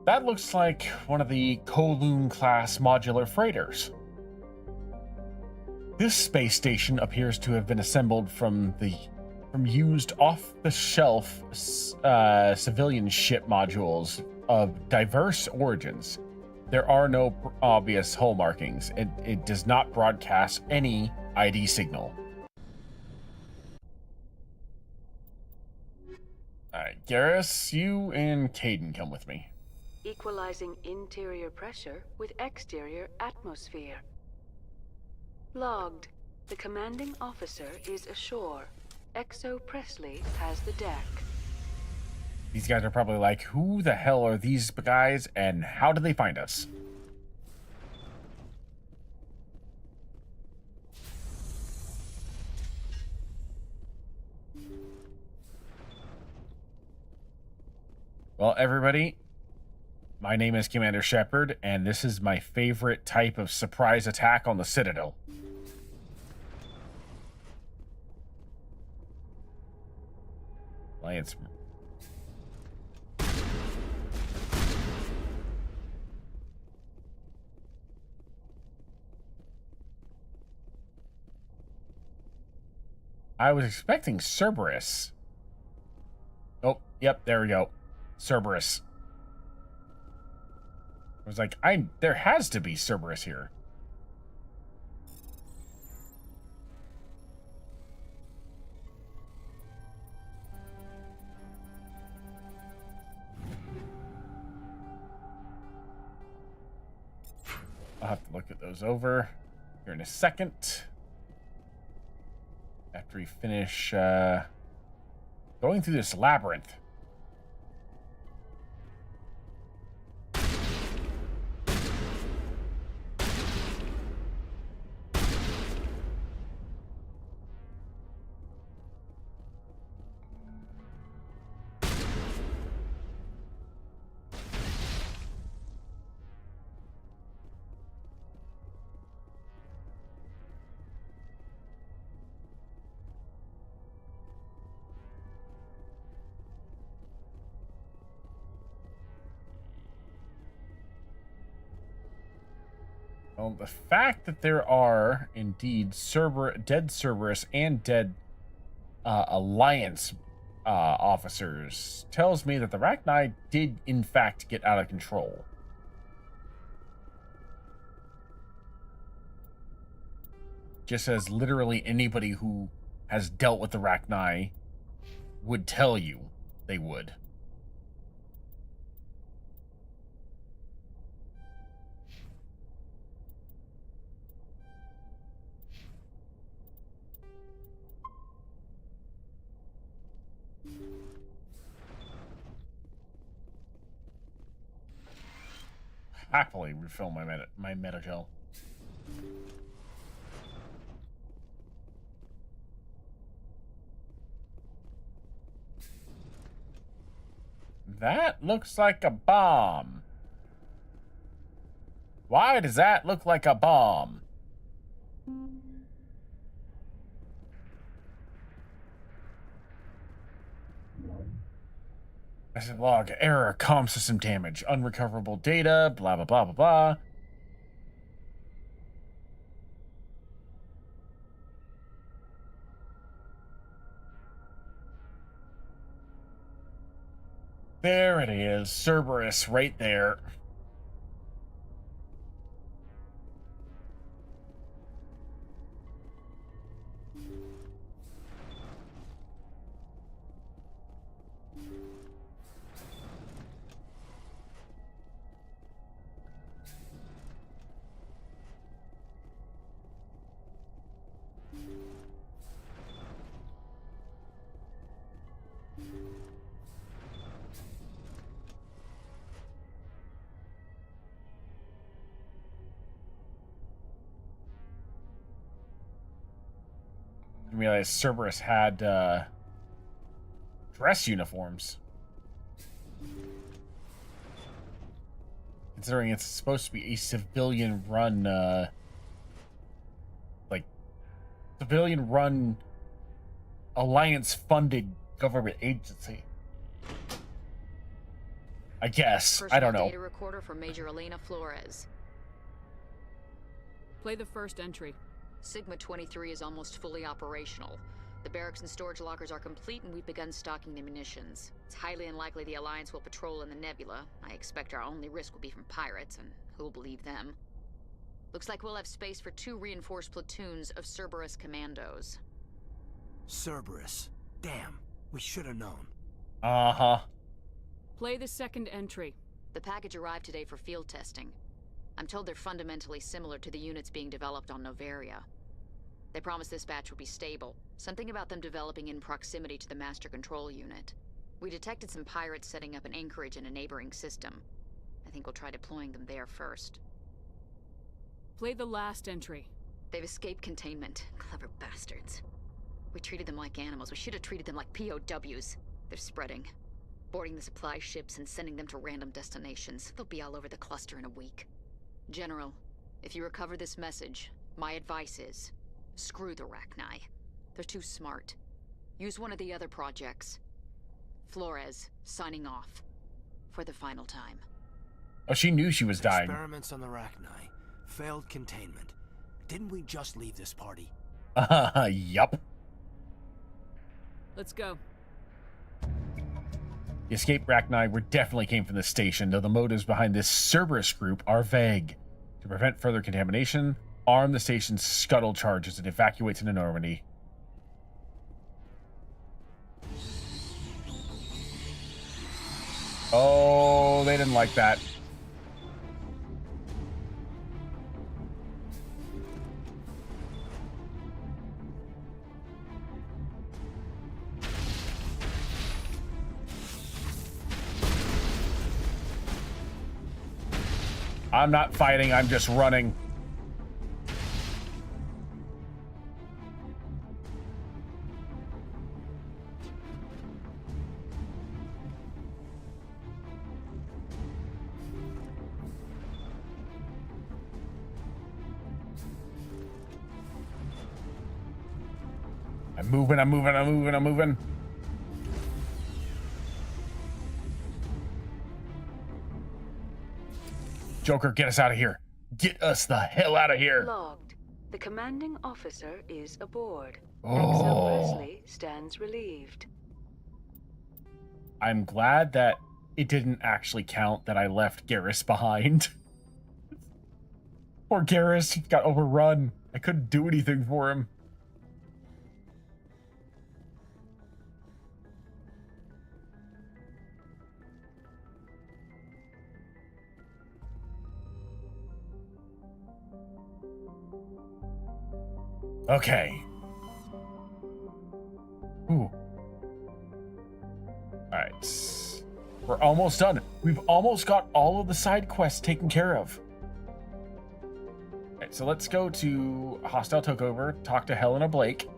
That looks like one of the Kowloon-class modular freighters. This space station appears to have been assembled from used off-the-shelf civilian ship modules of diverse origins. There are no obvious hull markings. It does not broadcast any ID signal. Alright, Garrus, you and Caden come with me. Equalizing interior pressure with exterior atmosphere. Logged. The commanding officer is ashore. Exo Presley has the deck. These guys are probably like, who the hell are these guys and how did they find us? Well, everybody, my name is Commander Shepard, and this is my favorite type of surprise attack on the Citadel. Alliance. I was expecting Cerberus. Oh, yep, there we go. Cerberus. I was like, there has to be Cerberus here. I'll have to look at those over here in a second. After we finish going through this labyrinth. Well, the fact that there are indeed dead Cerberus and dead Alliance officers tells me that the Rachni did in fact get out of control. Just as literally anybody who has dealt with the Rachni would tell you they would. Happily refill my metagel. That looks like a bomb. Why does that look like a bomb? Message log, error, comm system damage, unrecoverable data, blah, blah, blah, blah, blah. There it is. Cerberus right there. Didn't realize Cerberus had dress uniforms. Considering it's supposed to be a civilian-run, civilian-run, alliance-funded government agency. I guess. I don't know. Data recorder for Major Elena Flores. Play the first entry. Sigma 23 is almost fully operational. The barracks and storage lockers are complete, and we've begun stocking the munitions. It's highly unlikely the Alliance will patrol in the nebula. I expect our only risk will be from pirates, and who'll believe them? Looks like we'll have space for 2 reinforced platoons of Cerberus commandos. Cerberus. Damn, we should have known. Uh-huh. Play the second entry. The package arrived today for field testing. I'm told they're fundamentally similar to the units being developed on Novaria. They promised this batch would be stable. Something about them developing in proximity to the master control unit. We detected some pirates setting up an anchorage in a neighboring system. I think we'll try deploying them there first. Play the last entry. They've escaped containment. Clever bastards. We treated them like animals. We should have treated them like POWs. They're spreading. Boarding the supply ships and sending them to random destinations. They'll be all over the cluster in a week. General, if you recover this message, my advice is, screw the Rachni. They're too smart. Use one of the other projects. Flores, signing off. For the final time. Oh, she knew she was dying. Experiments on the Rachni. Failed containment. Didn't we just leave this party? Yup. Let's go. The escaped Rachni were definitely came from this station, though the motives behind this Cerberus group are vague. To prevent further contamination, arm the station's scuttle charges and evacuate to Normandy. Oh, they didn't like that. I'm not fighting, I'm just running. I'm moving. Joker, get us out of here. Get us the hell out of here. Logged. The commanding officer is aboard. Oh. XO Presley stands relieved. I'm glad that it didn't actually count that I left Garrus behind. Poor Garrus got overrun. I couldn't do anything for him. Okay. Ooh. Alright. We're almost done. We've almost got all of the side quests taken care of. Alright, so let's go to Hostile Takeover, talk to Helena Blake.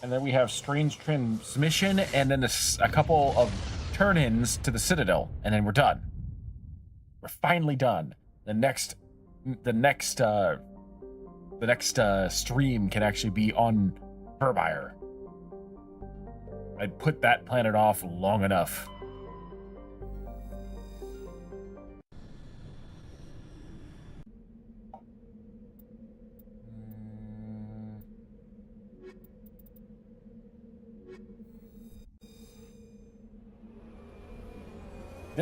And then we have Strange Transmission, and then a couple of turn-ins to the Citadel, and then we're done. We're finally done. The next stream can actually be on Virmire. I'd put that planet off long enough.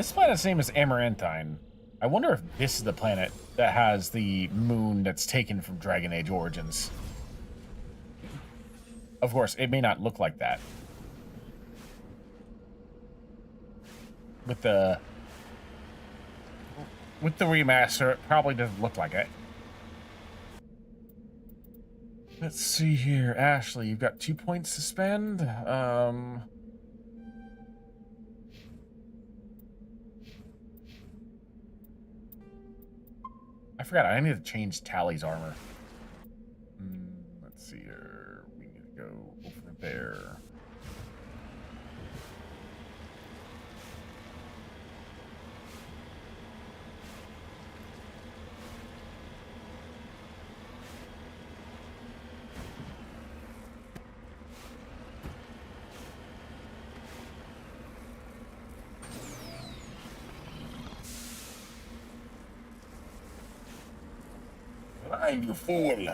This planet's name is Amaranthine. I wonder if this is the planet that has the moon that's taken from Dragon Age Origins. Of course, it may not look like that. With the remaster, it probably doesn't look like it. Let's see here. Ashley, you've got 2 points to spend. I forgot, I need to change Tally's armor. Let's see here. We need to go over there. Climb, you fool!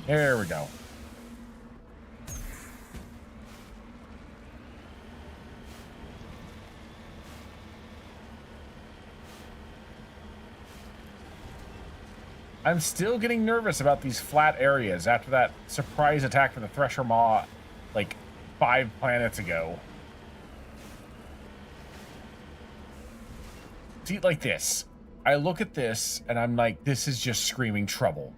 There we go. I'm still getting nervous about these flat areas after that surprise attack from the Thresher Maw, like, 5 planets ago. See, like this. I look at this, and I'm like, this is just screaming trouble.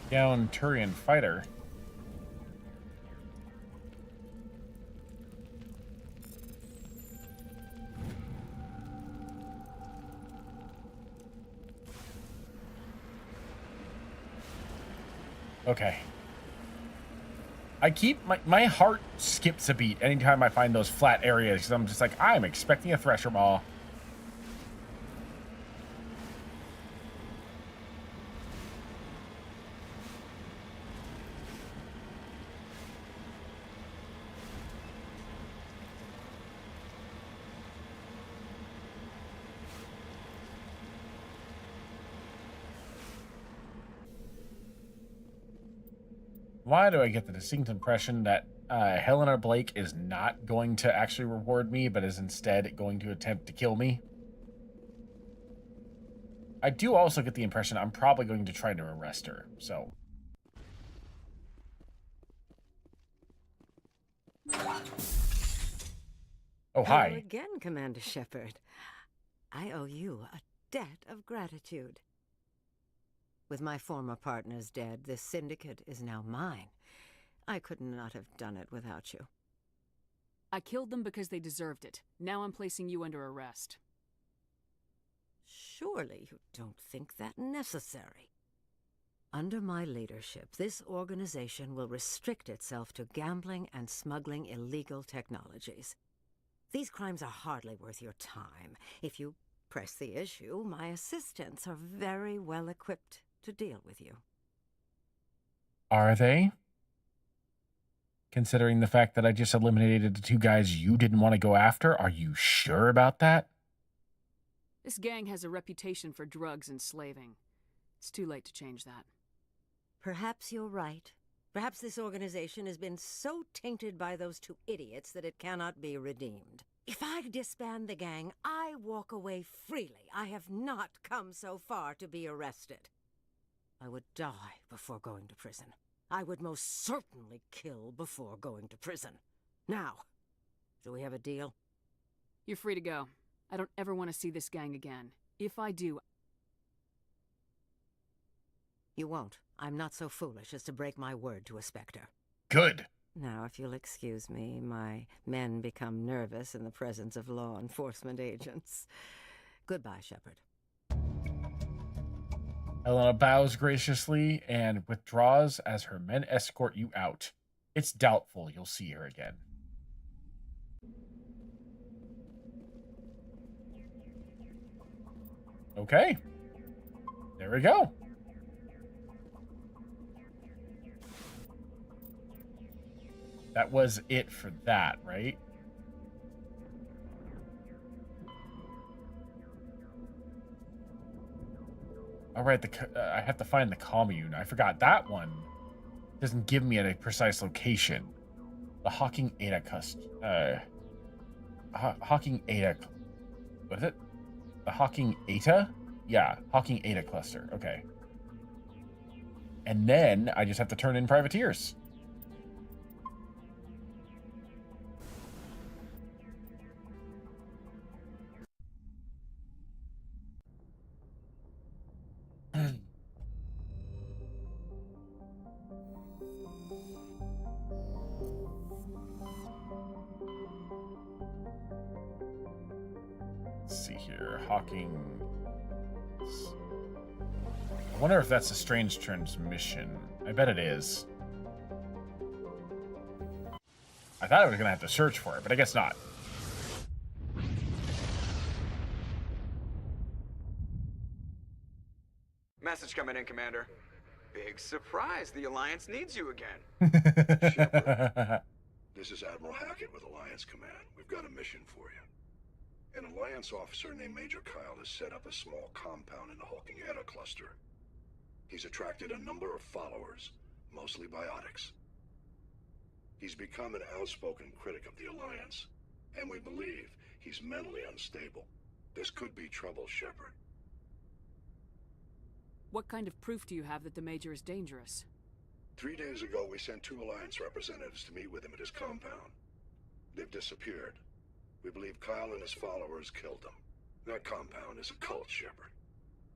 Down Turian fighter. Okay. I keep my heart skips a beat anytime I find those flat areas because I'm just like, I'm expecting a Thresher Maw. Why do I get the distinct impression that Helena Blake is not going to actually reward me, but is instead going to attempt to kill me? I do also get the impression I'm probably going to try to arrest her, so. Oh, hi. Hello again, Commander Shepard. I owe you a debt of gratitude. With my former partners dead, this syndicate is now mine. I could not have done it without you. I killed them because they deserved it. Now I'm placing you under arrest. Surely you don't think that necessary. Under my leadership, this organization will restrict itself to gambling and smuggling illegal technologies. These crimes are hardly worth your time. If you press the issue, my assistants are very well equipped to deal with you. Are they? Considering the fact that I just eliminated the 2 guys you didn't want to go after, are you sure about that? This gang has a reputation for drugs and slaving. It's too late to change that. Perhaps you're right. Perhaps this organization has been so tainted by those 2 idiots that it cannot be redeemed. If I disband the gang, I walk away freely. I have not come so far to be arrested. I would die before going to prison. I would most certainly kill before going to prison. Now, do we have a deal? You're free to go. I don't ever want to see this gang again. If I do... You won't. I'm not so foolish as to break my word to a Spectre. Good. Now, if you'll excuse me, my men become nervous in the presence of law enforcement agents. Goodbye, Shepard. Helena bows graciously and withdraws as her men escort you out. It's doubtful you'll see her again. Okay. There we go. That was it for that, right? All right, I have to find the commune. I forgot that one doesn't give me a precise location. The Hawking Ada Hawking Ada. What is it? The Hawking Eta? Yeah, Hawking Ada cluster. Okay. And then I just have to turn in privateers. Let's see here. Hawking. I wonder if that's a strange transmission. I bet it is. I thought I was going to have to search for it, but I guess not. Message coming in, Commander. Big surprise. The Alliance needs you again. Shepard, this is Admiral Hackett with Alliance Command. We've got a mission for you. An Alliance officer named Major Kyle has set up a small compound in the Hawking Eta cluster. He's attracted a number of followers, mostly biotics. He's become an outspoken critic of the Alliance, and we believe he's mentally unstable. This could be trouble, Shepard. What kind of proof do you have that the Major is dangerous? 3 days ago, we sent 2 Alliance representatives to meet with him at his compound. They've disappeared. We believe Kyle and his followers killed them. That compound is a cult, Shepard.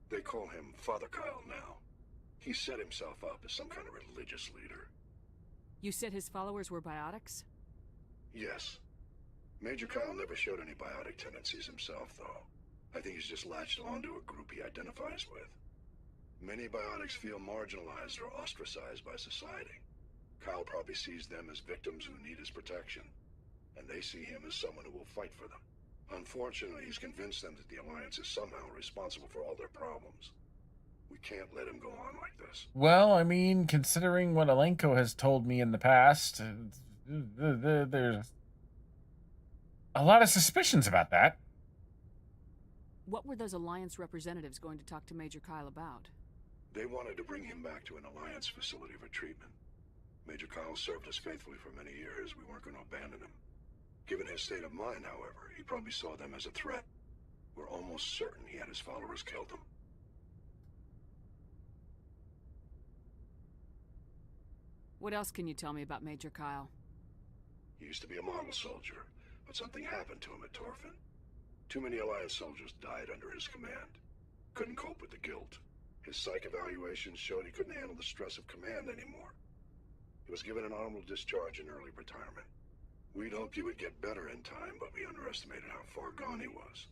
They call him Father Kyle now. He set himself up as some kind of religious leader. You said his followers were biotics? Yes. Major Kyle never showed any biotic tendencies himself, though. I think he's just latched onto a group he identifies with. Many biotics feel marginalized or ostracized by society. Kyle probably sees them as victims who need his protection, and they see him as someone who will fight for them. Unfortunately, he's convinced them that the Alliance is somehow responsible for all their problems. We can't let him go on like this. Well, I mean, considering what Alenko has told me in the past, there's a lot of suspicions about that. What were those Alliance representatives going to talk to Major Kyle about? They wanted to bring him back to an Alliance facility for treatment. Major Kyle served us faithfully for many years. We weren't going to abandon him. Given his state of mind, however, he probably saw them as a threat. We're almost certain he had his followers killed him. What else can you tell me about Major Kyle? He used to be a model soldier, but something happened to him at Torfin. Too many Alliance soldiers died under his command. Couldn't cope with the guilt. His psych evaluations showed he couldn't handle the stress of command anymore. He was given an honorable discharge in early retirement. We'd hoped he would get better in time, but we underestimated how far gone he was.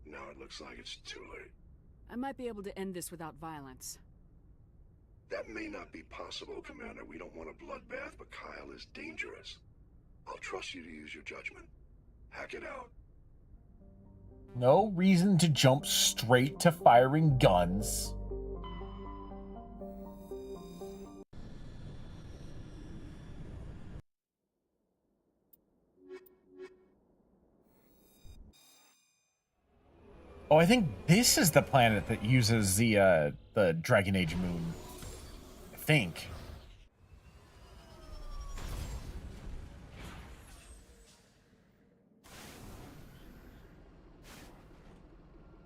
Now it looks like it's too late. I might be able to end this without violence. That may not be possible, Commander. We don't want a bloodbath, but Kyle is dangerous. I'll trust you to use your judgment. Hack it out. No reason to jump straight to firing guns. Oh, I think this is the planet that uses the Dragon Age moon. I think.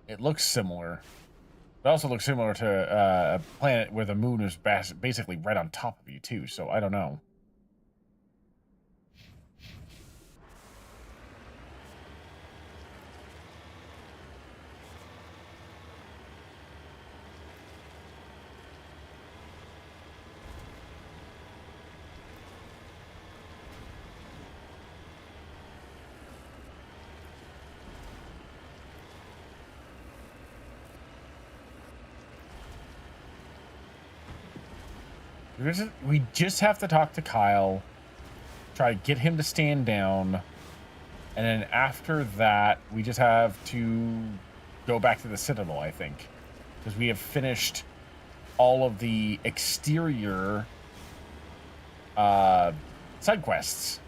It looks similar. It also looks similar to a planet where the moon is basically right on top of you too, so I don't know. We just have to talk to Kyle try to get him to stand down. And then after that, we just have to go back to the Citadel, I think. Because we have finished all of the exterior side quests.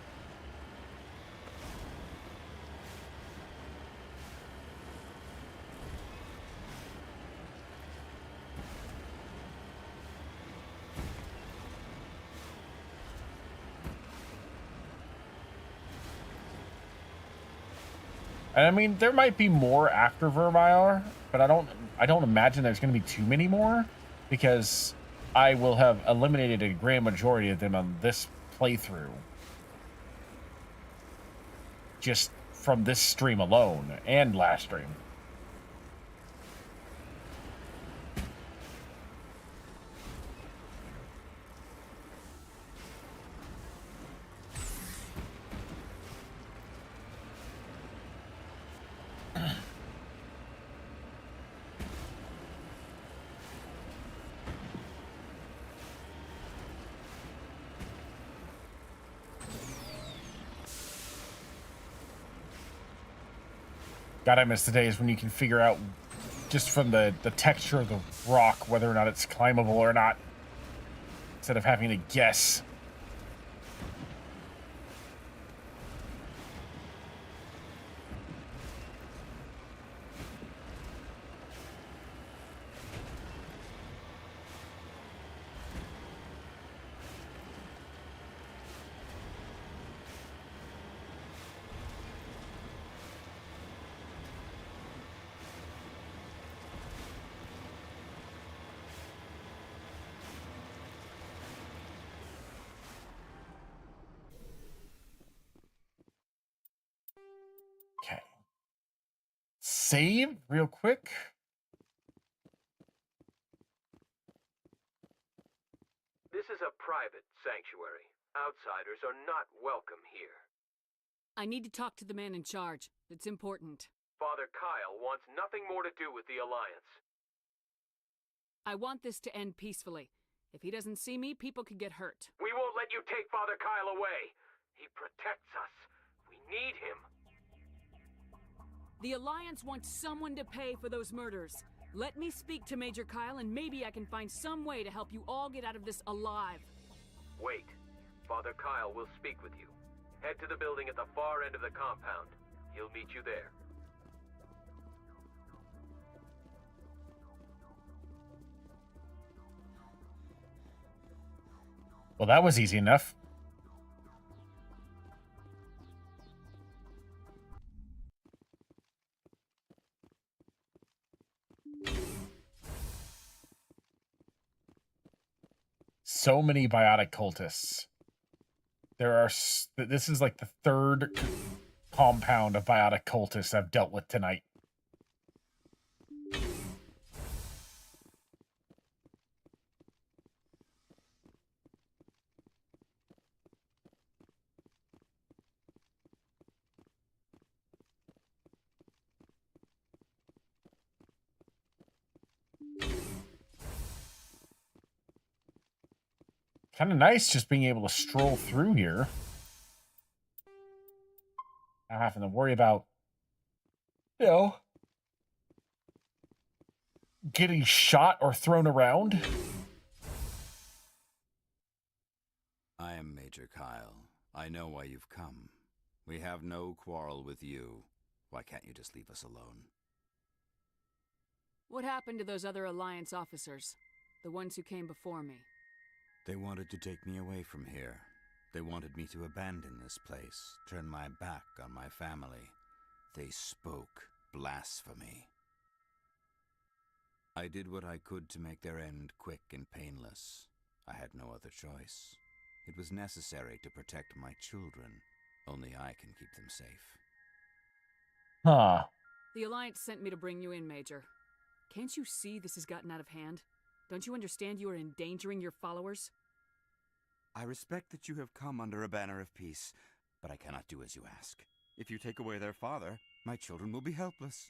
And I mean, there might be more after Virmire, but I don't imagine there's going to be too many more, because I will have eliminated a grand majority of them on this playthrough. Just from this stream alone, and last stream. God, I miss the days when you can figure out just from the texture of the rock whether or not it's climbable or not, instead of having to guess. Okay. Save real quick. This is a private sanctuary. Outsiders are not welcome here. I need to talk to the man in charge. It's important. Father Kyle wants nothing more to do with the Alliance. I want this to end peacefully. If he doesn't see me, people could get hurt. We won't let you take Father Kyle away. He protects us. We need him. The Alliance wants someone to pay for those murders. Let me speak to Major Kyle, and maybe I can find some way to help you all get out of this alive. Wait. Father Kyle will speak with you. Head to the building at the far end of the compound. He'll meet you there. Well, that was easy enough. So many biotic cultists. There are. This is like the third compound of biotic cultists I've dealt with tonight. Kind of nice just being able to stroll through here. Not having to worry about, you know, getting shot or thrown around. I am Major Kyle. I know why you've come. We have no quarrel with you. Why can't you just leave us alone? What happened to those other Alliance officers? The ones who came before me? They wanted to take me away from here. They wanted me to abandon this place, turn my back on my family. They spoke blasphemy. I did what I could to make their end quick and painless. I had no other choice. It was necessary to protect my children. Only I can keep them safe. Huh. The Alliance sent me to bring you in, Major. Can't you see this has gotten out of hand? Don't you understand you are endangering your followers? I respect that you have come under a banner of peace, but I cannot do as you ask. If you take away their father, my children will be helpless.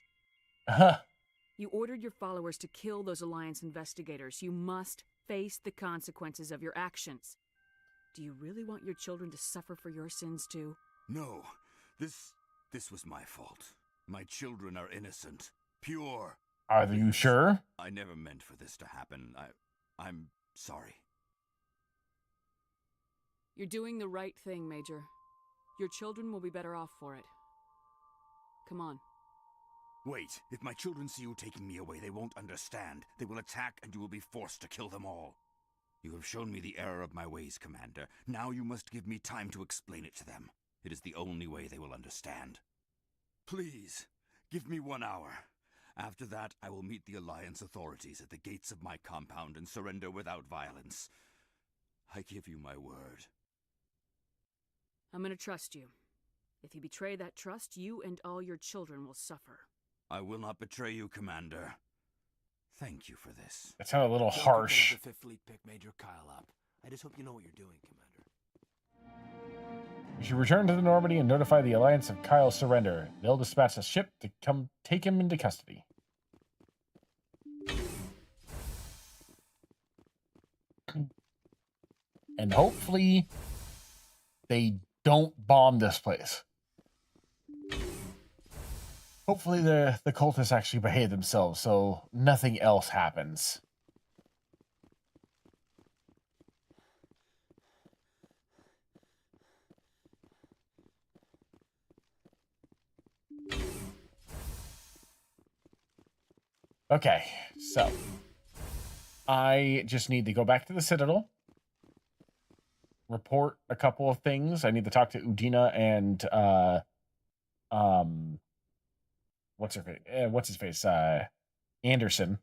You ordered your followers to kill those Alliance investigators. You must face the consequences of your actions. Do you really want your children to suffer for your sins too? No, this was my fault. My children are innocent, pure. Are you sure? I never meant for this to happen. I'm sorry. You're doing the right thing, Major. Your children will be better off for it. Come on. Wait, if my children see you taking me away, they won't understand. They will attack and you will be forced to kill them all. You have shown me the error of my ways, Commander. Now you must give me time to explain it to them. It is the only way they will understand. Please, give me 1 hour. After that, I will meet the Alliance authorities at the gates of my compound and surrender without violence. I give you my word. I'm gonna trust you. If you betray that trust, you and all your children will suffer. I will not betray you, Commander. Thank you for this. That sounded a little harsh. The Fifth Fleet pick Major Kyle up. I just hope you know what you're doing, Commander. You should return to the Normandy and notify the Alliance of Kyle's surrender. They'll dispatch a ship to come take him into custody. And hopefully they don't bomb this place. Hopefully the cultists actually behave themselves so nothing else happens. Okay, so I just need to go back to the Citadel, report a couple of things. I need to talk to Udina and what's his face? Anderson.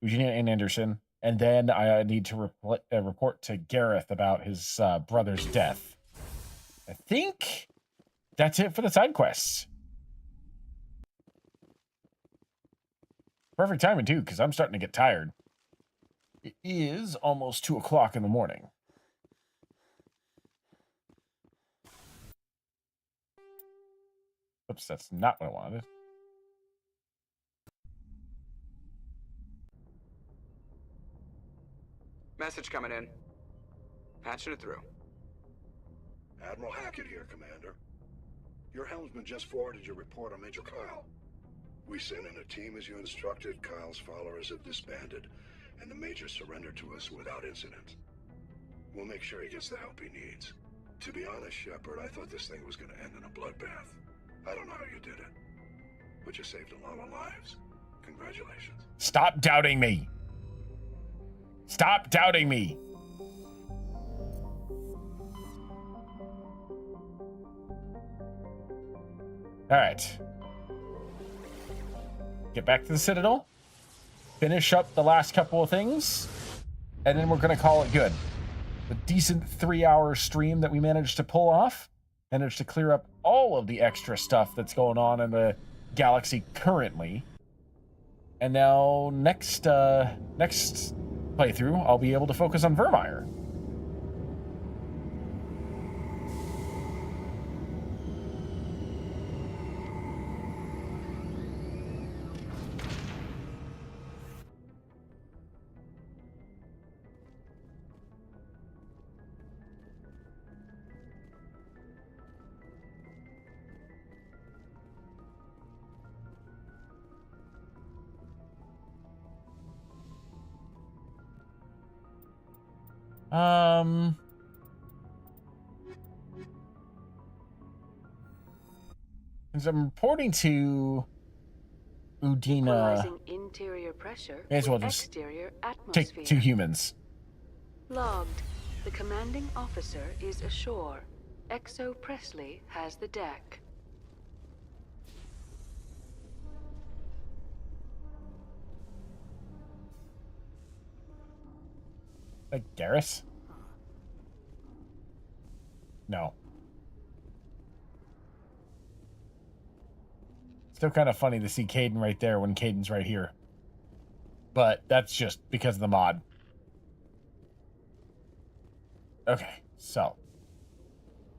Udina and Anderson. And then I need to report to Gareth about his brother's death. I think that's it for the side quests. Perfect timing, too, because I'm starting to get tired. It is almost 2 o'clock in the morning. Oops, that's not what I wanted. Message coming in. Patching it through. Admiral Hackett here, Commander. Your helmsman just forwarded your report on Major Kyle. We sent in a team as you instructed. Kyle's followers have disbanded, and the Major surrendered to us without incident. We'll make sure he gets the help he needs. To be honest, Shepard, I thought this thing was going to end in a bloodbath. I don't know how you did it, but you saved a lot of lives. Congratulations. Stop doubting me. Stop doubting me. All right. Get back to the Citadel. Finish up the last couple of things. And then we're going to call it good. The decent 3-hour stream that we managed to pull off. Managed to clear up all of the extra stuff that's going on in the galaxy currently. And now next playthrough, I'll be able to focus on Virmire. As I'm reporting to Udina, Equalizing interior pressure may as well with just exterior take atmosphere. 2 humans. Logged. The commanding officer is ashore. XO Presley has the deck. Like Garrus? No. Still kind of funny to see Caden right there when Caden's right here. But that's just because of the mod. Okay, so.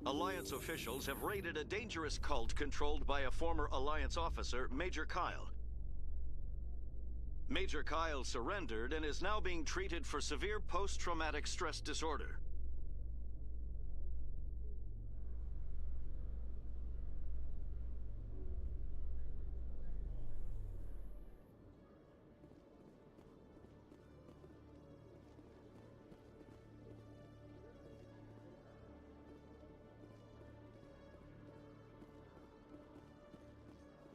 Alliance officials have raided a dangerous cult controlled by a former Alliance officer, Major Kyle. Major Kyle surrendered and is now being treated for severe post-traumatic stress disorder.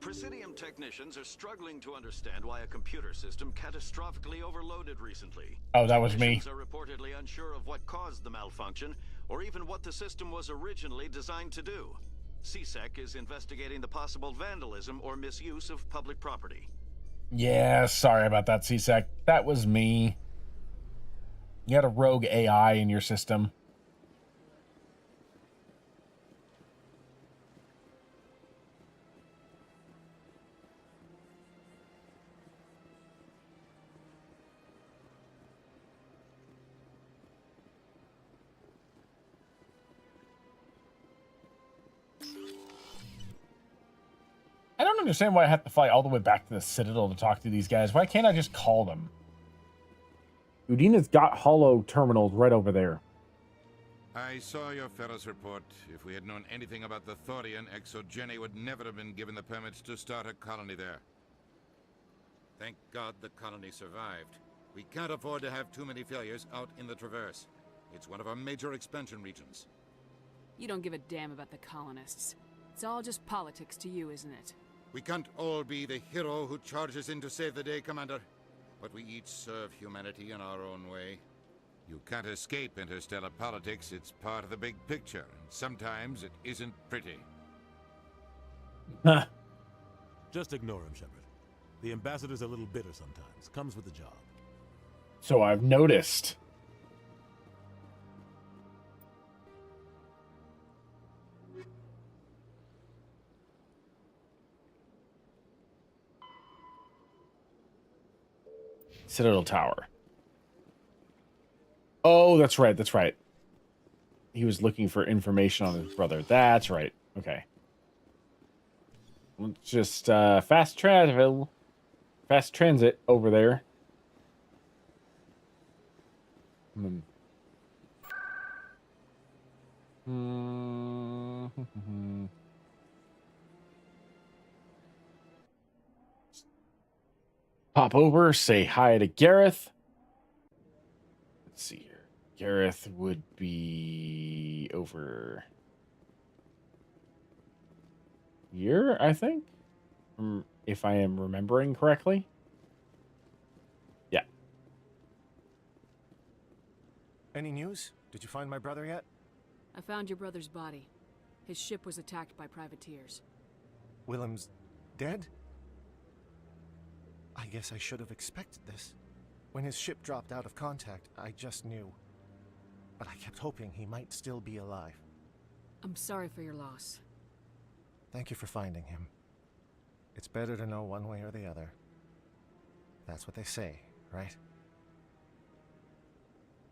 Presidium technicians are struggling to understand why a computer system catastrophically overloaded recently. Oh, that was me. Technicians are reportedly unsure of what caused the malfunction, or even what the system was originally designed to do. CSEC is investigating the possible vandalism or misuse of public property. Yeah, sorry about that, CSEC. That was me. You had a rogue AI in your system. I don't understand why I have to fly all the way back to the Citadel to talk to these guys. Why can't I just call them? Udina's got holo terminals right over there. I saw your Feros report. If we had known anything about the Thorian, Exogeny would never have been given the permits to start a colony there. Thank God the colony survived. We can't afford to have too many failures out in the Traverse. It's one of our major expansion regions. You don't give a damn about the colonists. It's all just politics to you, isn't it? We can't all be the hero who charges in to save the day, Commander. But we each serve humanity in our own way. You can't escape interstellar politics. It's part of the big picture. Sometimes it isn't pretty. Just ignore him, Shepard. The ambassador's a little bitter sometimes. Comes with the job. So I've noticed. Citadel Tower. Oh, that's right. That's right. He was looking for information on his brother. That's right. Okay. Let's just fast transit over there. Pop over, say hi to Gareth. Let's see here. Gareth would be over here, I think, if I am remembering correctly. Yeah. Any news? Did you find my brother yet? I found your brother's body. His ship was attacked by privateers. Willem's dead? I guess I should have expected this. When his ship dropped out of contact, I just knew. But I kept hoping he might still be alive. I'm sorry for your loss. Thank you for finding him. It's better to know one way or the other. That's what they say, right?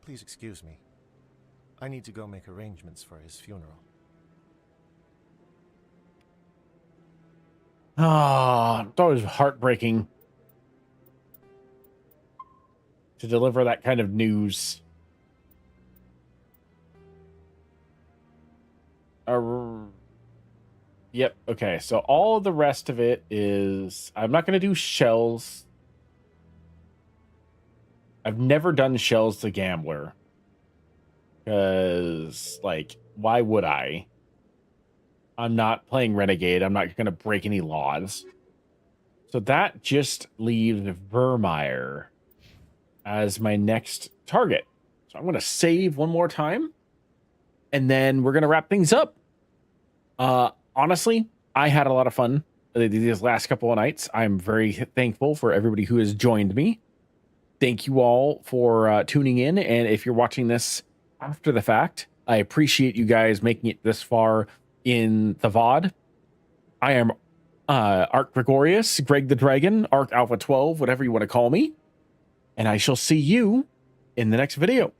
Please excuse me. I need to go make arrangements for his funeral. Ah, it's always heartbreaking to deliver that kind of news. Yep. Okay. So all of the rest of it is, I'm not going to do Shells. I've never done Shells the Gambler. Because, like, why would I? I'm not playing Renegade. I'm not going to break any laws. So that just leaves Virmire as my next target. So I'm going to save one more time. And then we're going to wrap things up. Honestly, I had a lot of fun these last couple of nights. I'm very thankful for everybody who has joined me. Thank you all for tuning in. And if you're watching this after the fact, I appreciate you guys making it this far in the VOD. I am Arc Gregorius, Greg the Dragon, Arc Alpha 12, whatever you want to call me. And I shall see you in the next video.